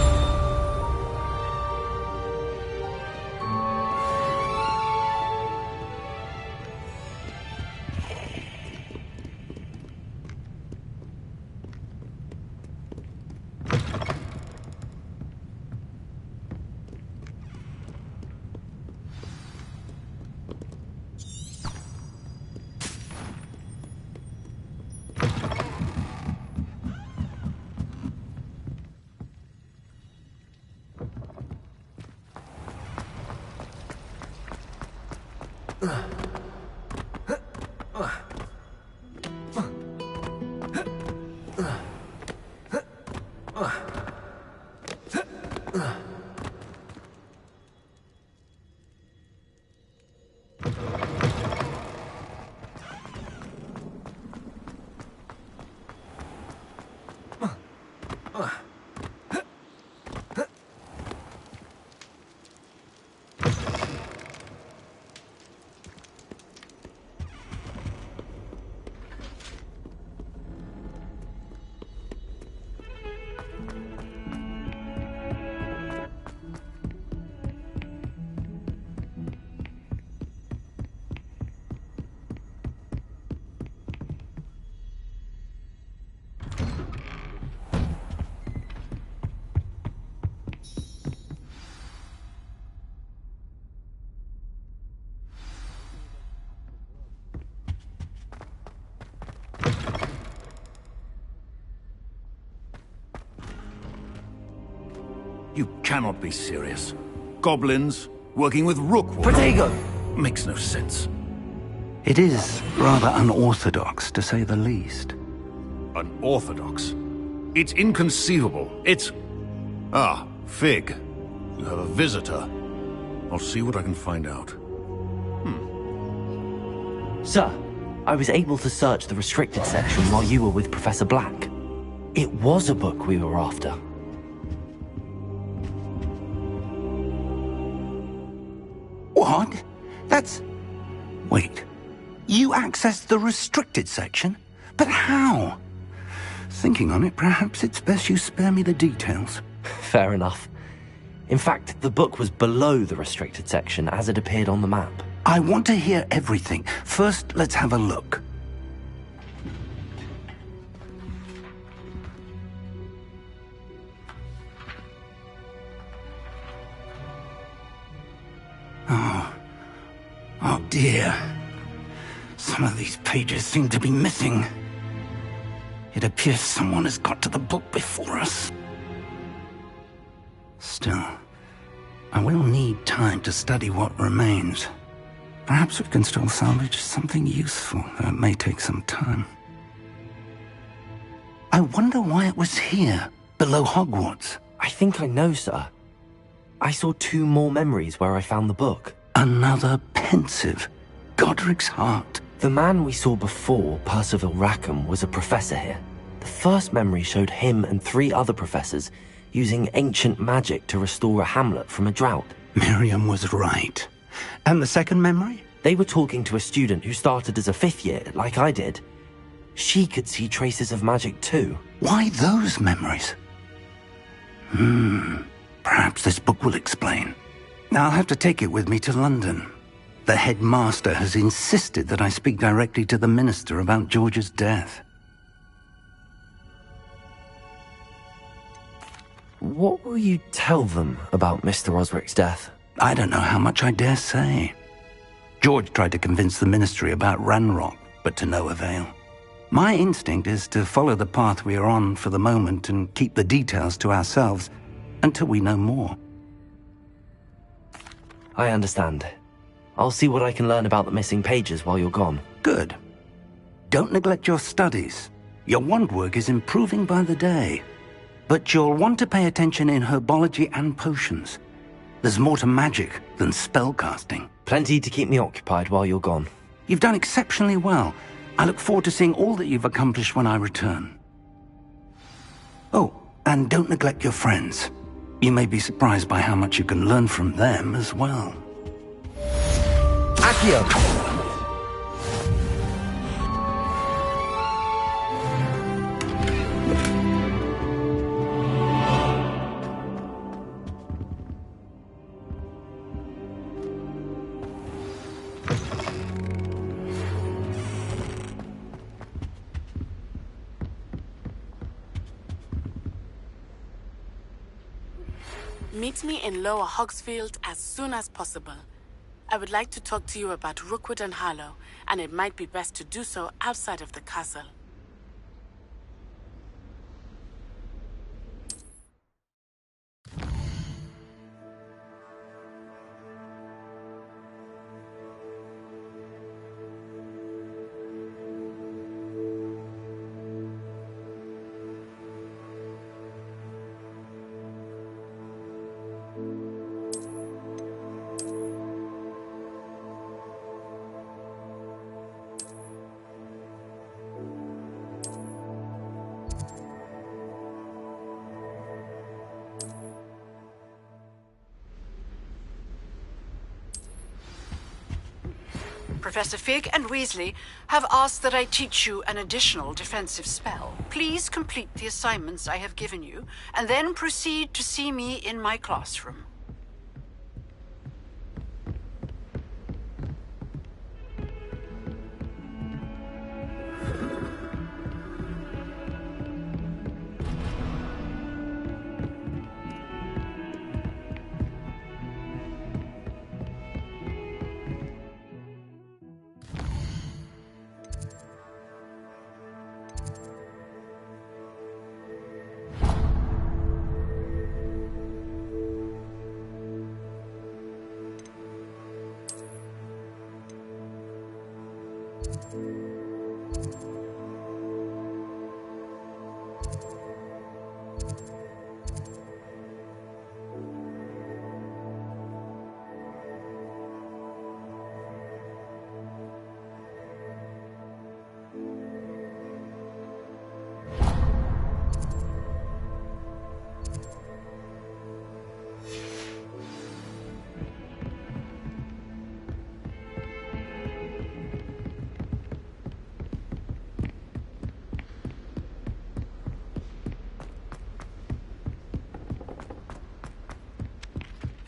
You cannot be serious. Goblins working with Rookwood. Protego! Makes no sense. It is rather unorthodox, to say the least. Unorthodox? It's inconceivable. It's... Ah, Fig. You have a visitor. I'll see what I can find out. Sir, I was able to search the restricted section while you were with Professor Black. It was a book we were after. What? That's... Wait. You accessed the restricted section? But how? Thinking on it, perhaps it's best you spare me the details. Fair enough. In fact, the book was below the restricted section as it appeared on the map. I want to hear everything. First, let's have a look. Oh dear. Some of these pages seem to be missing. It appears someone has got to the book before us. Still, I will need time to study what remains. Perhaps we can still salvage something useful, though it may take some time. I wonder why it was here, below Hogwarts. I think I know, sir. I saw 2 more memories where I found the book. Another pensive. Godric's heart. The man we saw before, Percival Rackham, was a professor here. The first memory showed him and 3 other professors using ancient magic to restore a hamlet from a drought. Miriam was right. And the second memory? They were talking to a student who started as a 5th year, like I did. She could see traces of magic too. Why those memories? Perhaps this book will explain. I'll have to take it with me to London. The headmaster has insisted that I speak directly to the minister about George's death. What will you tell them about Mr. Osric's death? I don't know how much I dare say. George tried to convince the ministry about Ranrock, but to no avail. My instinct is to follow the path we are on for the moment and keep the details to ourselves until we know more. I understand. I'll see what I can learn about the missing pages while you're gone. Good. Don't neglect your studies. Your wand work is improving by the day. But you'll want to pay attention in herbology and potions. There's more to magic than spellcasting. Plenty to keep me occupied while you're gone. You've done exceptionally well. I look forward to seeing all that you've accomplished when I return. Oh, and don't neglect your friends. You may be surprised by how much you can learn from them as well. Accio! Meet me in Lower Hogsfield as soon as possible. I would like to talk to you about Rookwood and Harlow, and it might be best to do so outside of the castle. Professor Fig and Weasley have asked that I teach you an additional defensive spell. Please complete the assignments I have given you, and then proceed to see me in my classroom.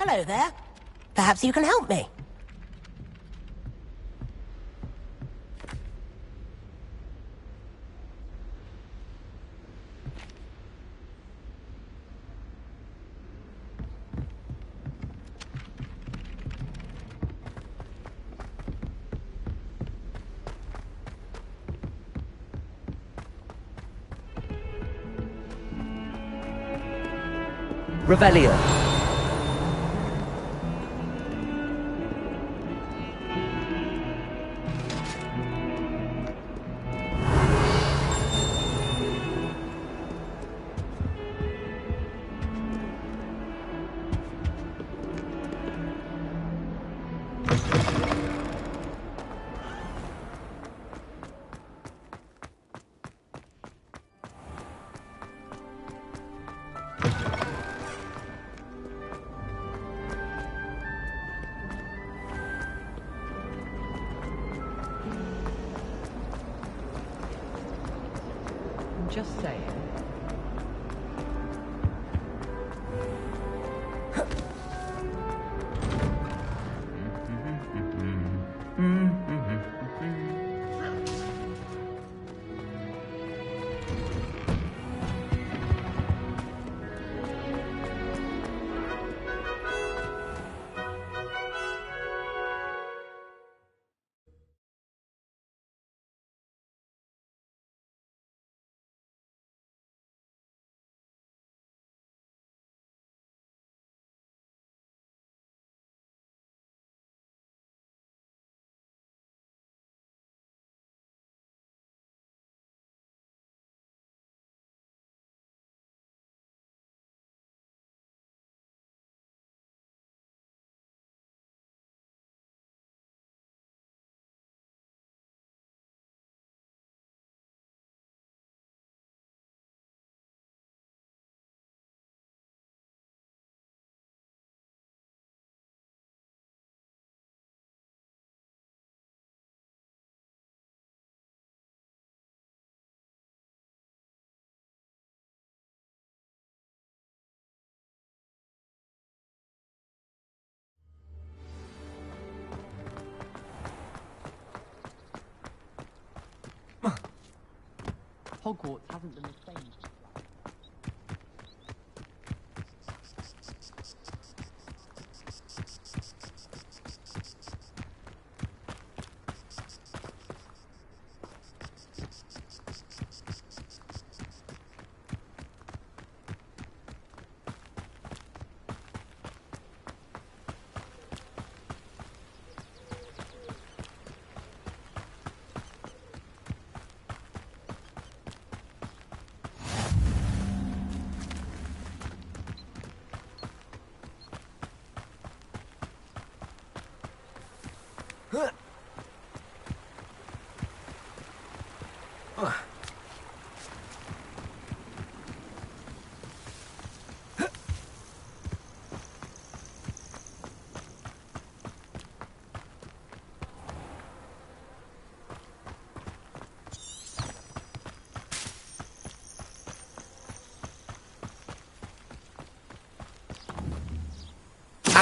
Hello there. Perhaps you can help me. Revelio. I'm just saying. Hogwarts hasn't been the same.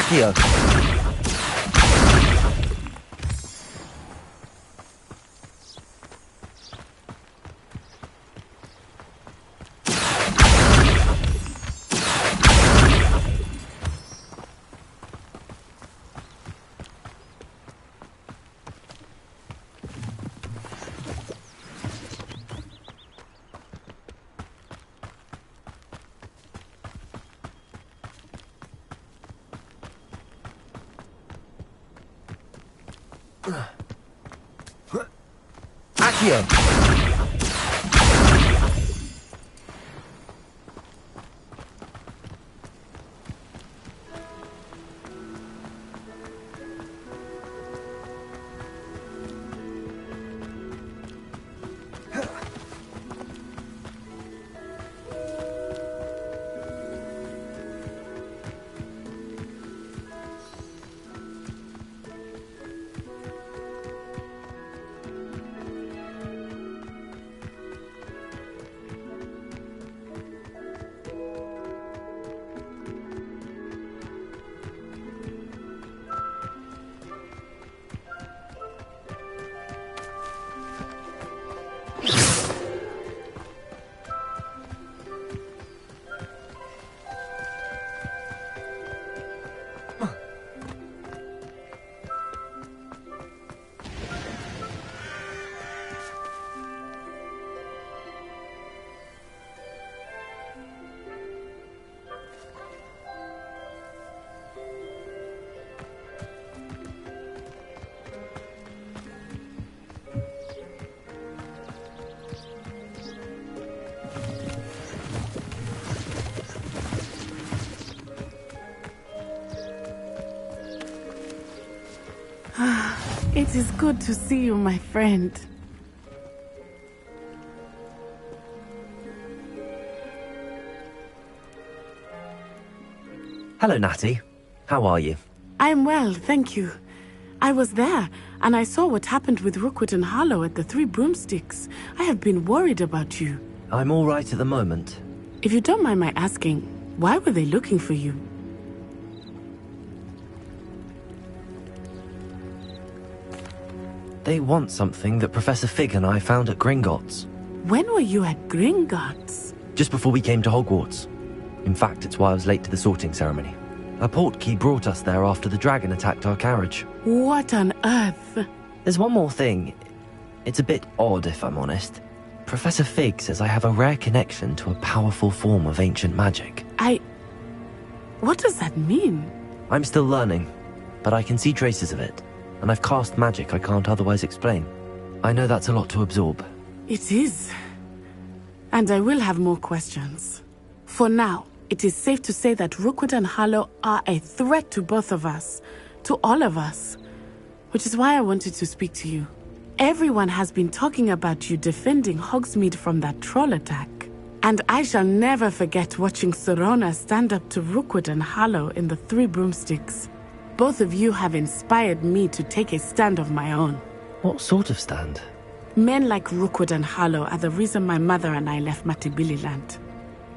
Accio! Accio! It is good to see you, my friend. Hello, Natty. How are you? I'm well, thank you. I was there, and I saw what happened with Rookwood and Harlow at the Three Broomsticks. I have been worried about you. I'm all right at the moment. If you don't mind my asking, why were they looking for you? They want something that Professor Fig and I found at Gringotts. When were you at Gringotts? Just before we came to Hogwarts. In fact, it's why I was late to the sorting ceremony. A portkey brought us there after the dragon attacked our carriage. What on earth? There's one more thing. It's a bit odd, if I'm honest. Professor Fig says I have a rare connection to a powerful form of ancient magic. What does that mean? I'm still learning, but I can see traces of it, and I've cast magic I can't otherwise explain. I know that's a lot to absorb. It is. And I will have more questions. For now, it is safe to say that Rookwood and Harlow are a threat to both of us, to all of us, which is why I wanted to speak to you. Everyone has been talking about you defending Hogsmeade from that troll attack. And I shall never forget watching Sorona stand up to Rookwood and Harlow in the Three Broomsticks. Both of you have inspired me to take a stand of my own. What sort of stand? Men like Rookwood and Harlow are the reason my mother and I left Matibili-land.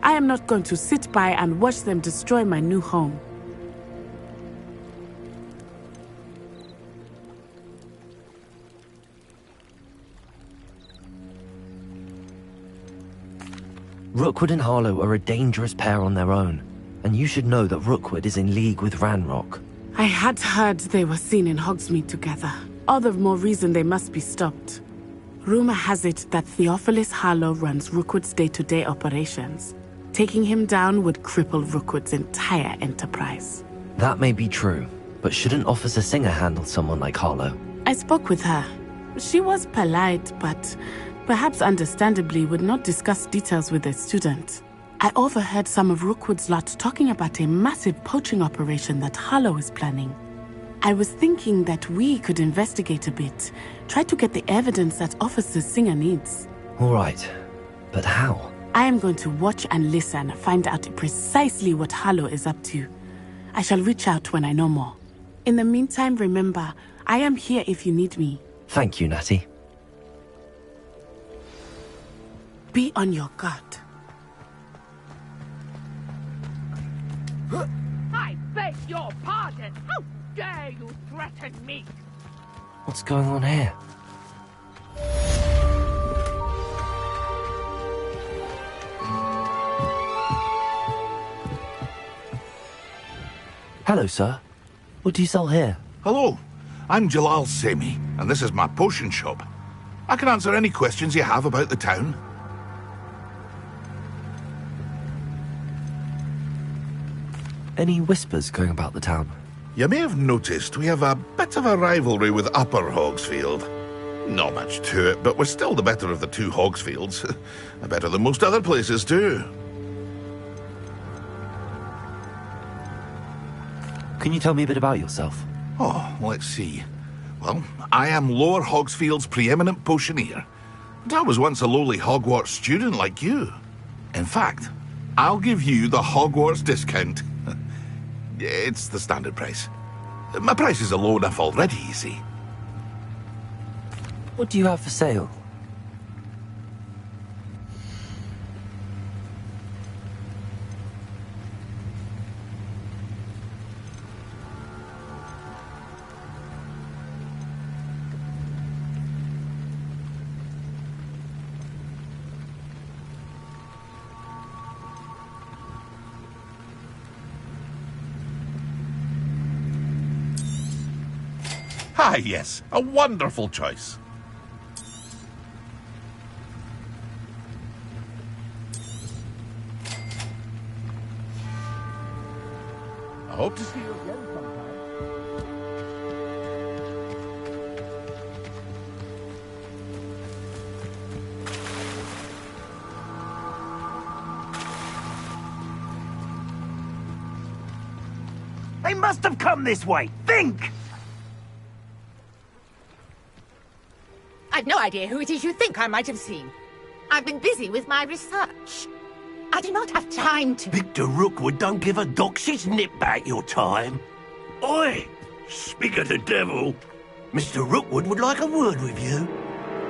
I am not going to sit by and watch them destroy my new home. Rookwood and Harlow are a dangerous pair on their own, and you should know that Rookwood is in league with Ranrock. I had heard they were seen in Hogsmeade together. All the more reason they must be stopped. Rumor has it that Theophilus Harlow runs Rookwood's day-to-day operations. Taking him down would cripple Rookwood's entire enterprise. That may be true, but shouldn't Officer Singer handle someone like Harlow? I spoke with her. She was polite, but perhaps understandably would not discuss details with a student. I overheard some of Rookwood's lot talking about a massive poaching operation that Harlow is planning. I was thinking that we could investigate a bit, try to get the evidence that Officer Singer needs. All right, but how? I am going to watch and listen, find out precisely what Harlow is up to. I shall reach out when I know more. In the meantime, remember, I am here if you need me. Thank you, Natty. Be on your guard. I beg your pardon! How dare you threaten me? What's going on here? Hello, sir. What do you sell here? Hello, I'm Jalal Semi, and this is my potion shop. I can answer any questions you have about the town. Any whispers going about the town? You may have noticed we have a bit of a rivalry with Upper Hogsfield. Not much to it, but we're still the better of the two Hogsfields. Better than most other places, too. Can you tell me a bit about yourself? Oh, let's see. Well, I am Lower Hogsfield's preeminent potioneer. But I was once a lowly Hogwarts student like you. In fact, I'll give you the Hogwarts discount. It's the standard price. My prices are low enough already, you see. What do you have for sale? Ah, yes, a wonderful choice. I hope to see you again sometime. They must have come this way. Think! I've no idea who it is you think I might have seen. I've been busy with my research. I do not have time to... Victor Rookwood don't give a doxy's nip back your time. Oi! Speak of the devil. Mr. Rookwood would like a word with you.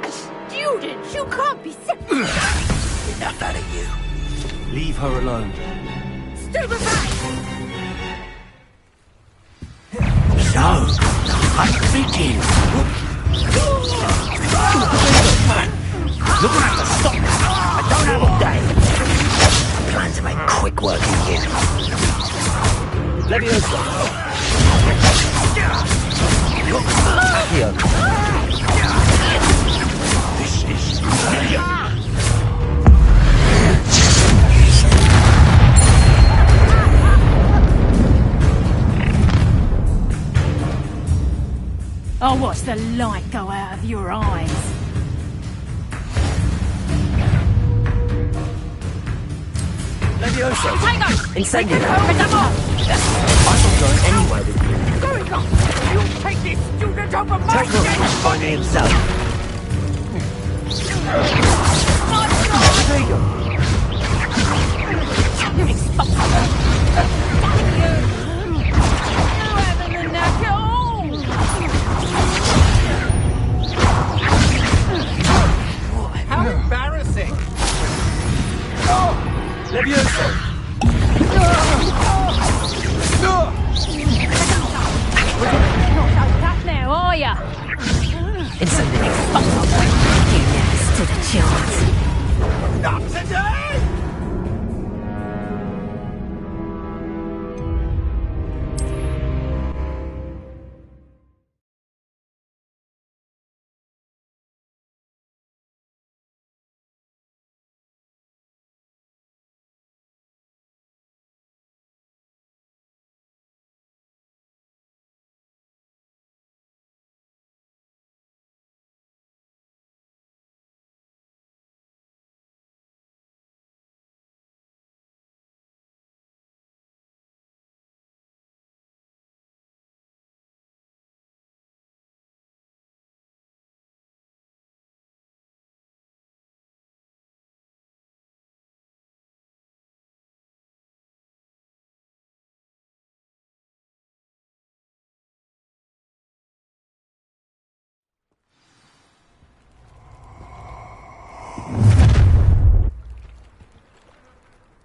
A student? You can't be so... Enough out of you. Leave her alone. Stupefy! So, the hunt begins. You're gonna have to stop that. I don't have all day. I plan to make quick work of you. Leviosa. This is brilliant. I'll watch the light go out of your eyes. Leviosa. Tango! Incendio. Pick them up! I'm not going anywhere with you. Going on! You'll take this student over my Tell Rook to find me himself. There you go. How embarrassing! Leviosa. That now, are ya? Incendio. You never stood a chance. Not today!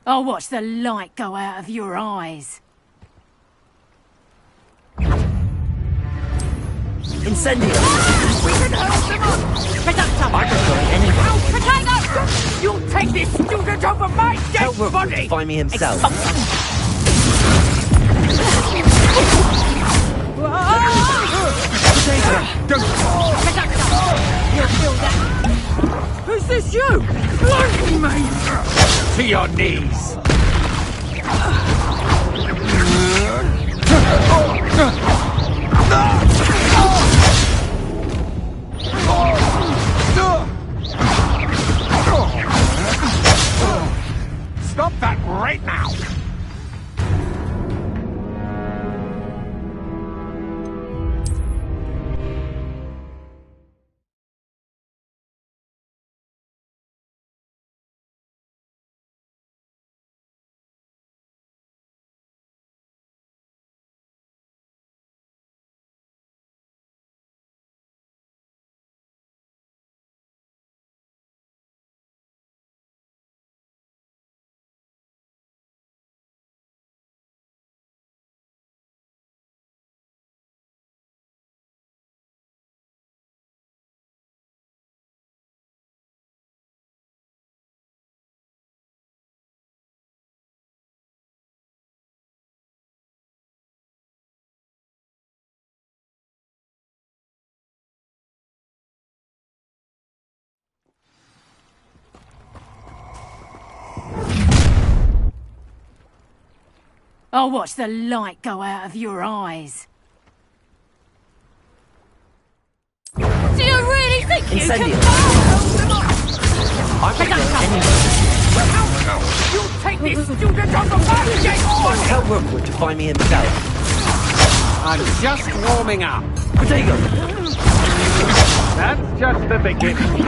I'll watch the light go out of your eyes. Incendio. We can hold them up! Reductor! I'm not going anywhere. Potato! You'll take this student over my Tell dead Rook body! to find me himself. Is this you? Blimey, mate! To your knees! Stop that right now! I'll watch the light go out of your eyes. Do you really think you Incendio. can... I'm not going anywhere. You'll take this student over my dead body! Tell Rookwood to find me himself. I'm just warming up. Potato. That's just the beginning.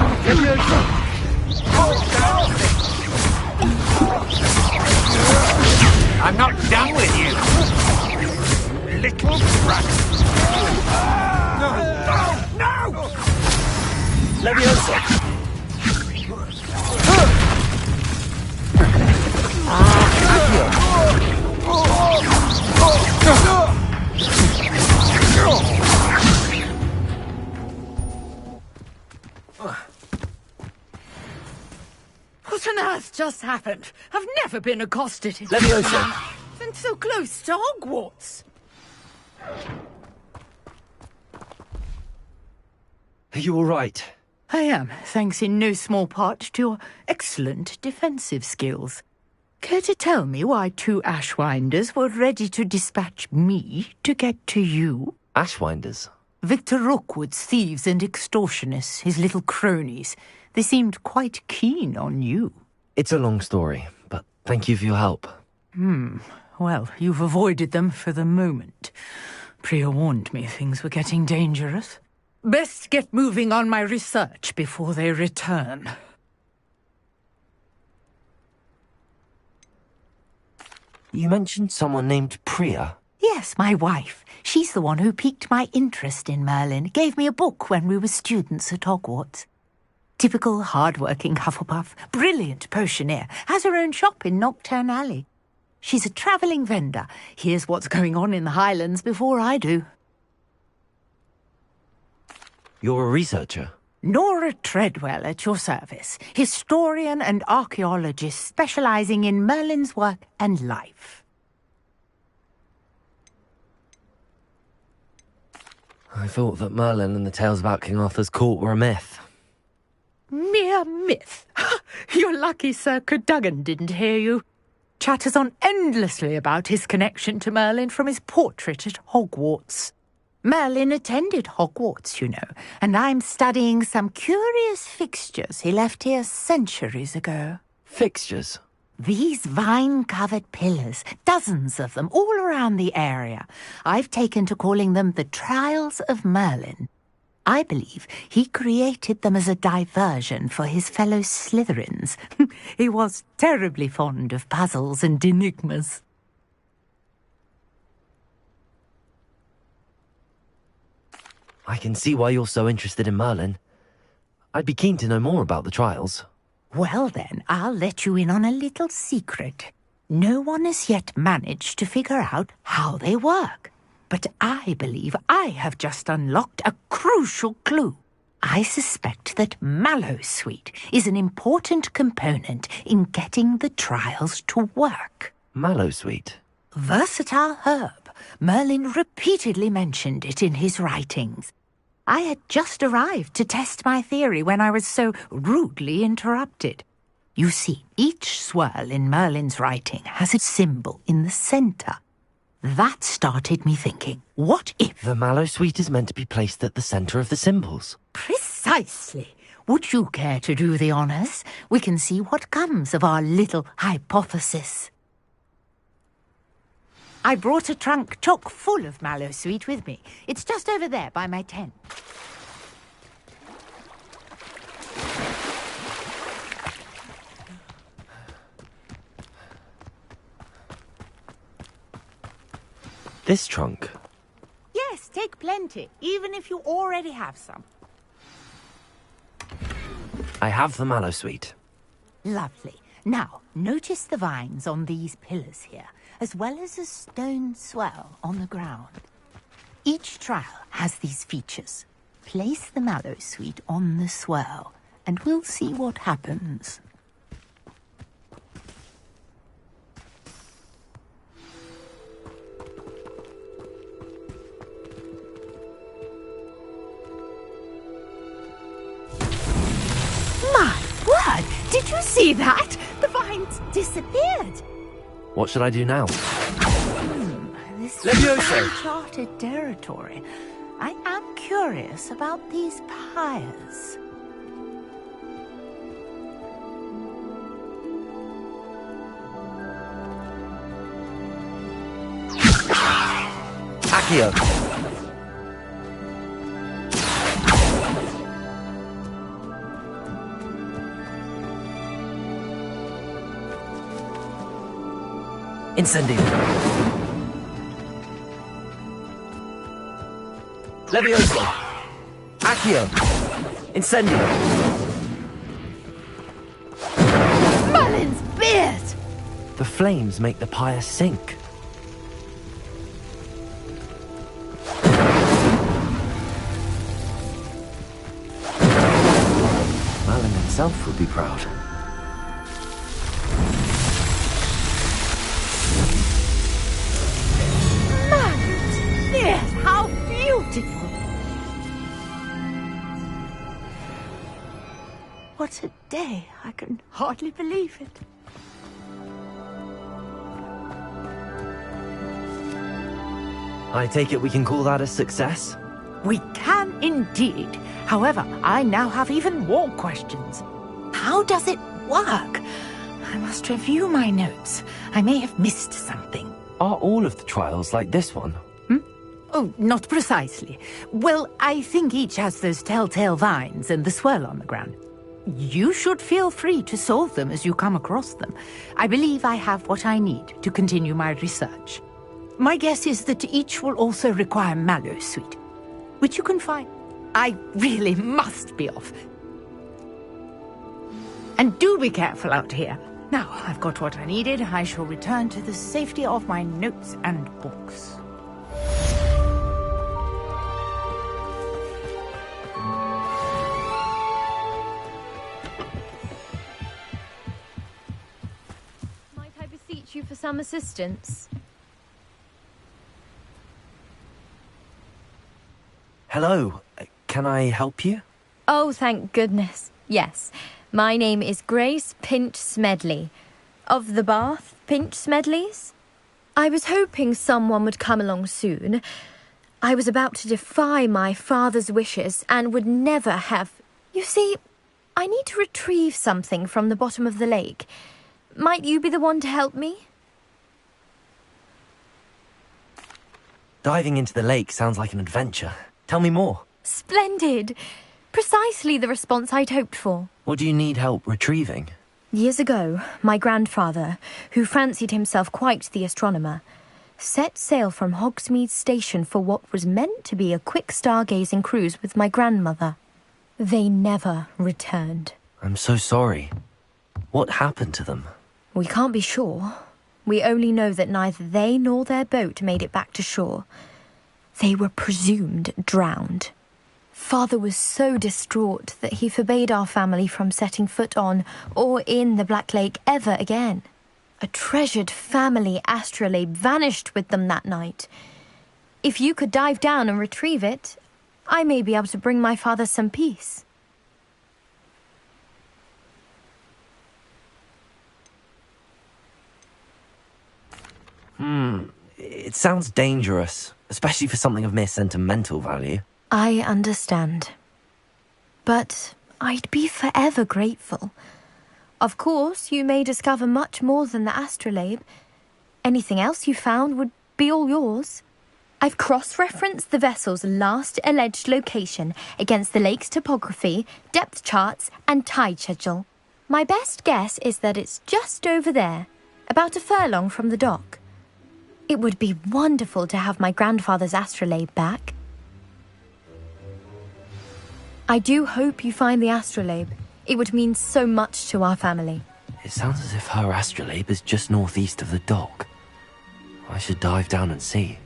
I'm not done with you, little brat. No! Leviosa! What on earth just happened? I've never been accosted in Leviosa! and so close to Hogwarts. Are you all right? I am, thanks in no small part to your excellent defensive skills. Care to tell me why 2 Ashwinders were ready to dispatch me to get to you? Ashwinders? Victor Rookwood's thieves and extortionists, his little cronies. They seemed quite keen on you. It's a long story, but thank you for your help. Well, you've avoided them for the moment. Priya warned me things were getting dangerous. Best get moving on my research before they return. You mentioned someone named Priya. Yes, my wife. She's the one who piqued my interest in Merlin. Gave me a book when we were students at Hogwarts. Typical hard-working Hufflepuff, brilliant potioneer, has her own shop in Nocturne Alley. She's a travelling vendor. Hears what's going on in the Highlands before I do. You're a researcher? Nora Treadwell at your service, historian and archaeologist specialising in Merlin's work and life. I thought that Merlin and the tales about King Arthur's court were a myth. Mere myth. You're lucky Sir Cadogan didn't hear you. Chatters on endlessly about his connection to Merlin from his portrait at Hogwarts. Merlin attended Hogwarts, you know, and I'm studying some curious fixtures he left here centuries ago. Fixtures? These vine-covered pillars, dozens of them, all around the area. I've taken to calling them the Trials of Merlin. I believe he created them as a diversion for his fellow Slytherins. He was terribly fond of puzzles and enigmas. I can see why you're so interested in Merlin. I'd be keen to know more about the trials. Well then, I'll let you in on a little secret. No one has yet managed to figure out how they work. But I believe I have just unlocked a crucial clue. I suspect that Mallowsweet is an important component in getting the trials to work. Mallowsweet? Versatile herb. Merlin repeatedly mentioned it in his writings. I had just arrived to test my theory when I was so rudely interrupted. You see, each swirl in Merlin's writing has a symbol in the centre. That started me thinking, what if... The Mallowsweet is meant to be placed at the centre of the symbols. Precisely. Would you care to do the honours? We can see what comes of our little hypothesis. I brought a trunk chock full of Mallowsweet with me. It's just over there by my tent. This trunk? Yes, take plenty, even if you already have some. I have the Mallowsweet. Lovely. Now, notice the vines on these pillars here, as well as a stone swell on the ground. Each trial has these features. Place the Mallowsweet on the swell, and we'll see what happens. My word! Did you see that? The vines disappeared. What should I do now? This Leviosa! is uncharted territory. I am curious about these pyres. Accio! Incendio. Levioso. Accio. Incendio. Merlin's beard! The flames make the pyre sink. Merlin himself would be proud. Merlin's beard! How beautiful! What a day. I can hardly believe it. I take it we can call that a success? We can indeed. However, I now have even more questions. How does it work? I must review my notes. I may have missed something. Are all of the trials like this one? Oh, not precisely. Well, I think each has those telltale vines and the swirl on the ground. You should feel free to solve them as you come across them. I believe I have what I need to continue my research. My guess is that each will also require mallow sweet, which you can find. I really must be off. And do be careful out here. Now, I've got what I needed. I shall return to the safety of my notes and books. Might I beseech you for some assistance? Hello. Can I help you? Oh, thank goodness. Yes. My name is Grace Pinch Smedley. Of the Bath Pinch Smedleys? I was hoping someone would come along soon. I was about to defy my father's wishes and would never have... You see, I need to retrieve something from the bottom of the lake. Might you be the one to help me? Diving into the lake sounds like an adventure. Tell me more. Splendid! Precisely the response I'd hoped for. What do you need help retrieving? Years ago, my grandfather, who fancied himself quite the astronomer, set sail from Hogsmeade Station for what was meant to be a quick stargazing cruise with my grandmother. They never returned. I'm so sorry. What happened to them? We can't be sure. We only know that neither they nor their boat made it back to shore. They were presumed drowned. Father was so distraught that he forbade our family from setting foot on or in the Black Lake ever again. A treasured family astrolabe vanished with them that night. If you could dive down and retrieve it, I may be able to bring my father some peace. It sounds dangerous, especially for something of mere sentimental value. I understand. But I'd be forever grateful. Of course, you may discover much more than the astrolabe. Anything else you found would be all yours. I've cross-referenced the vessel's last alleged location against the lake's topography, depth charts, and tide schedule. My best guess is that it's just over there, about a furlong from the dock. It would be wonderful to have my grandfather's astrolabe back. I do hope you find the astrolabe. It would mean so much to our family. It sounds as if her astrolabe is just northeast of the dock. I should dive down and see.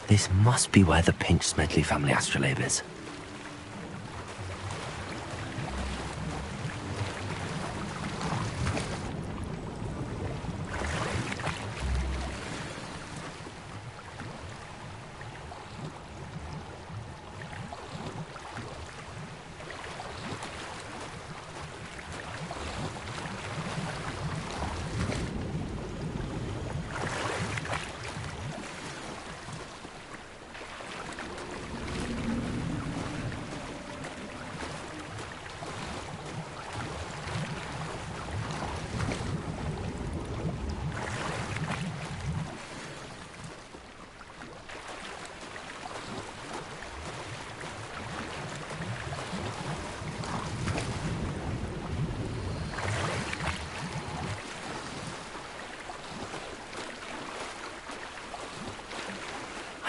This must be where the Pinch Smedley family astrolabe is.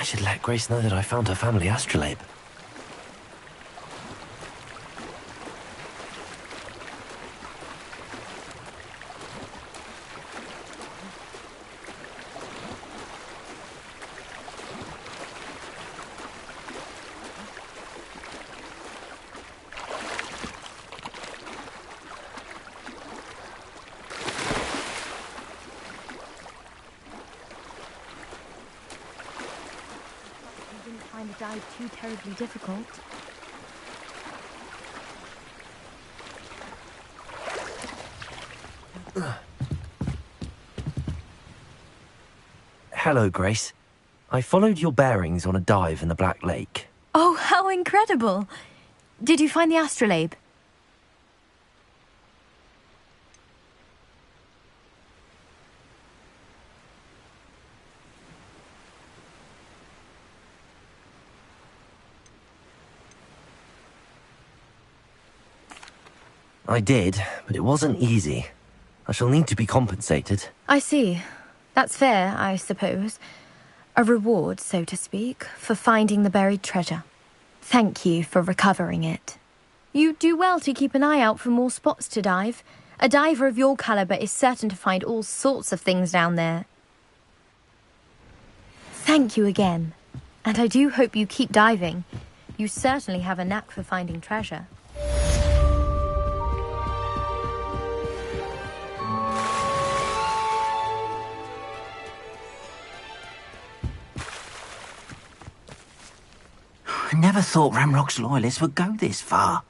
should let Grace know that I found her family astrolabe. Find a dive too terribly difficult. Hello, Grace. I followed your bearings on a dive in the Black Lake. Oh, how incredible! Did you find the astrolabe? I did, but it wasn't easy. I shall need to be compensated. I see. That's fair, I suppose. A reward, so to speak, for finding the buried treasure. Thank you for recovering it. You do well to keep an eye out for more spots to dive. A diver of your caliber is certain to find all sorts of things down there. Thank you again. And I do hope you keep diving. You certainly have a knack for finding treasure. I never thought Ramrock's loyalists would go this far.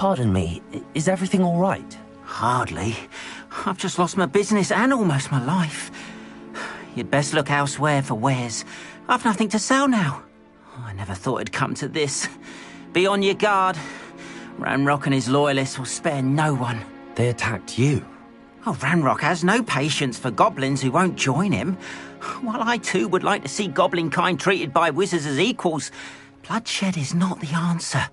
Pardon me, is everything all right? Hardly. I've just lost my business and almost my life. You'd best look elsewhere for wares. I've nothing to sell now. I never thought it'd come to this. Be on your guard. Ranrock and his loyalists will spare no one. They attacked you? Oh, Ranrock has no patience for goblins who won't join him. While I too would like to see goblin kind treated by wizards as equals, bloodshed is not the answer.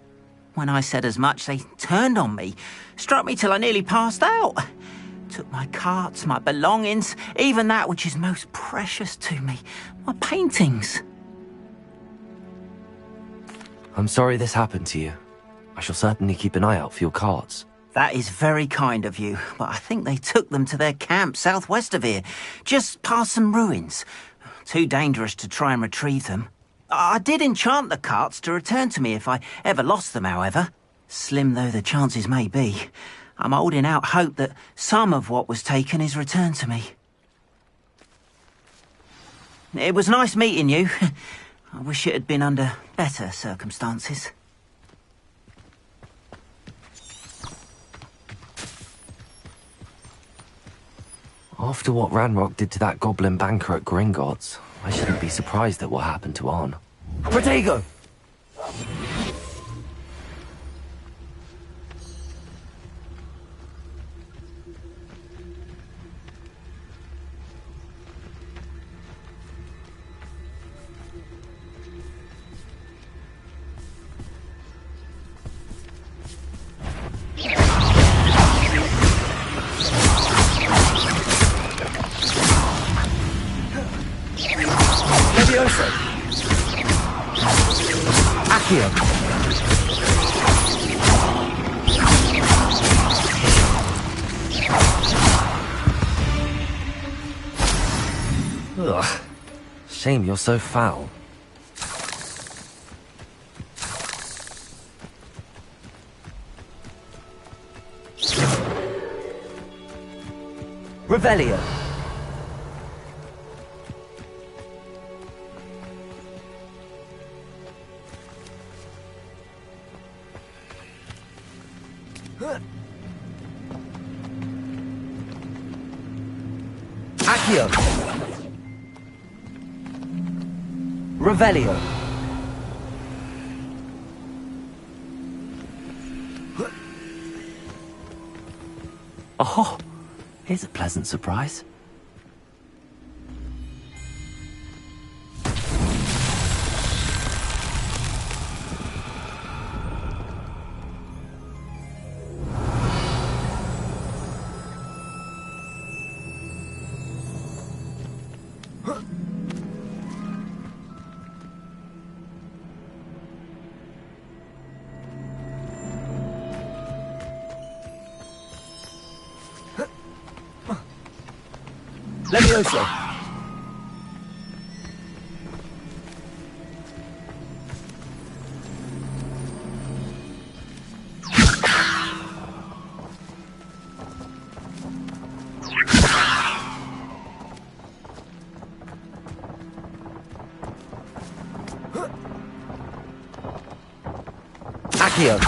When I said as much, they turned on me, struck me till I nearly passed out. Took my carts, my belongings, even that which is most precious to me, my paintings. I'm sorry this happened to you. I shall certainly keep an eye out for your carts. That is very kind of you, but I think they took them to their camp southwest of here, just past some ruins. Too dangerous to try and retrieve them. I did enchant the carts to return to me if I ever lost them, however. Slim though the chances may be, I'm holding out hope that some of what was taken is returned to me. It was nice meeting you. I wish it had been under better circumstances. After what Ranrock did to that goblin banker at Gringotts, I shouldn't be surprised at what happened to Arn. Protego! Ugh. Shame you're so foul. Revelio. Accio. Revelio. Oh, here's a pleasant surprise. Levioso. Accio.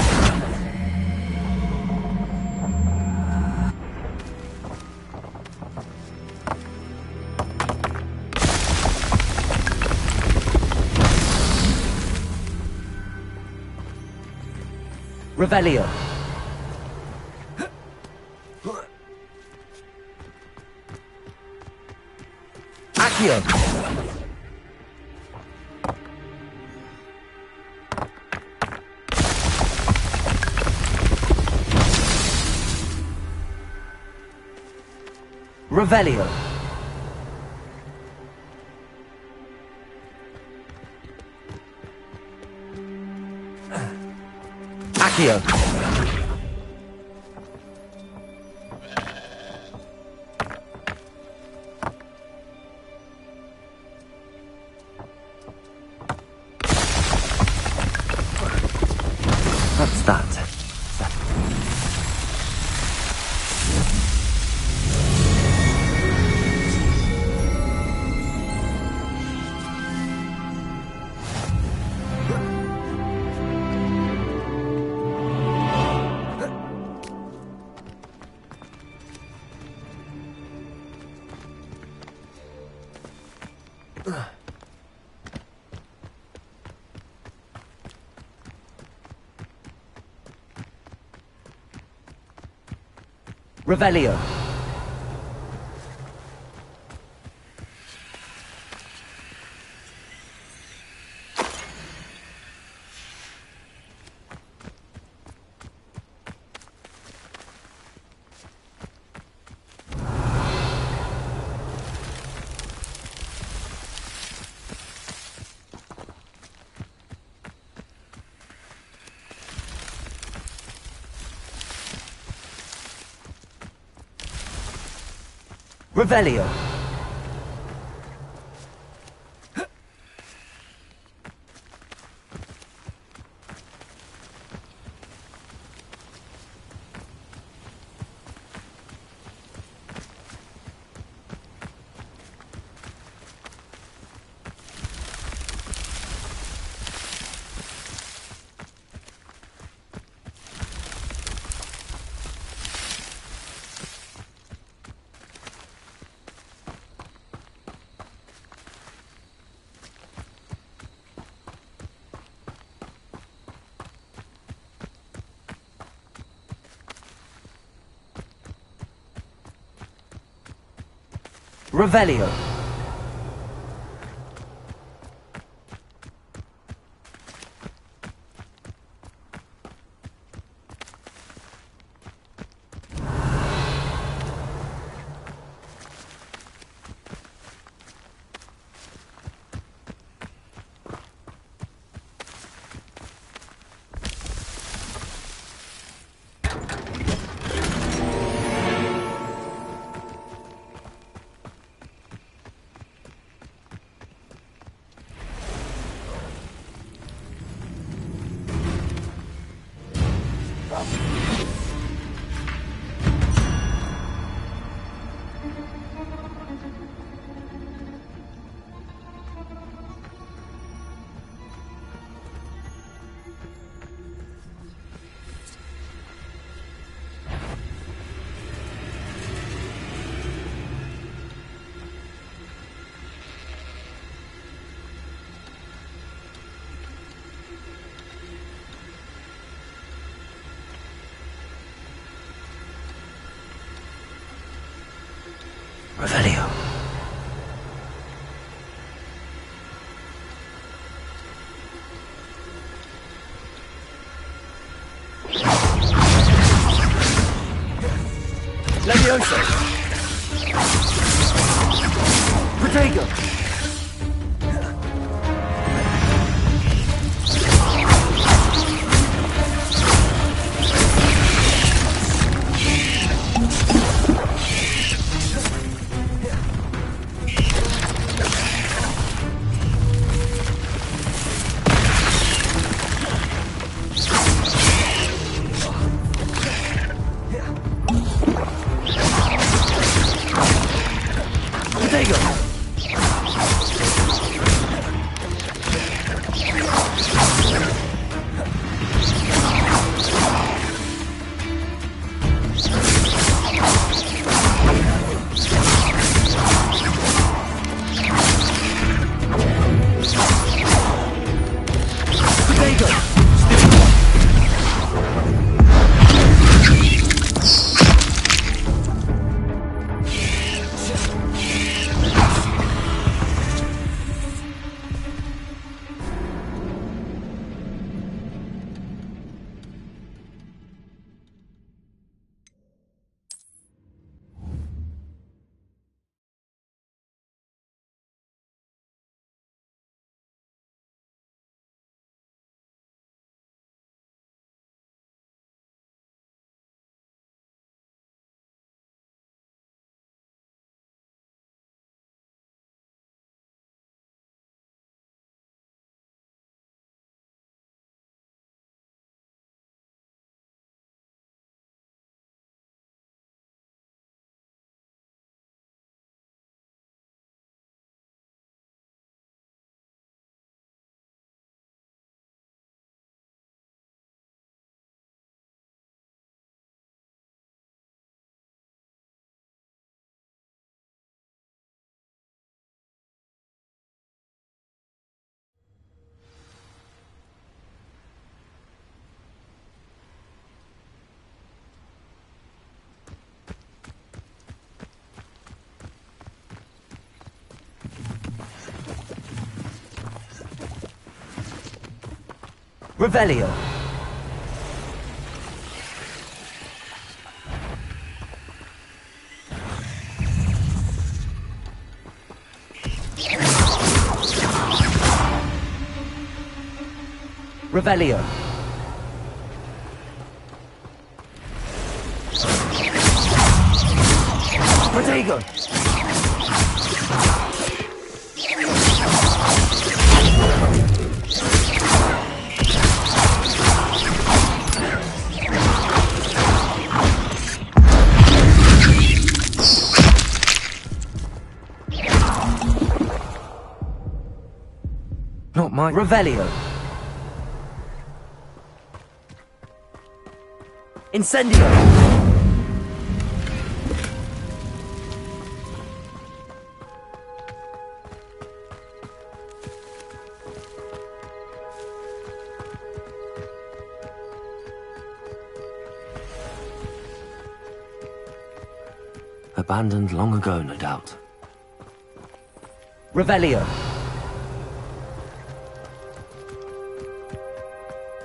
Revelio. Accio. Revelio. Accio. What's that? Revelio. Revelio. Revelio. Revelio. Levioso. Protego. Protego. Revelio. Revelio. Protego. Not my Revelio. Incendio. Abandoned long ago, no doubt. Revelio.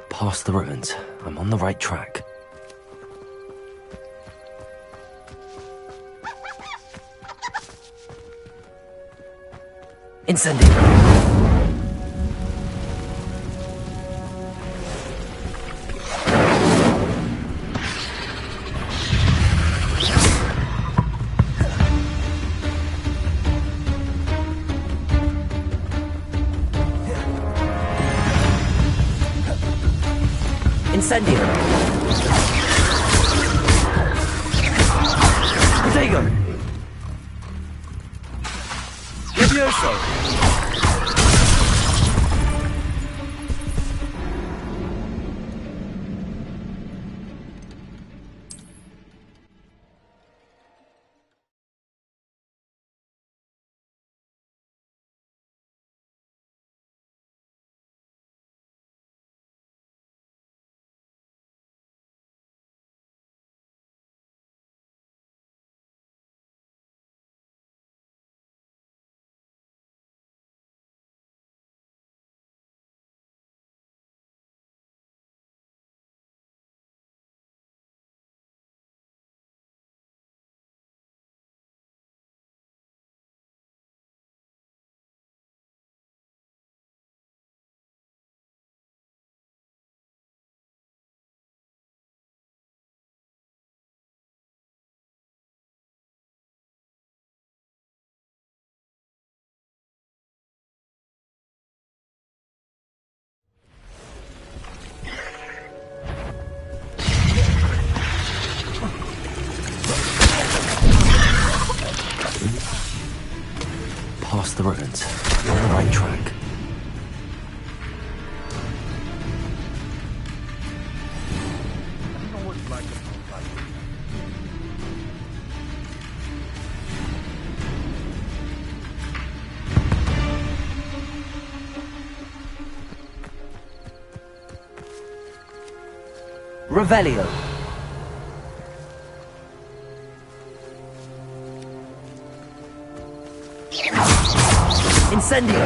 Past the ruins. I'm on the right track. Incendio. Incendio. Protego. Levioso. Past the ruins. You're on the right track. Revelio. Incendio.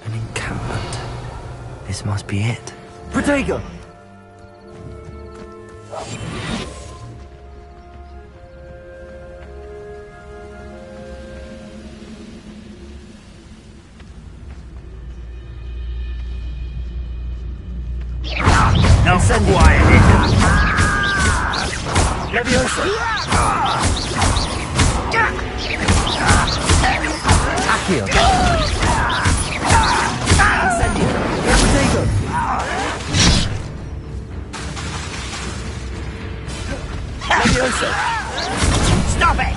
An encampment. This must be it. Protego! No quiet. Levioso! Accio! Incendio! Protego! Levioso! Stop it!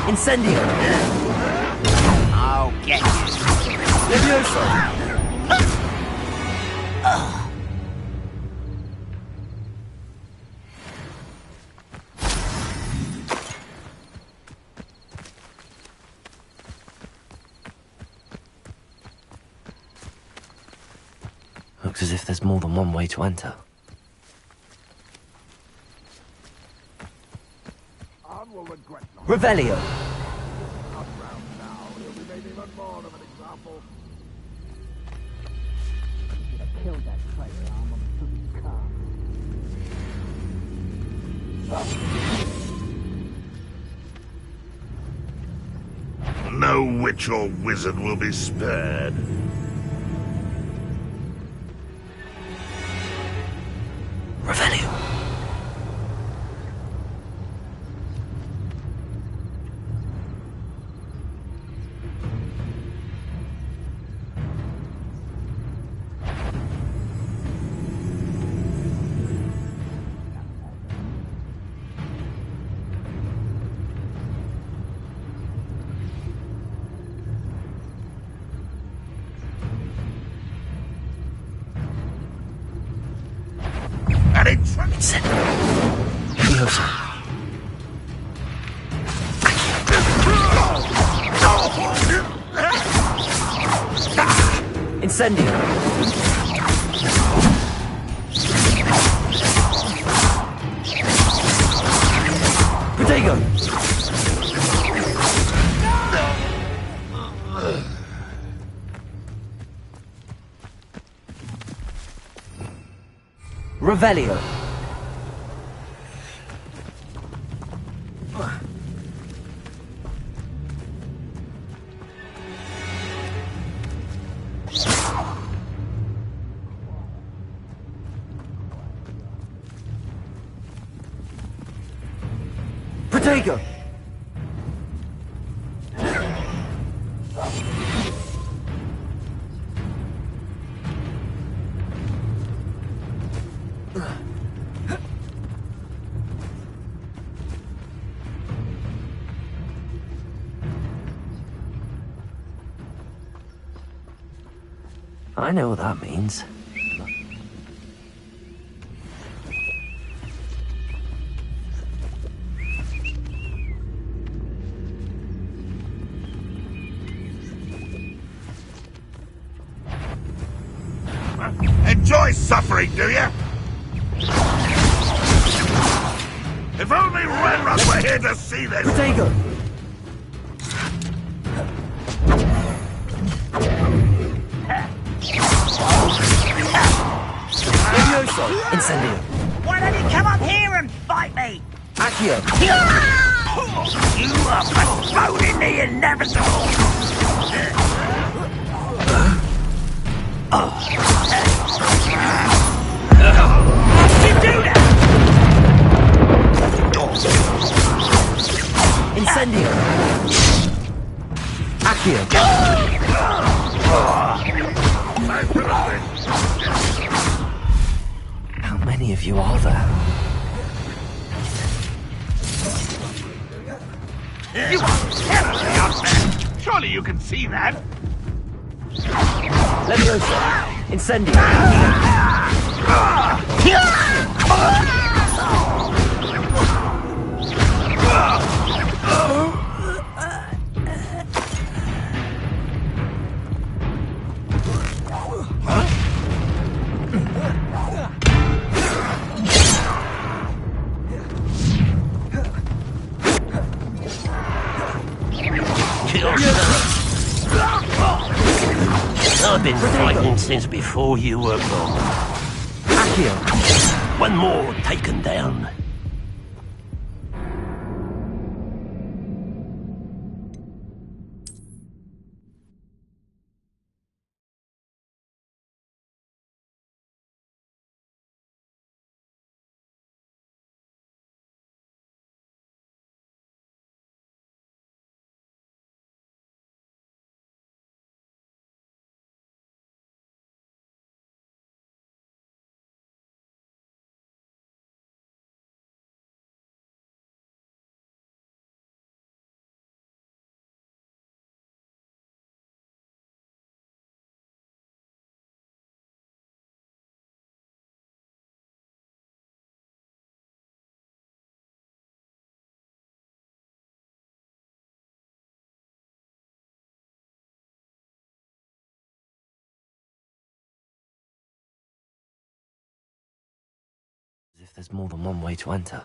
Incendio! I'll get you. Levioso! Looks as if there's more than one way to enter. Revelio! No witch or wizard will be spared. Revelio! Incendio! Protego! Revelio! Protego! I know what that means. Enjoy suffering, do you? If only Renrod were here to see this! Protego! Incendio! Why don't you come up here and fight me? Accio! You are postponing the inevitable! You do that! Incendio! Accio! How many of you are there? You are terribly unfair! Surely you can see that! Leviosa! Incendio! I've been frightened since before you were born. Accio! One more taken down. if there's more than one way to enter.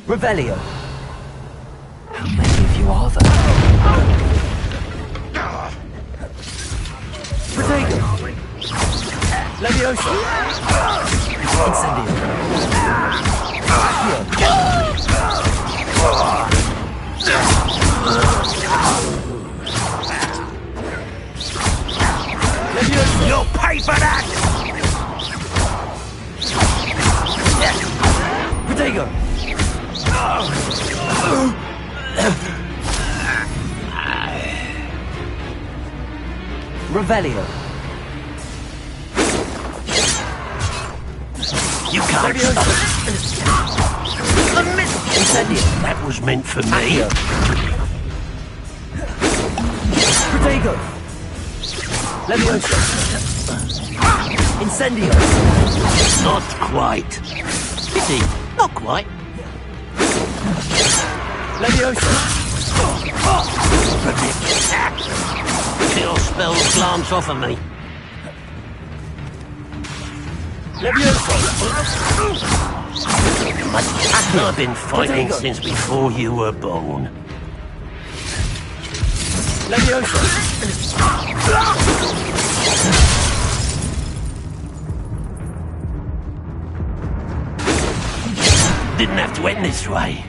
Revelio! How many of you are there? Protego! Leviosa! Incendio! Accio! Leviosa! You'll pay for that! Protego! Revelio. You can't stop it. Incendio. That was meant for me. Protego. Leviosa. Incendio. Not quite. Pity. Not quite. Leviosa. Your spells glance off of me. Leviosa. I've been fighting since before you were born. Leviosa. Didn't have to end this way.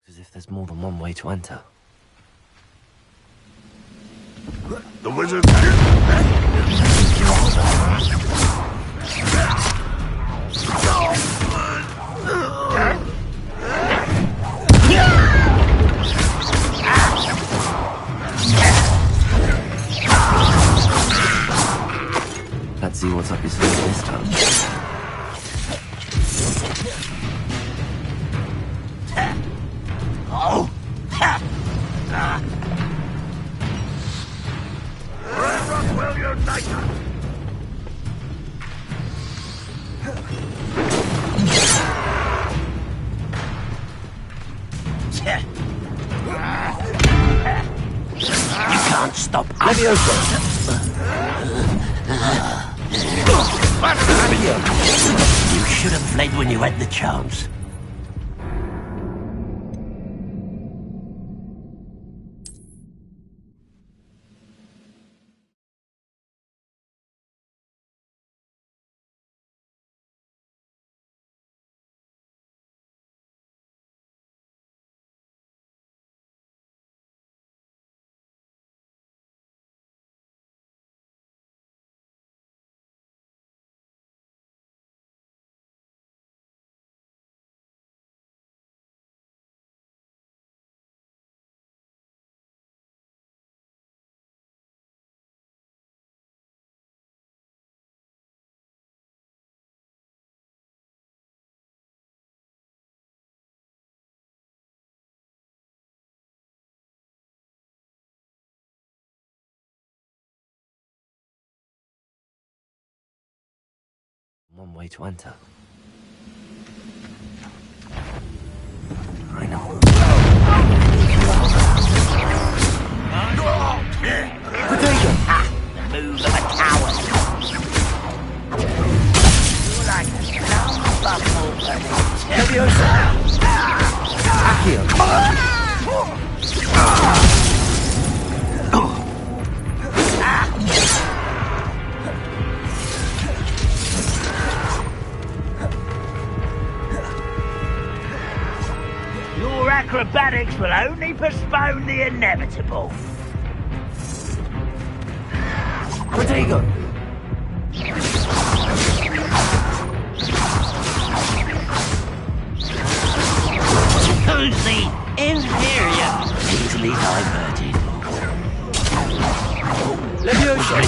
As if there's more than one way to enter. The wizard. Let's see what's up his sleeve this time. You can't stop us. You should have fled when you had the chance. One way to enter. I know. Potato! The move of a coward. You're like a dumb buffalo bunny. Leviosa! Accio! acrobatics will only postpone the inevitable. Protego! Who's the inferior? Easily diverted. Levioso!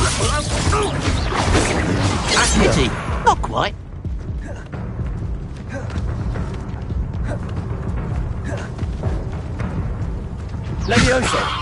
Pity. Not quite. Levioso!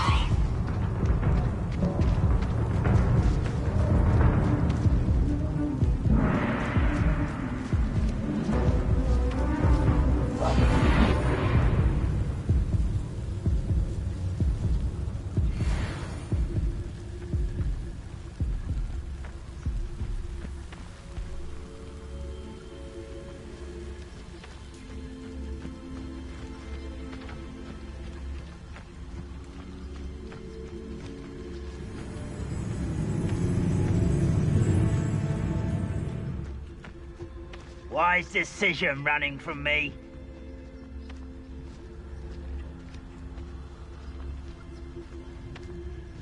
Wise decision running from me.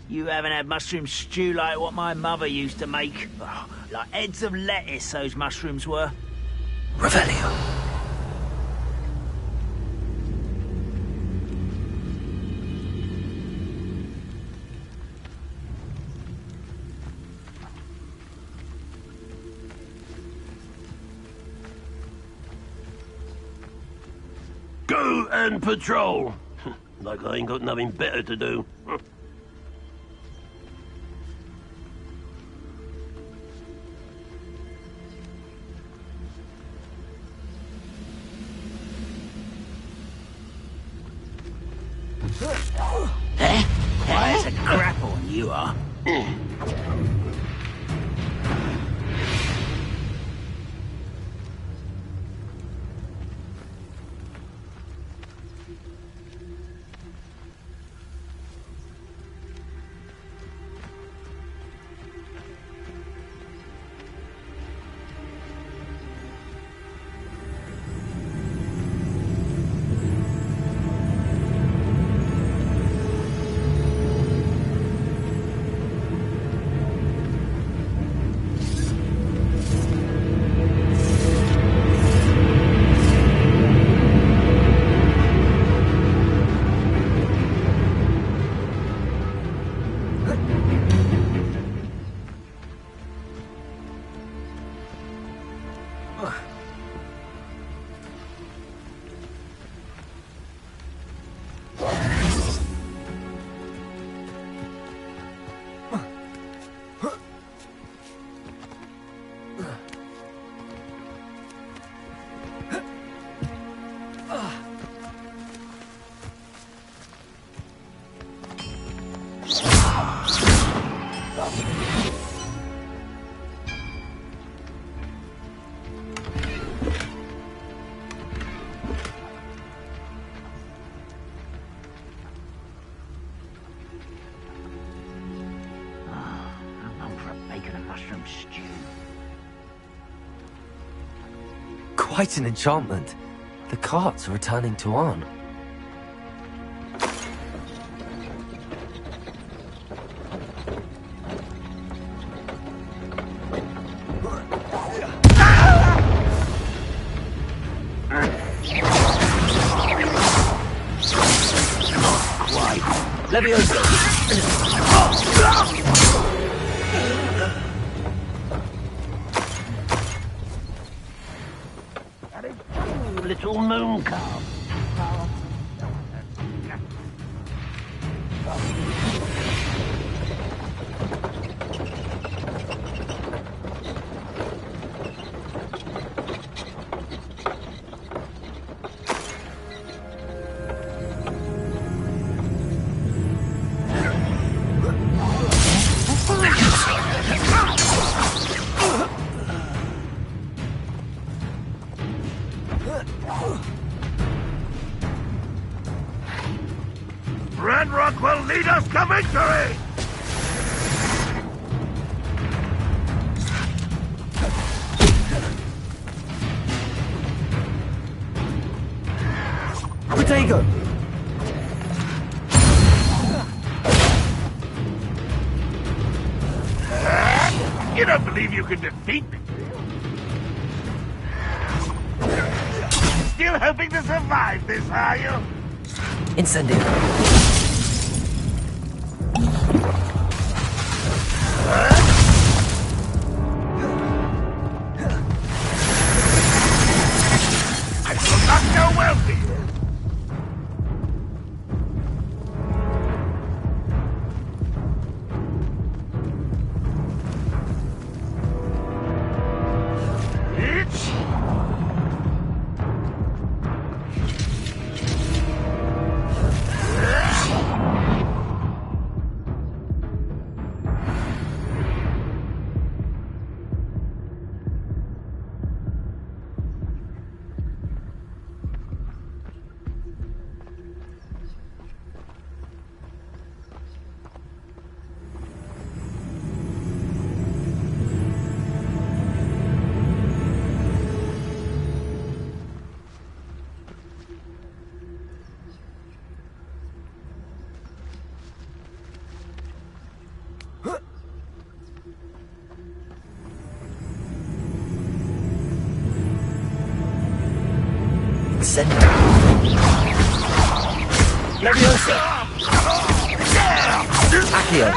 You haven't had mushroom stew like what my mother used to make. Oh, like heads of lettuce, those mushrooms were. Revelio. Go and patrol. Like I ain't got nothing better to do. There's a grapple, you are. Quite an enchantment. The carts are returning to Arn. Levioso! Little moon calf. Ranrock will lead us to victory! Protego! believe you can defeat me? Still hoping to survive this, are you? Incendio. I shall not go well for you. Incendio. Leviosa. Accio.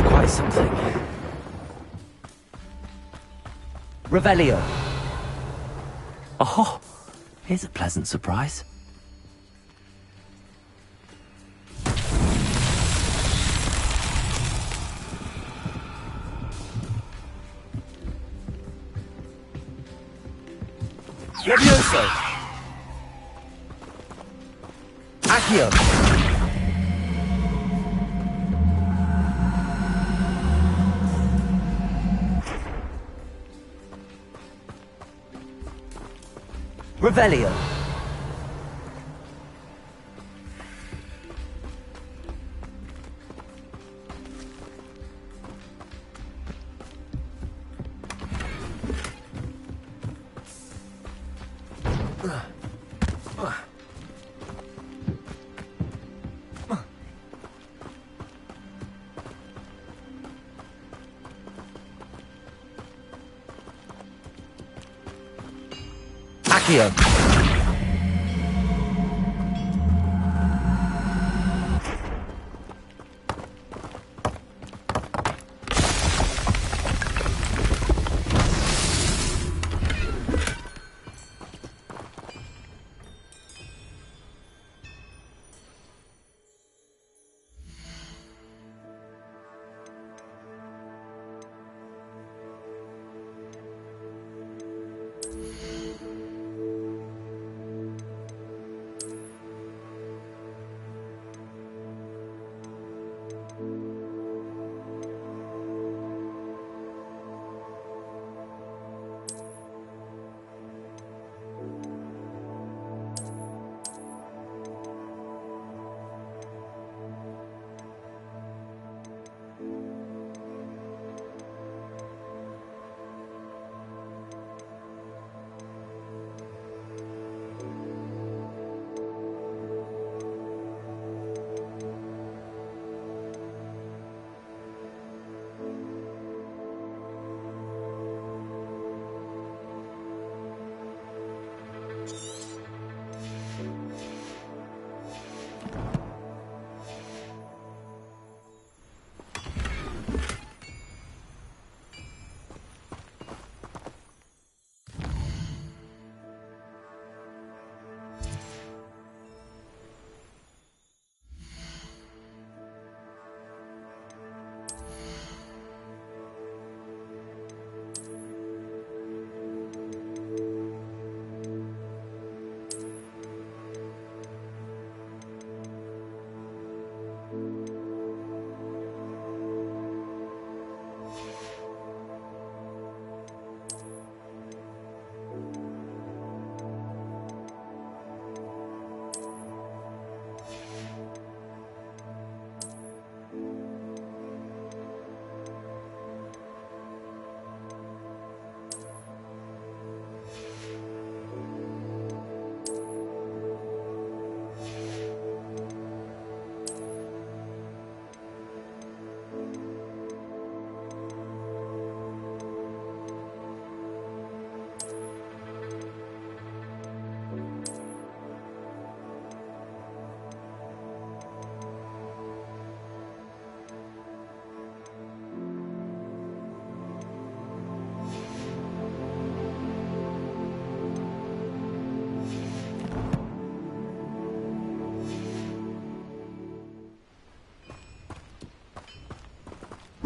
Quite something. Revelio. Oh, here's a pleasant surprise. Levioso. Accio. Revelio. Accio.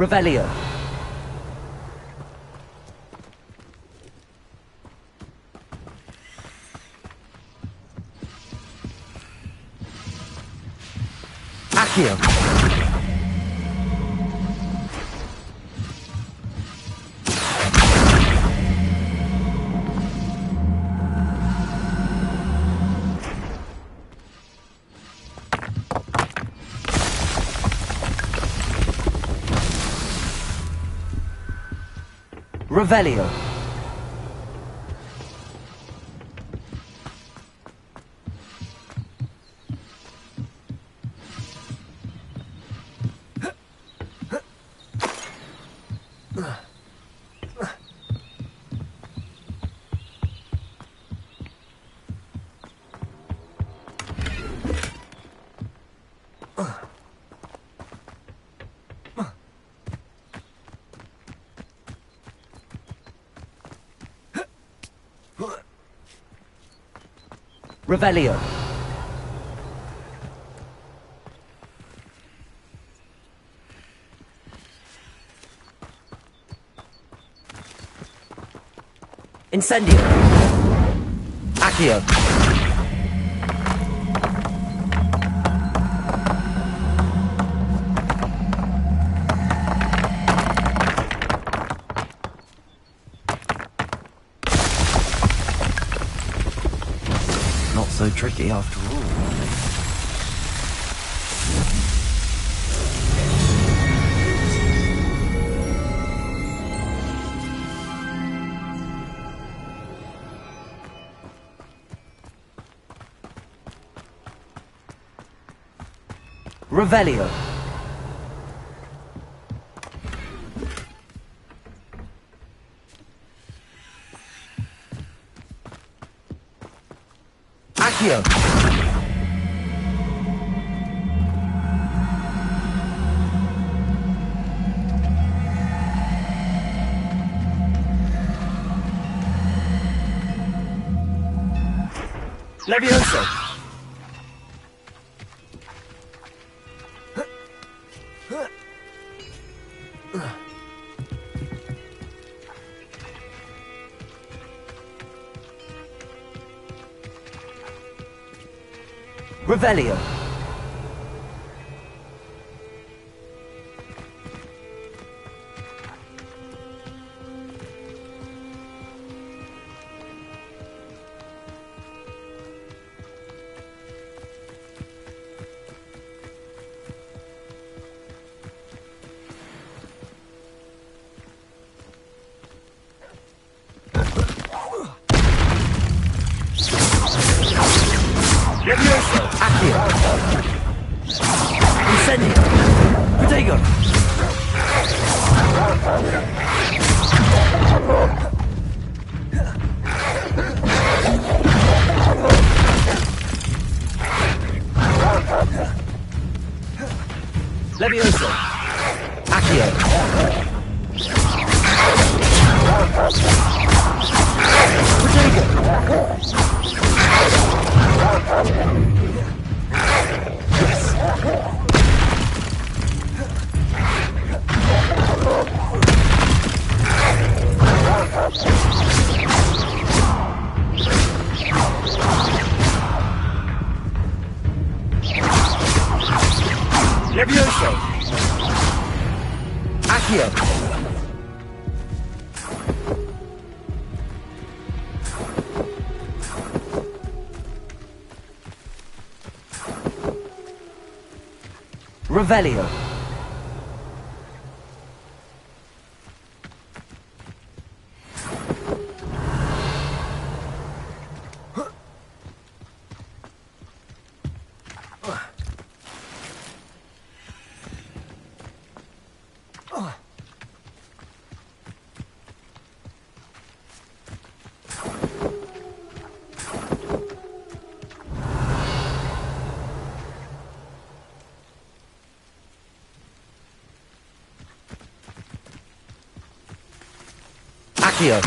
Revelio. Accio. Revelio. Revelio. Incendio. Accio. Not so tricky after all. Revelio. Accio. Levioso. Revelio. Levioso. Accio. Incendio. Protego. Levioso. Accio. Protego. Levioso. Accio. Revelio. Accio.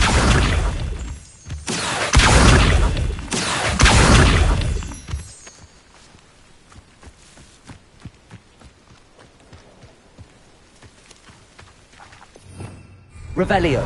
Revelio.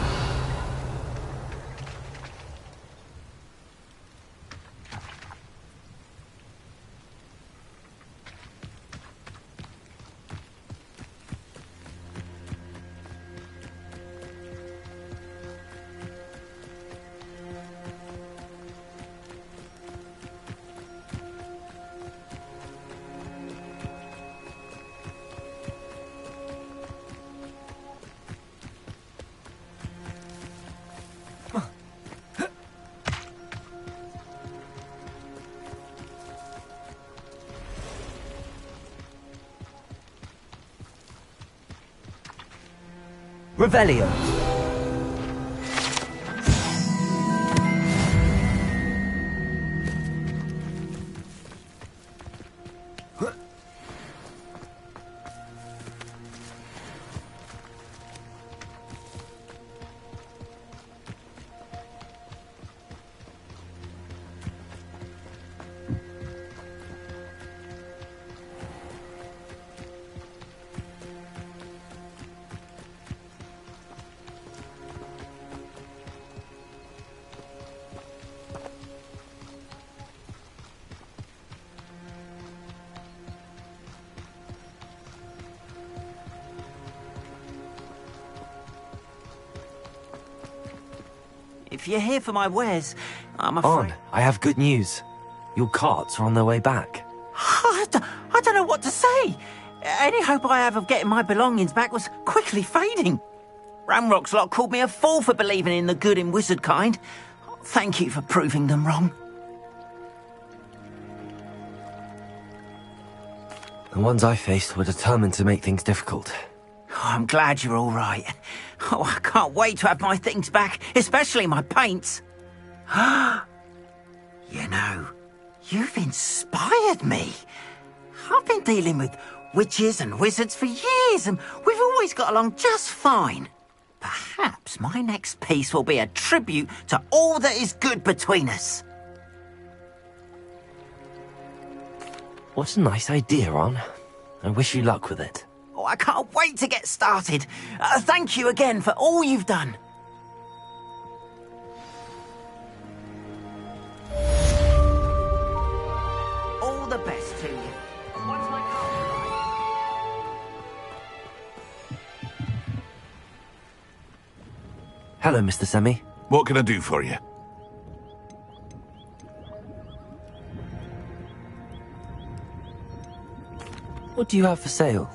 Revelio. If you're here for my wares, I'm On, afraid... I have good news. Your carts are on their way back. I don't know what to say. Any hope I have of getting my belongings back was quickly fading. Ramrock's lot called me a fool for believing in the good in wizard kind. Thank you for proving them wrong. The ones I faced were determined to make things difficult. Oh, I'm glad you're all right. Oh, I can't wait to have my things back, especially my paints. You know, you've inspired me. I've been dealing with witches and wizards for years, and we've always got along just fine. Perhaps my next piece will be a tribute to all that is good between us. What a nice idea, Ron. I wish you luck with it. Oh, I can't wait to get started. Thank you again for all you've done. All the best to you. Once my Hello, Mr. Semi. What can I do for you? What do you have for sale?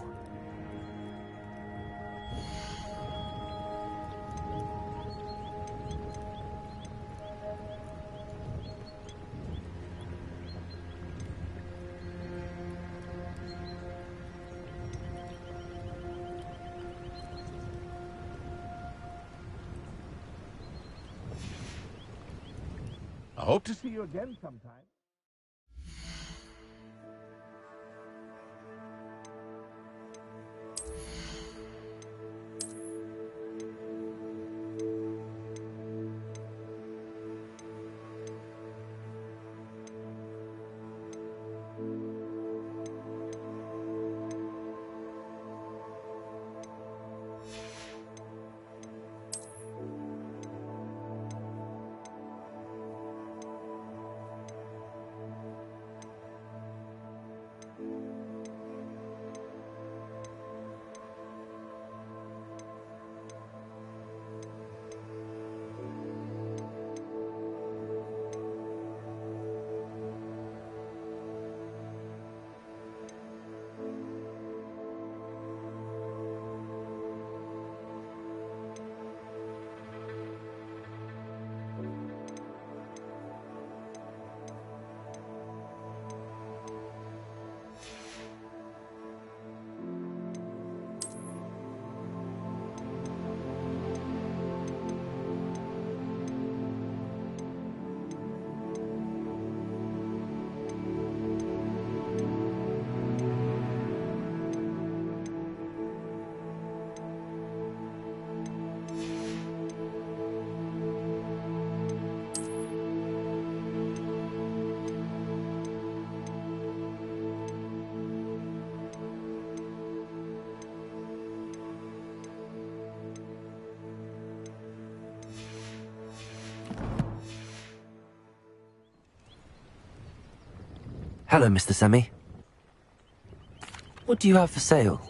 I hope to see you again sometime. Hello, Mr. Semi. What do you have for sale?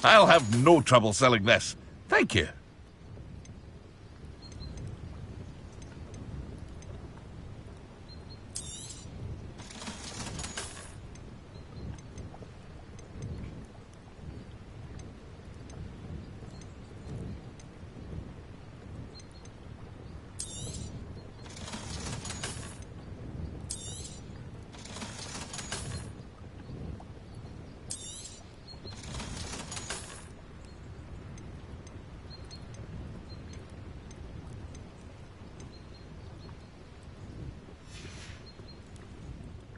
I'll have no trouble selling this. Thank you.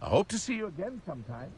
I hope to see you again sometime.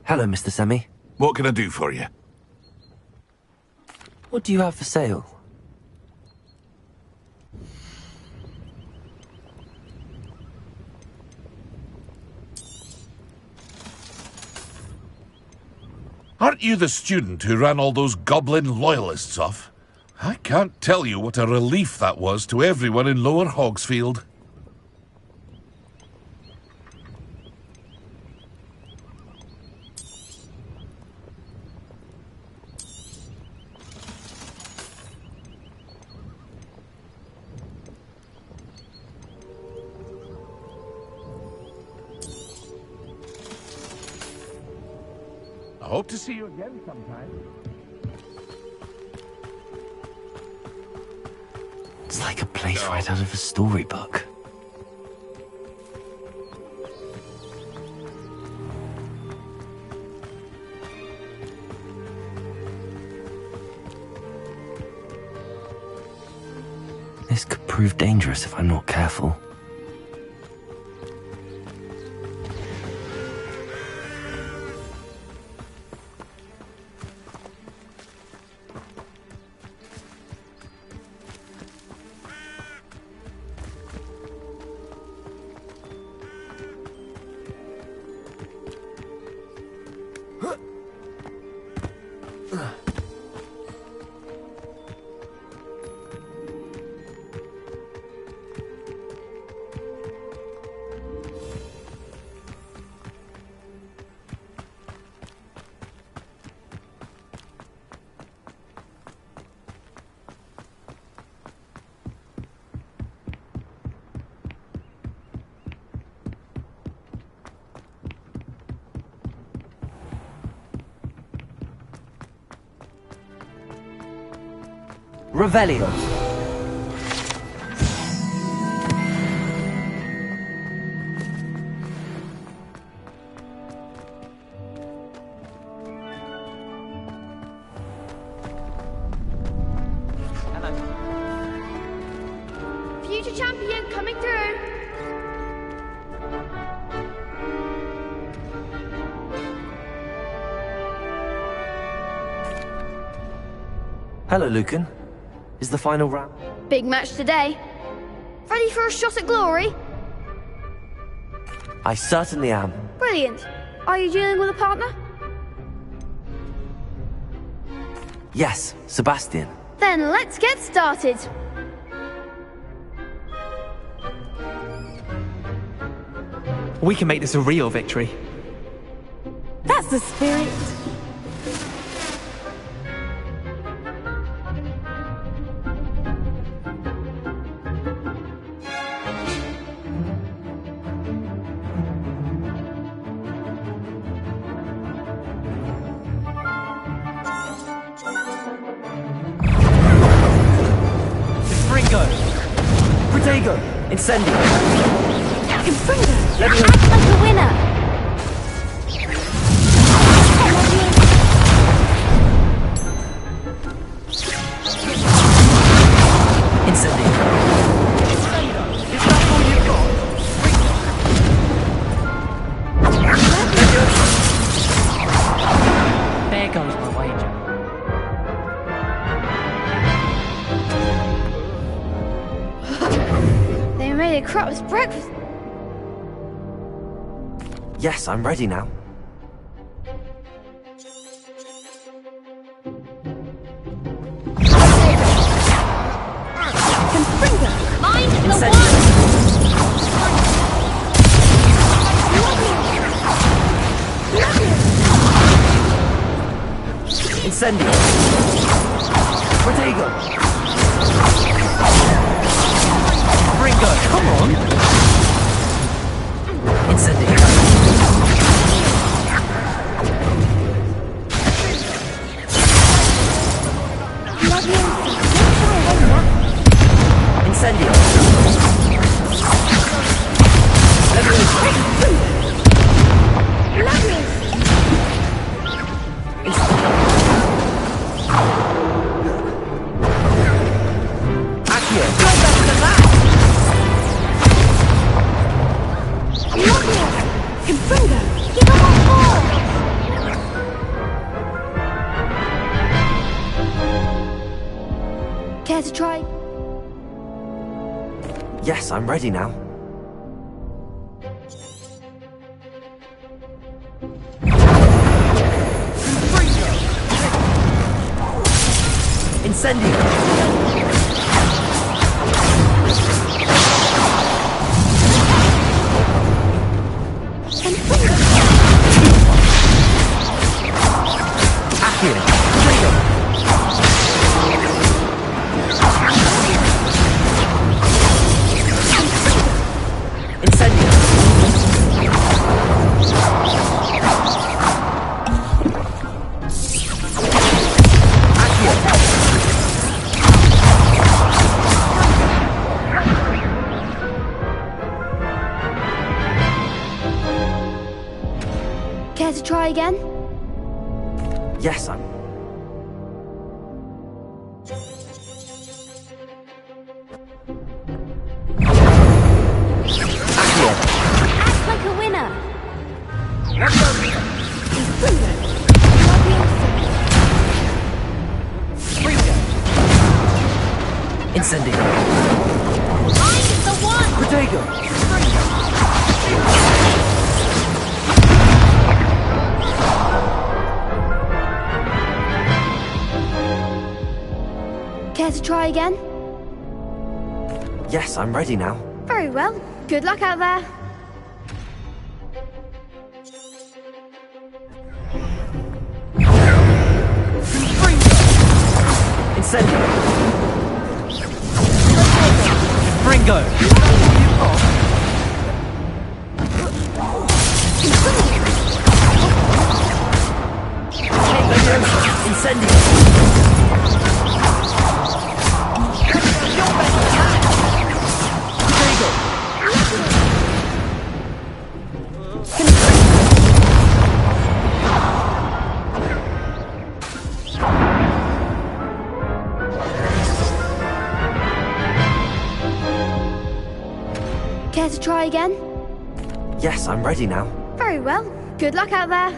Hello, Mr. Semi. What can I do for you? What do you have for sale? Aren't you the student who ran all those goblin loyalists off? I can't tell you what a relief that was to everyone in Lower Hogsfield. I hope to see you again sometime. It's like a place right out of a storybook. This could prove dangerous if I'm not careful. Revelio. Future champion coming through. Hello, Lucan. Is the final round? Big match today. Ready for a shot at glory? I certainly am. Brilliant. Are you dealing with a partner? Yes, Sebastian. Then let's get started. We can make this a real victory. That's the spirit. Confringo! Protego! Incendio! Confringo! Let me Act like a winner! Incendio! There goes my wager. They made a crap's breakfast. Yes, I'm ready now. Confringo! Mind the Incendio! Incendio! Protego! Ringo, come on! Incendio! Incendio! Accio! Go back to that! Confringo! Give up on four! Care to try? Yes, I'm ready now. Incendio! Accio! Protego! Incendio! Care to try again? Yes, I'm... Act like a winner! Incendio! Mind the one! Protego! Care to try again? Yes, I'm ready now. Very well. Good luck out there. Incendio! Ringo! Incendio! Care to try again? Yes, I'm ready now. Very well. Good luck out there.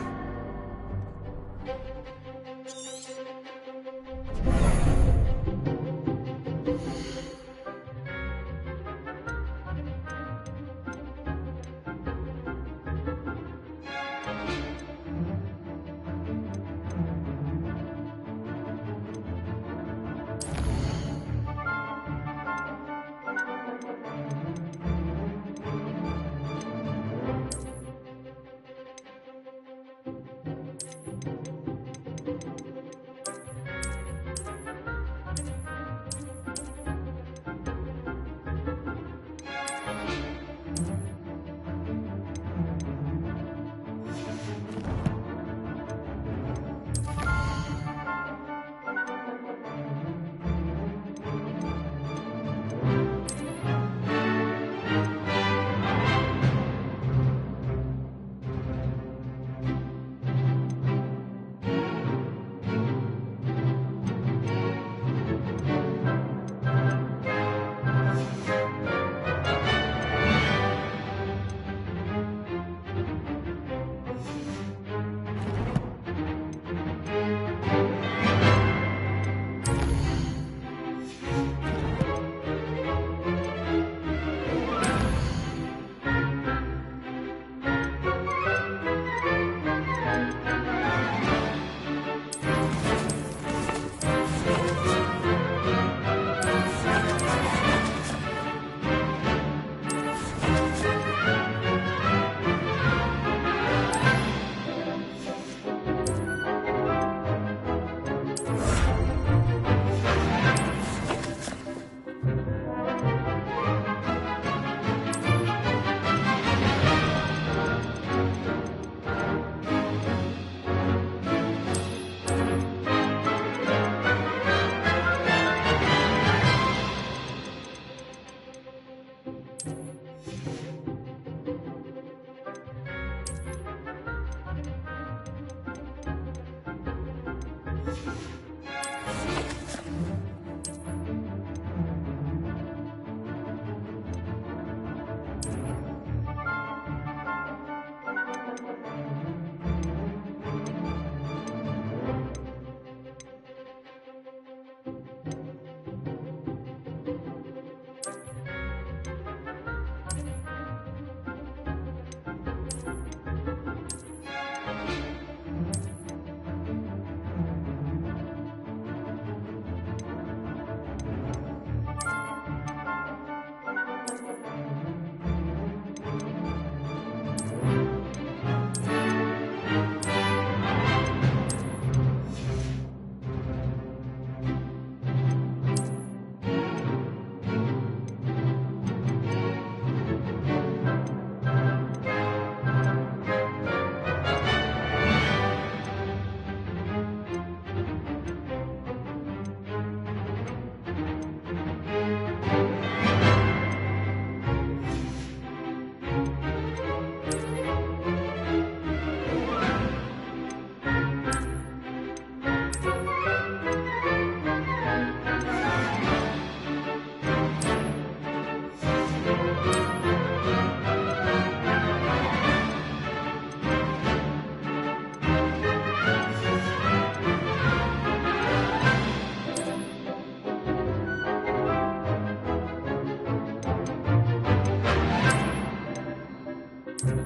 Incendio!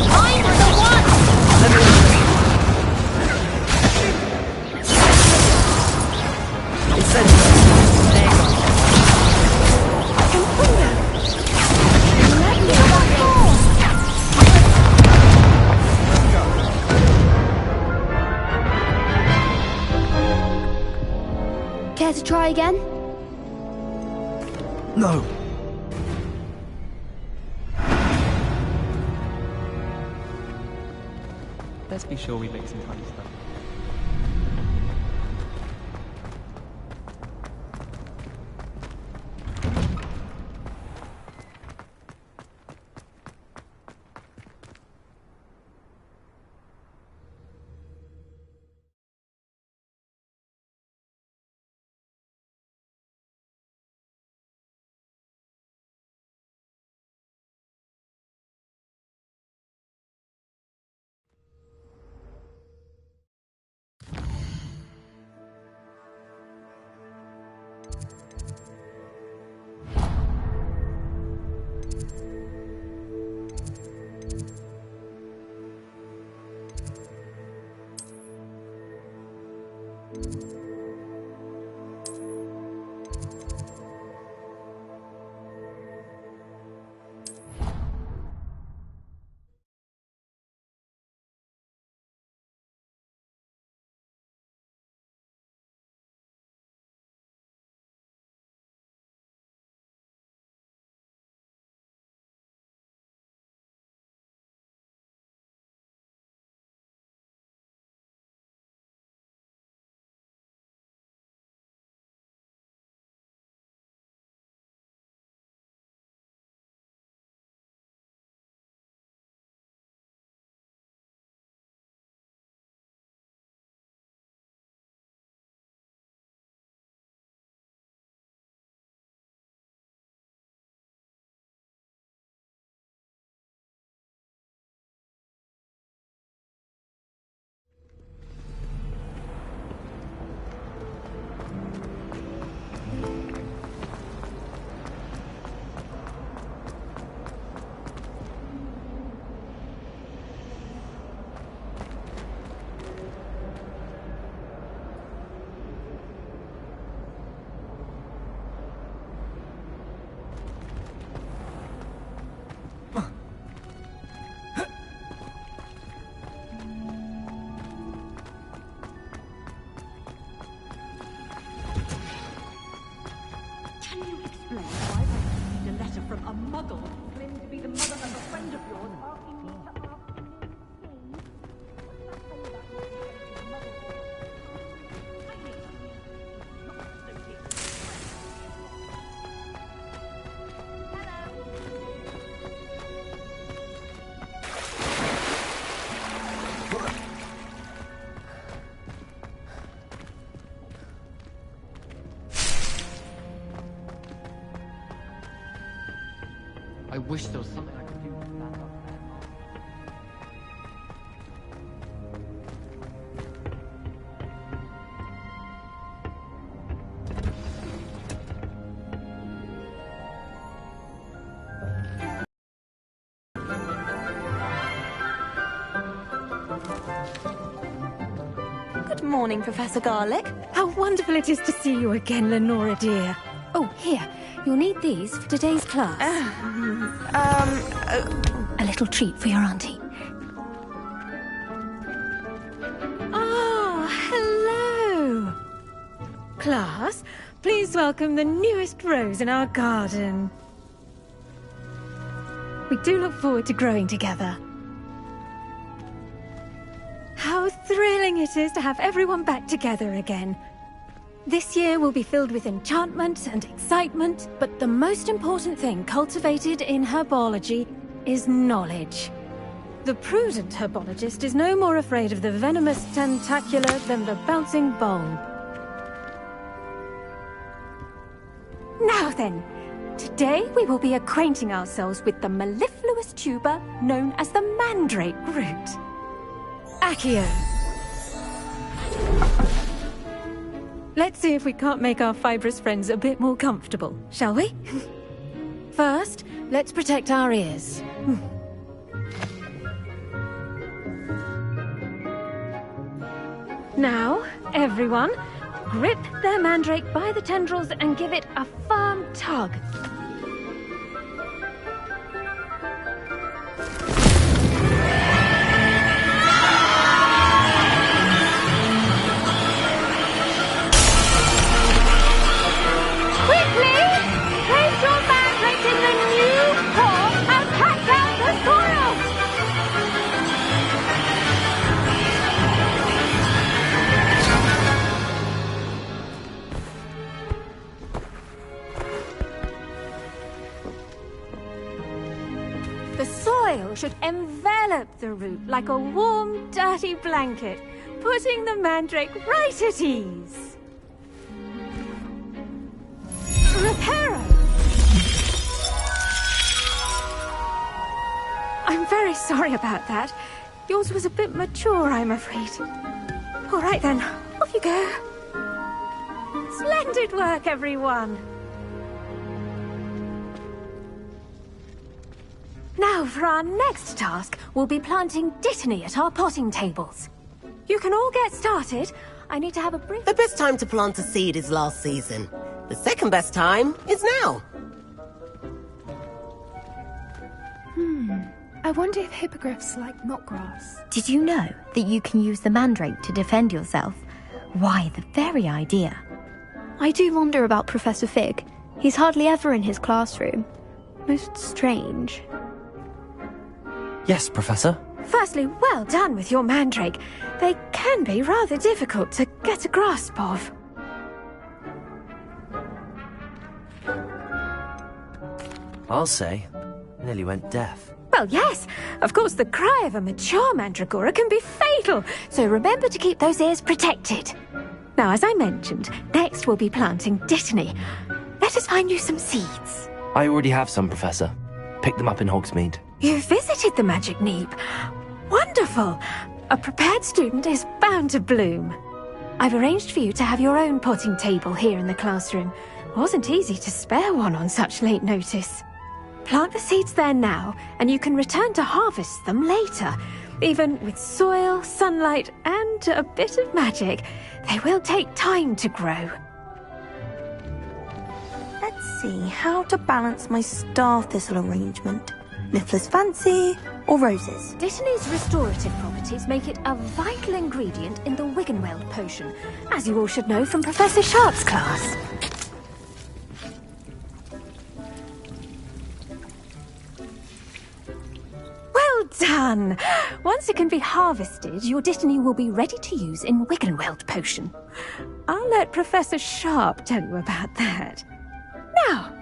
I'm the one! Incendio! Care to try again? No. Let's be sure we make some funny stuff. I wish there was something I could do to stand up. Good morning, Professor Garlic. How wonderful it is to see you again, Lenora dear. Oh, here. You'll need these for today's class. A little treat for your auntie. Ah, hello. Class, please welcome the newest rose in our garden. We do look forward to growing together. How thrilling it is to have everyone back together again. This year will be filled with enchantment and excitement, but the most important thing cultivated in herbology is knowledge. The prudent herbologist is no more afraid of the venomous tentacula than the bouncing bulb. Now then, Today we will be acquainting ourselves with the mellifluous tuber known as the mandrake root. Accio. Let's see if we can't make our fibrous friends a bit more comfortable, shall we? First, let's protect our ears. Now, everyone, grip their mandrake by the tendrils and give it a firm tug. Quickly! Place your mandrake in the new core and pack down the soil! The soil should envelop the root like a warm, dirty blanket, putting the mandrake right at ease. Reparo! I'm very sorry about that. Yours was a bit mature, I'm afraid. All right then, off you go. Splendid work, everyone. Now, for our next task, we'll be planting Dittany at our potting tables. You can all get started. I need to have a brief... The best time to plant a seed is last season. The second best time is now. I wonder if hippogriffs like knotgrass. Did you know that you can use the mandrake to defend yourself? Why, the very idea. I do wonder about Professor Fig. He's hardly ever in his classroom. Most strange. Yes, Professor. Firstly, well done with your mandrake. They can be rather difficult to get a grasp of. I'll say, nearly went deaf. Well, yes. Of course, the cry of a mature mandragora can be fatal, so remember to keep those ears protected. Now, as I mentioned, next we'll be planting Dittany. Let us find you some seeds. I already have some, Professor. Picked them up in Hogsmeade. You visited the Magic Neep. Wonderful. A prepared student is bound to bloom. I've arranged for you to have your own potting table here in the classroom. Wasn't easy to spare one on such late notice. Plant the seeds there now, and you can return to harvest them later. Even with soil, sunlight, and a bit of magic, they will take time to grow. Let's see how to balance my star thistle arrangement. Niffler's fancy or roses? Dittany's restorative properties make it a vital ingredient in the Wiggenweld potion, as you all should know from Professor Sharp's class. Well done! Once it can be harvested, your Dittany will be ready to use in Wiggenweld potion. I'll let Professor Sharp tell you about that. Now,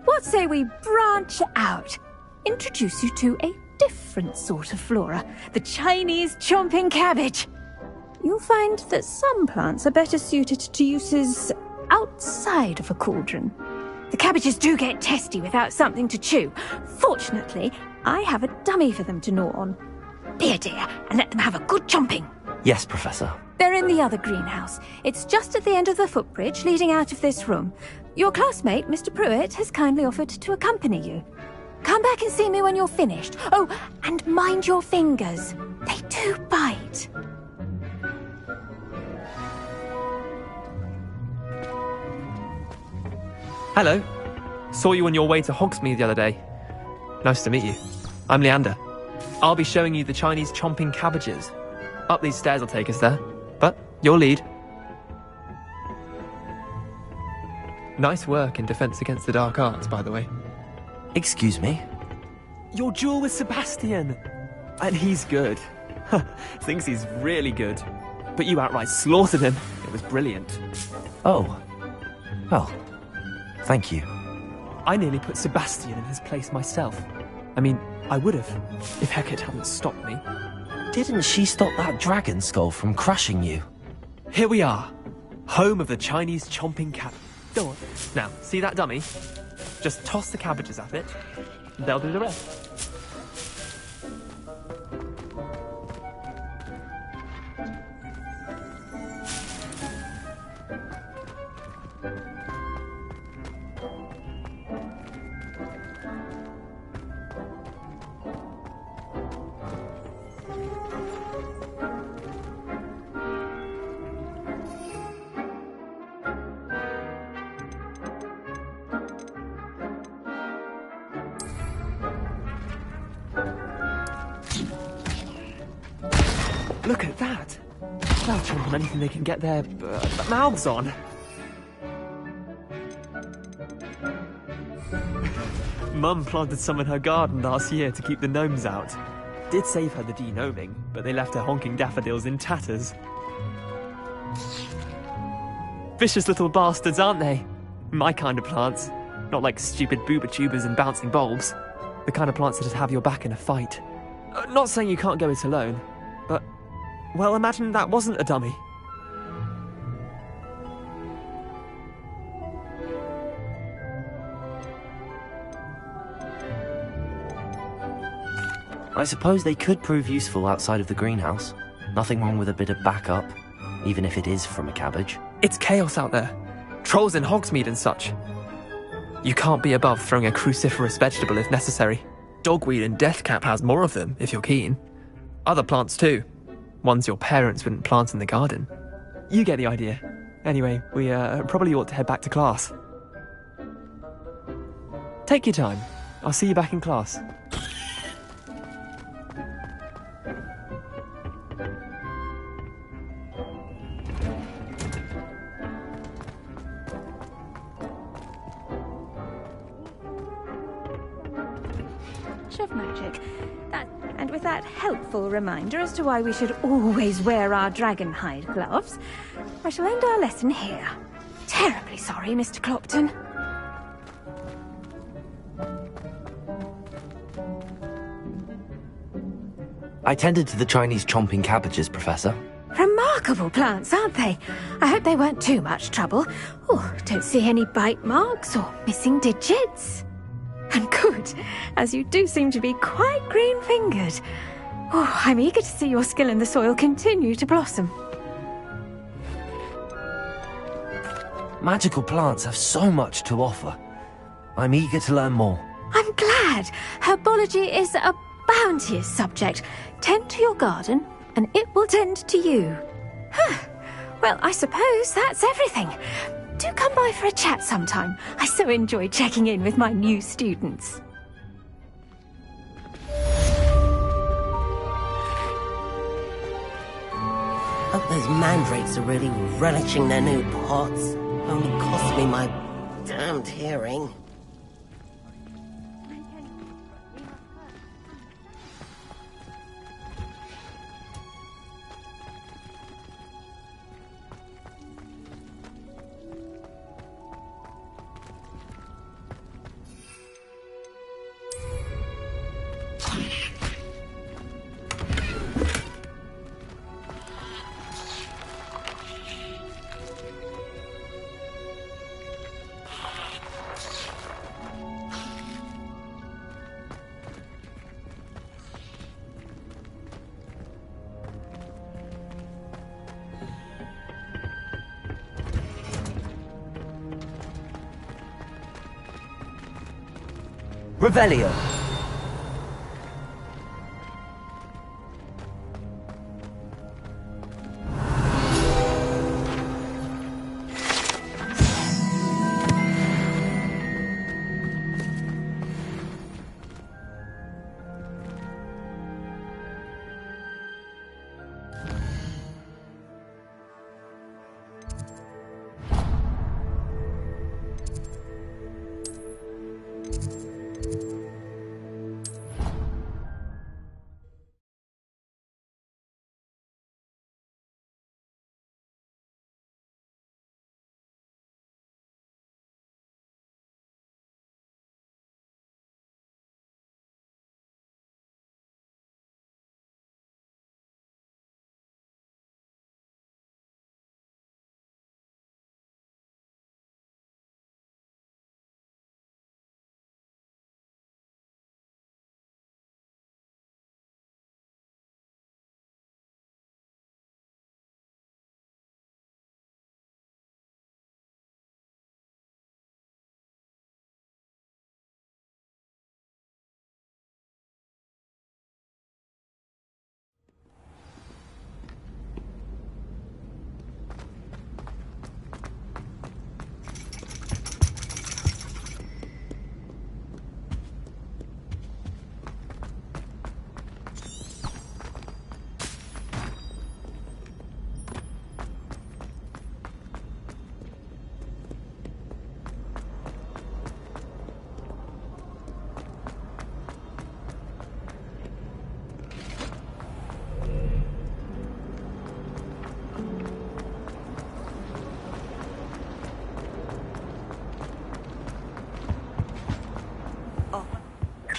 what say we branch out? Introduce you to a different sort of flora, the Chinese chomping cabbage. You'll find that some plants are better suited to uses outside of a cauldron. The cabbages do get testy without something to chew. Fortunately, I have a dummy for them to gnaw on. Be a dear and let them have a good chomping. Yes, Professor. They're in the other greenhouse. It's just at the end of the footbridge leading out of this room. Your classmate, Mr. Pruitt, has kindly offered to accompany you. Come back and see me when you're finished. Oh, and mind your fingers. They do bite. Hello. Saw you on your way to Hogsmeade the other day. Nice to meet you. I'm Leander. I'll be showing you the Chinese chomping cabbages. Up these stairs will take us there. But your lead. Nice work in Defense Against the Dark Arts, by the way. Excuse me? Your duel with Sebastian. And he's good. Thinks he's really good. But you outright slaughtered him. It was brilliant. Oh. Well, thank you. I nearly put Sebastian in his place myself. I mean, I would have, if Hecate hadn't stopped me. Didn't she stop that dragon skull from crushing you? Here we are. Home of the Chinese chomping cat. Go on. Now, see that dummy? Just toss the cabbages at it, and they'll do the rest. Look at that! They'll chomp on anything they can get their mouths on. Mum planted some in her garden last year to keep the gnomes out. Did save her the de-gnoming, but they left her honking daffodils in tatters. Vicious little bastards, aren't they? My kind of plants. Not like stupid booba tubers and bouncing bulbs. The kind of plants that'd have your back in a fight. Not saying you can't go it alone, but... well, imagine that wasn't a dummy. I suppose they could prove useful outside of the greenhouse. Nothing wrong with a bit of backup, even if it is from a cabbage. It's chaos out there. Trolls in Hogsmeade and such. You can't be above throwing a cruciferous vegetable if necessary. Dogweed and deathcap has more of them, if you're keen. Other plants too. Ones your parents wouldn't plant in the garden. You get the idea. Anyway, we probably ought to head back to class. Take your time. I'll see you back in class. Of magic. And with that helpful reminder as to why we should always wear our dragonhide gloves, I shall end our lesson here. Terribly sorry, Mr. Clopton. I tended to the Chinese chomping cabbages, Professor. Remarkable plants, aren't they? I hope they weren't too much trouble. Oh, don't see any bite marks or missing digits. And good, as you do seem to be quite green-fingered. Oh, I'm eager to see your skill in the soil continue to blossom. Magical plants have so much to offer. I'm eager to learn more. I'm glad. Herbology is a bounteous subject. Tend to your garden, and it will tend to you. Well, I suppose that's everything. Do come by for a chat sometime. I so enjoy checking in with my new students. Hope those mandrakes are really relishing their new pots. Only cost me my damned hearing. Revelio.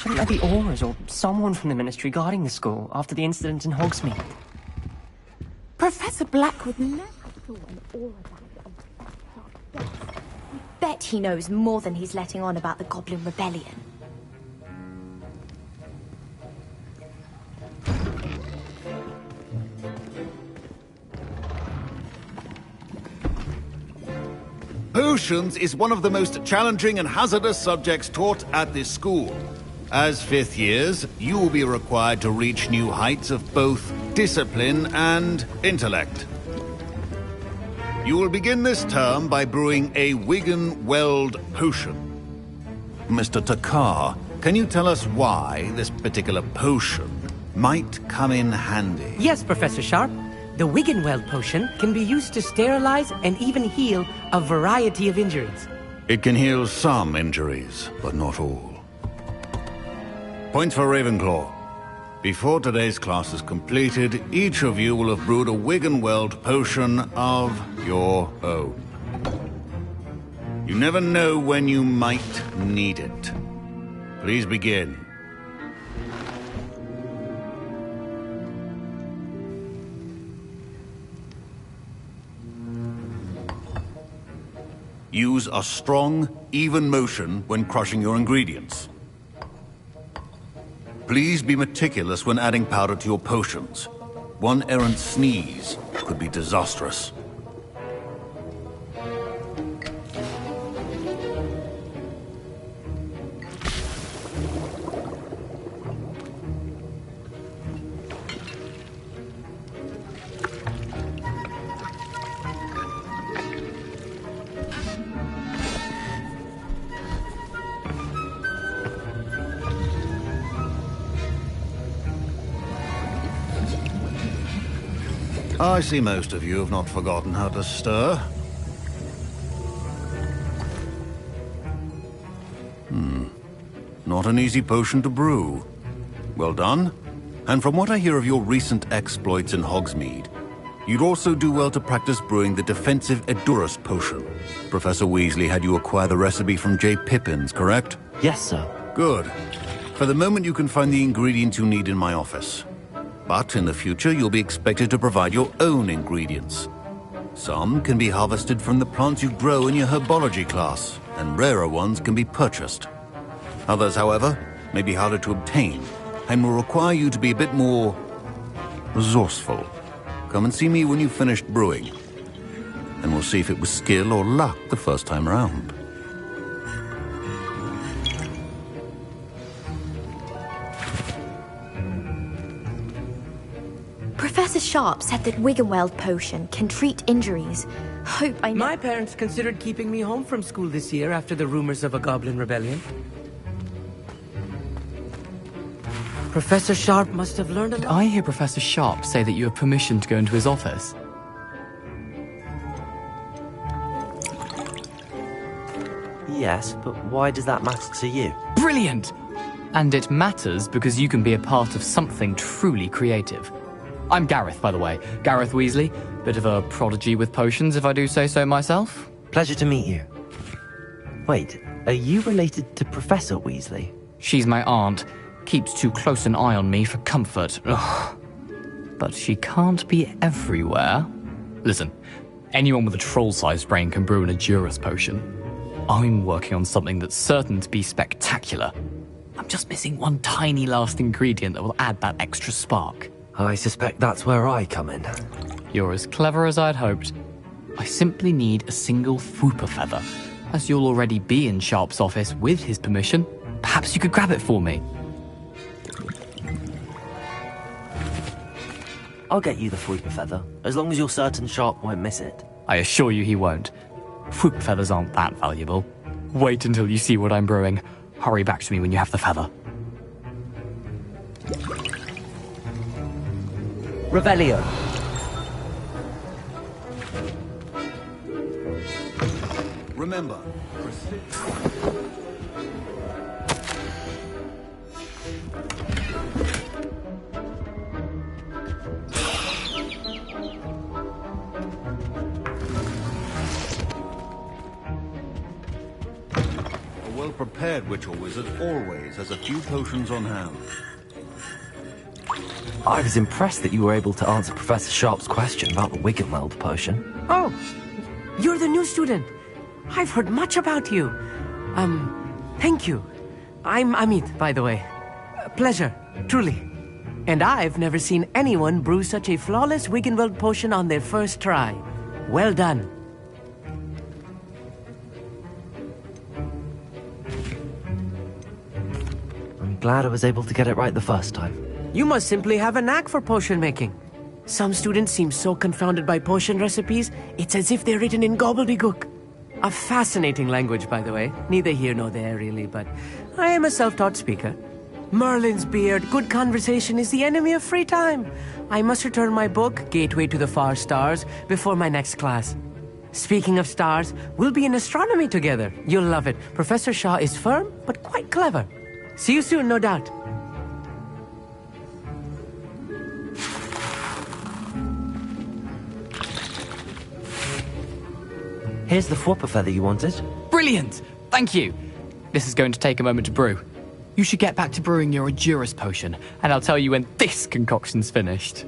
Shouldn't there be Aurors or someone from the Ministry guarding the school after the incident in Hogsmeade? Professor Black would never... Bet he knows more than he's letting on about the Goblin Rebellion. Potions is one of the most challenging and hazardous subjects taught at this school. As fifth years, you will be required to reach new heights of both discipline and intellect. You will begin this term by brewing a Wiggenweld potion. Mr. Takar, can you tell us why this particular potion might come in handy? Yes, Professor Sharp. The Wiggenweld potion can be used to sterilize and even heal a variety of injuries. It can heal some injuries, but not all. Points for Ravenclaw. Before today's class is completed, each of you will have brewed a Wiggenweld potion of your own. You never know when you might need it. Please begin. Use a strong, even motion when crushing your ingredients. Please be meticulous when adding powder to your potions. One errant sneeze could be disastrous. I see most of you have not forgotten how to stir. Not an easy potion to brew. Well done. And from what I hear of your recent exploits in Hogsmeade, you'd also do well to practice brewing the defensive Edurus potion. Professor Weasley had you acquire the recipe from J. Pippins, correct? Yes, sir. Good. For the moment, you can find the ingredients you need in my office. But in the future, you'll be expected to provide your own ingredients. Some can be harvested from the plants you grow in your herbology class, and rarer ones can be purchased. Others, however, may be harder to obtain, and will require you to be a bit more resourceful. Come and see me when you've finished brewing, and we'll see if it was skill or luck the first time around. Professor Sharp said that Wiggenweld potion can treat injuries. Hope I know. My parents considered keeping me home from school this year after the rumors of a Goblin Rebellion. Professor Sharp must have learned a lot. I hear Professor Sharp say that you have permission to go into his office. Yes, but why does that matter to you? Brilliant! And it matters because you can be a part of something truly creative. I'm Gareth, by the way. Gareth Weasley. Bit of a prodigy with potions, if I do say so myself. Pleasure to meet you. Wait, are you related to Professor Weasley? She's my aunt. Keeps too close an eye on me for comfort. Ugh. But she can't be everywhere. Listen, anyone with a troll-sized brain can brew an Edurus potion. I'm working on something that's certain to be spectacular. I'm just missing one tiny last ingredient that will add that extra spark. I suspect that's where I come in. You're as clever as I'd hoped. I simply need a single Fwooper feather. As you'll already be in Sharp's office with his permission, perhaps you could grab it for me. I'll get you the Fwooper feather, as long as you're certain Sharp won't miss it. I assure you he won't. Fwooper feathers aren't that valuable. Wait until you see what I'm brewing. Hurry back to me when you have the feather. Revelio. Remember, a well-prepared head witch or wizard always has a few potions on hand. I was impressed that you were able to answer Professor Sharp's question about the Wiggenweld potion. Oh, you're the new student. I've heard much about you. Thank you. I'm Amit, by the way. Pleasure, truly. And I've never seen anyone brew such a flawless Wiggenweld potion on their first try. Well done. I'm glad I was able to get it right the first time. You must simply have a knack for potion making. Some students seem so confounded by potion recipes, it's as if they're written in gobbledygook. A fascinating language, by the way. Neither here nor there, really, but I am a self-taught speaker. Merlin's beard, good conversation is the enemy of free time. I must return my book, Gateway to the Far Stars, before my next class. Speaking of stars, we'll be in astronomy together. You'll love it. Professor Shaw is firm, but quite clever. See you soon, no doubt. Here's the Fwopper feather you wanted. Brilliant! Thank you. This is going to take a moment to brew. You should get back to brewing your Adurus potion, and I'll tell you when this concoction's finished.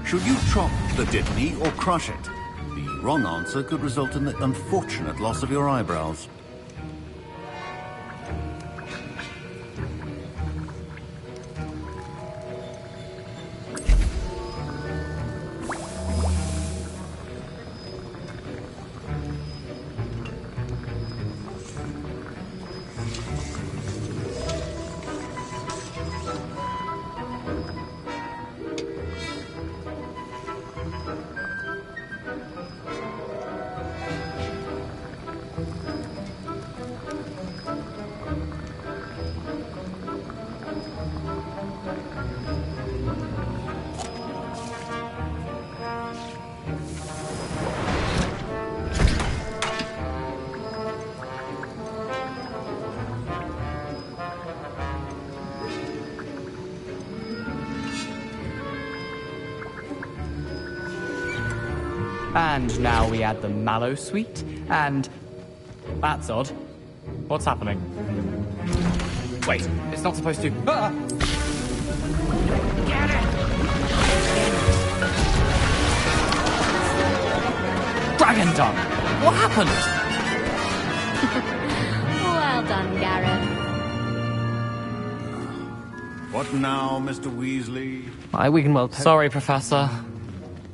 Should you chop the dittany or crush it? The wrong answer could result in the unfortunate loss of your eyebrows. And now we add the mallow sweet, and... That's odd. What's happening? Wait, it's not supposed to... Ah! Get it! Dragon tongue! What happened? Well done, Gareth. What now, Mr. Weasley? Wiggenweld. Sorry, Professor.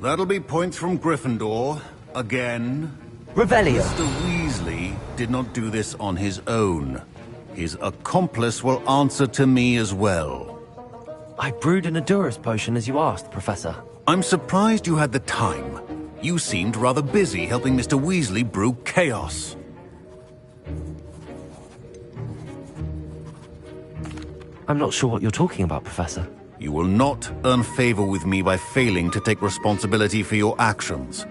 That'll be points from Gryffindor. Again. Revelio. Mr. Weasley did not do this on his own. His accomplice will answer to me as well. I brewed an Adurus potion as you asked, Professor. I'm surprised you had the time. You seemed rather busy helping Mr. Weasley brew chaos. I'm not sure what you're talking about, Professor. You will not earn favor with me by failing to take responsibility for your actions.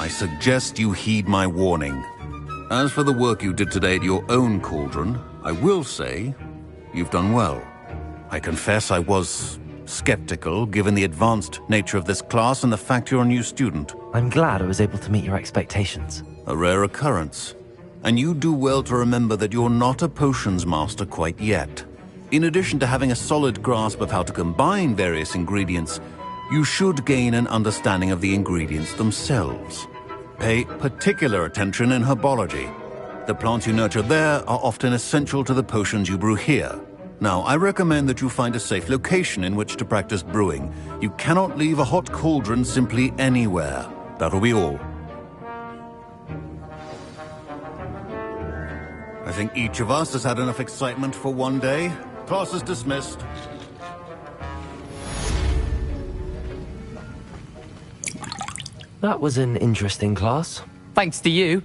I suggest you heed my warning. As for the work you did today at your own cauldron, I will say you've done well. I confess I was skeptical, given the advanced nature of this class and the fact you're a new student. I'm glad I was able to meet your expectations. A rare occurrence. And you do well to remember that you're not a potions master quite yet. In addition to having a solid grasp of how to combine various ingredients, you should gain an understanding of the ingredients themselves. Pay particular attention in herbology. The plants you nurture there are often essential to the potions you brew here. Now, I recommend that you find a safe location in which to practice brewing. You cannot leave a hot cauldron simply anywhere. That'll be all. I think each of us has had enough excitement for one day. Class is dismissed. That was an interesting class. Thanks to you.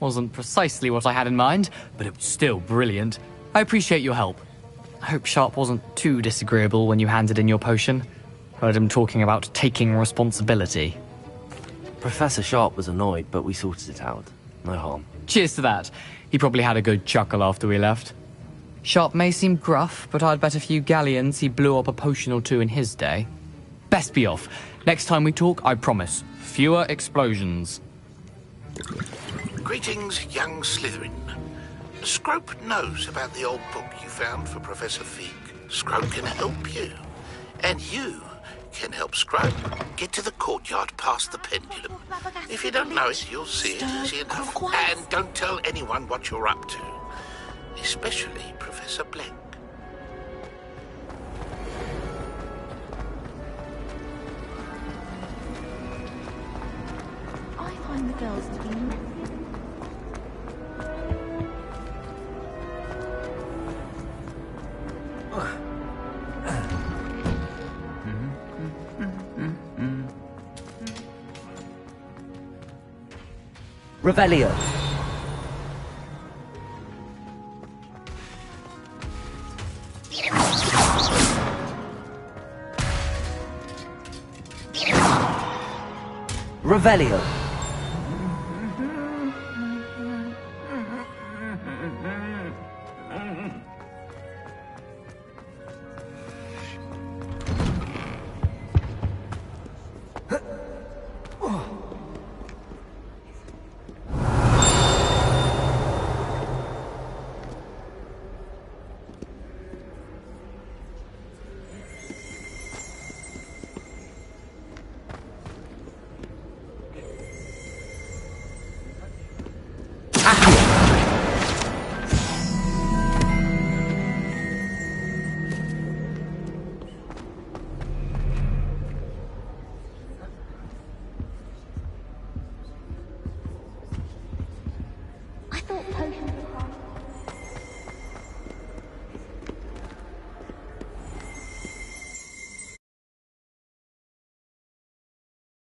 Wasn't precisely what I had in mind, but it was still brilliant. I appreciate your help. I hope Sharp wasn't too disagreeable when you handed in your potion. Heard him talking about taking responsibility. Professor Sharp was annoyed, but we sorted it out. No harm. Cheers to that. He probably had a good chuckle after we left. Sharp may seem gruff, but I'd bet a few galleons he blew up a potion or two in his day. Best be off. Next time we talk, I promise, fewer explosions. Greetings, young Slytherin. Scrope knows about the old book you found for Professor Fig. Scrope can help you. And you can help Scrope get to the courtyard past the pendulum. If you don't know it, you'll see it easy enough. And don't tell anyone what you're up to. Especially Professor Blank. I find the girls to be Revelio. Revelio. I thought potions were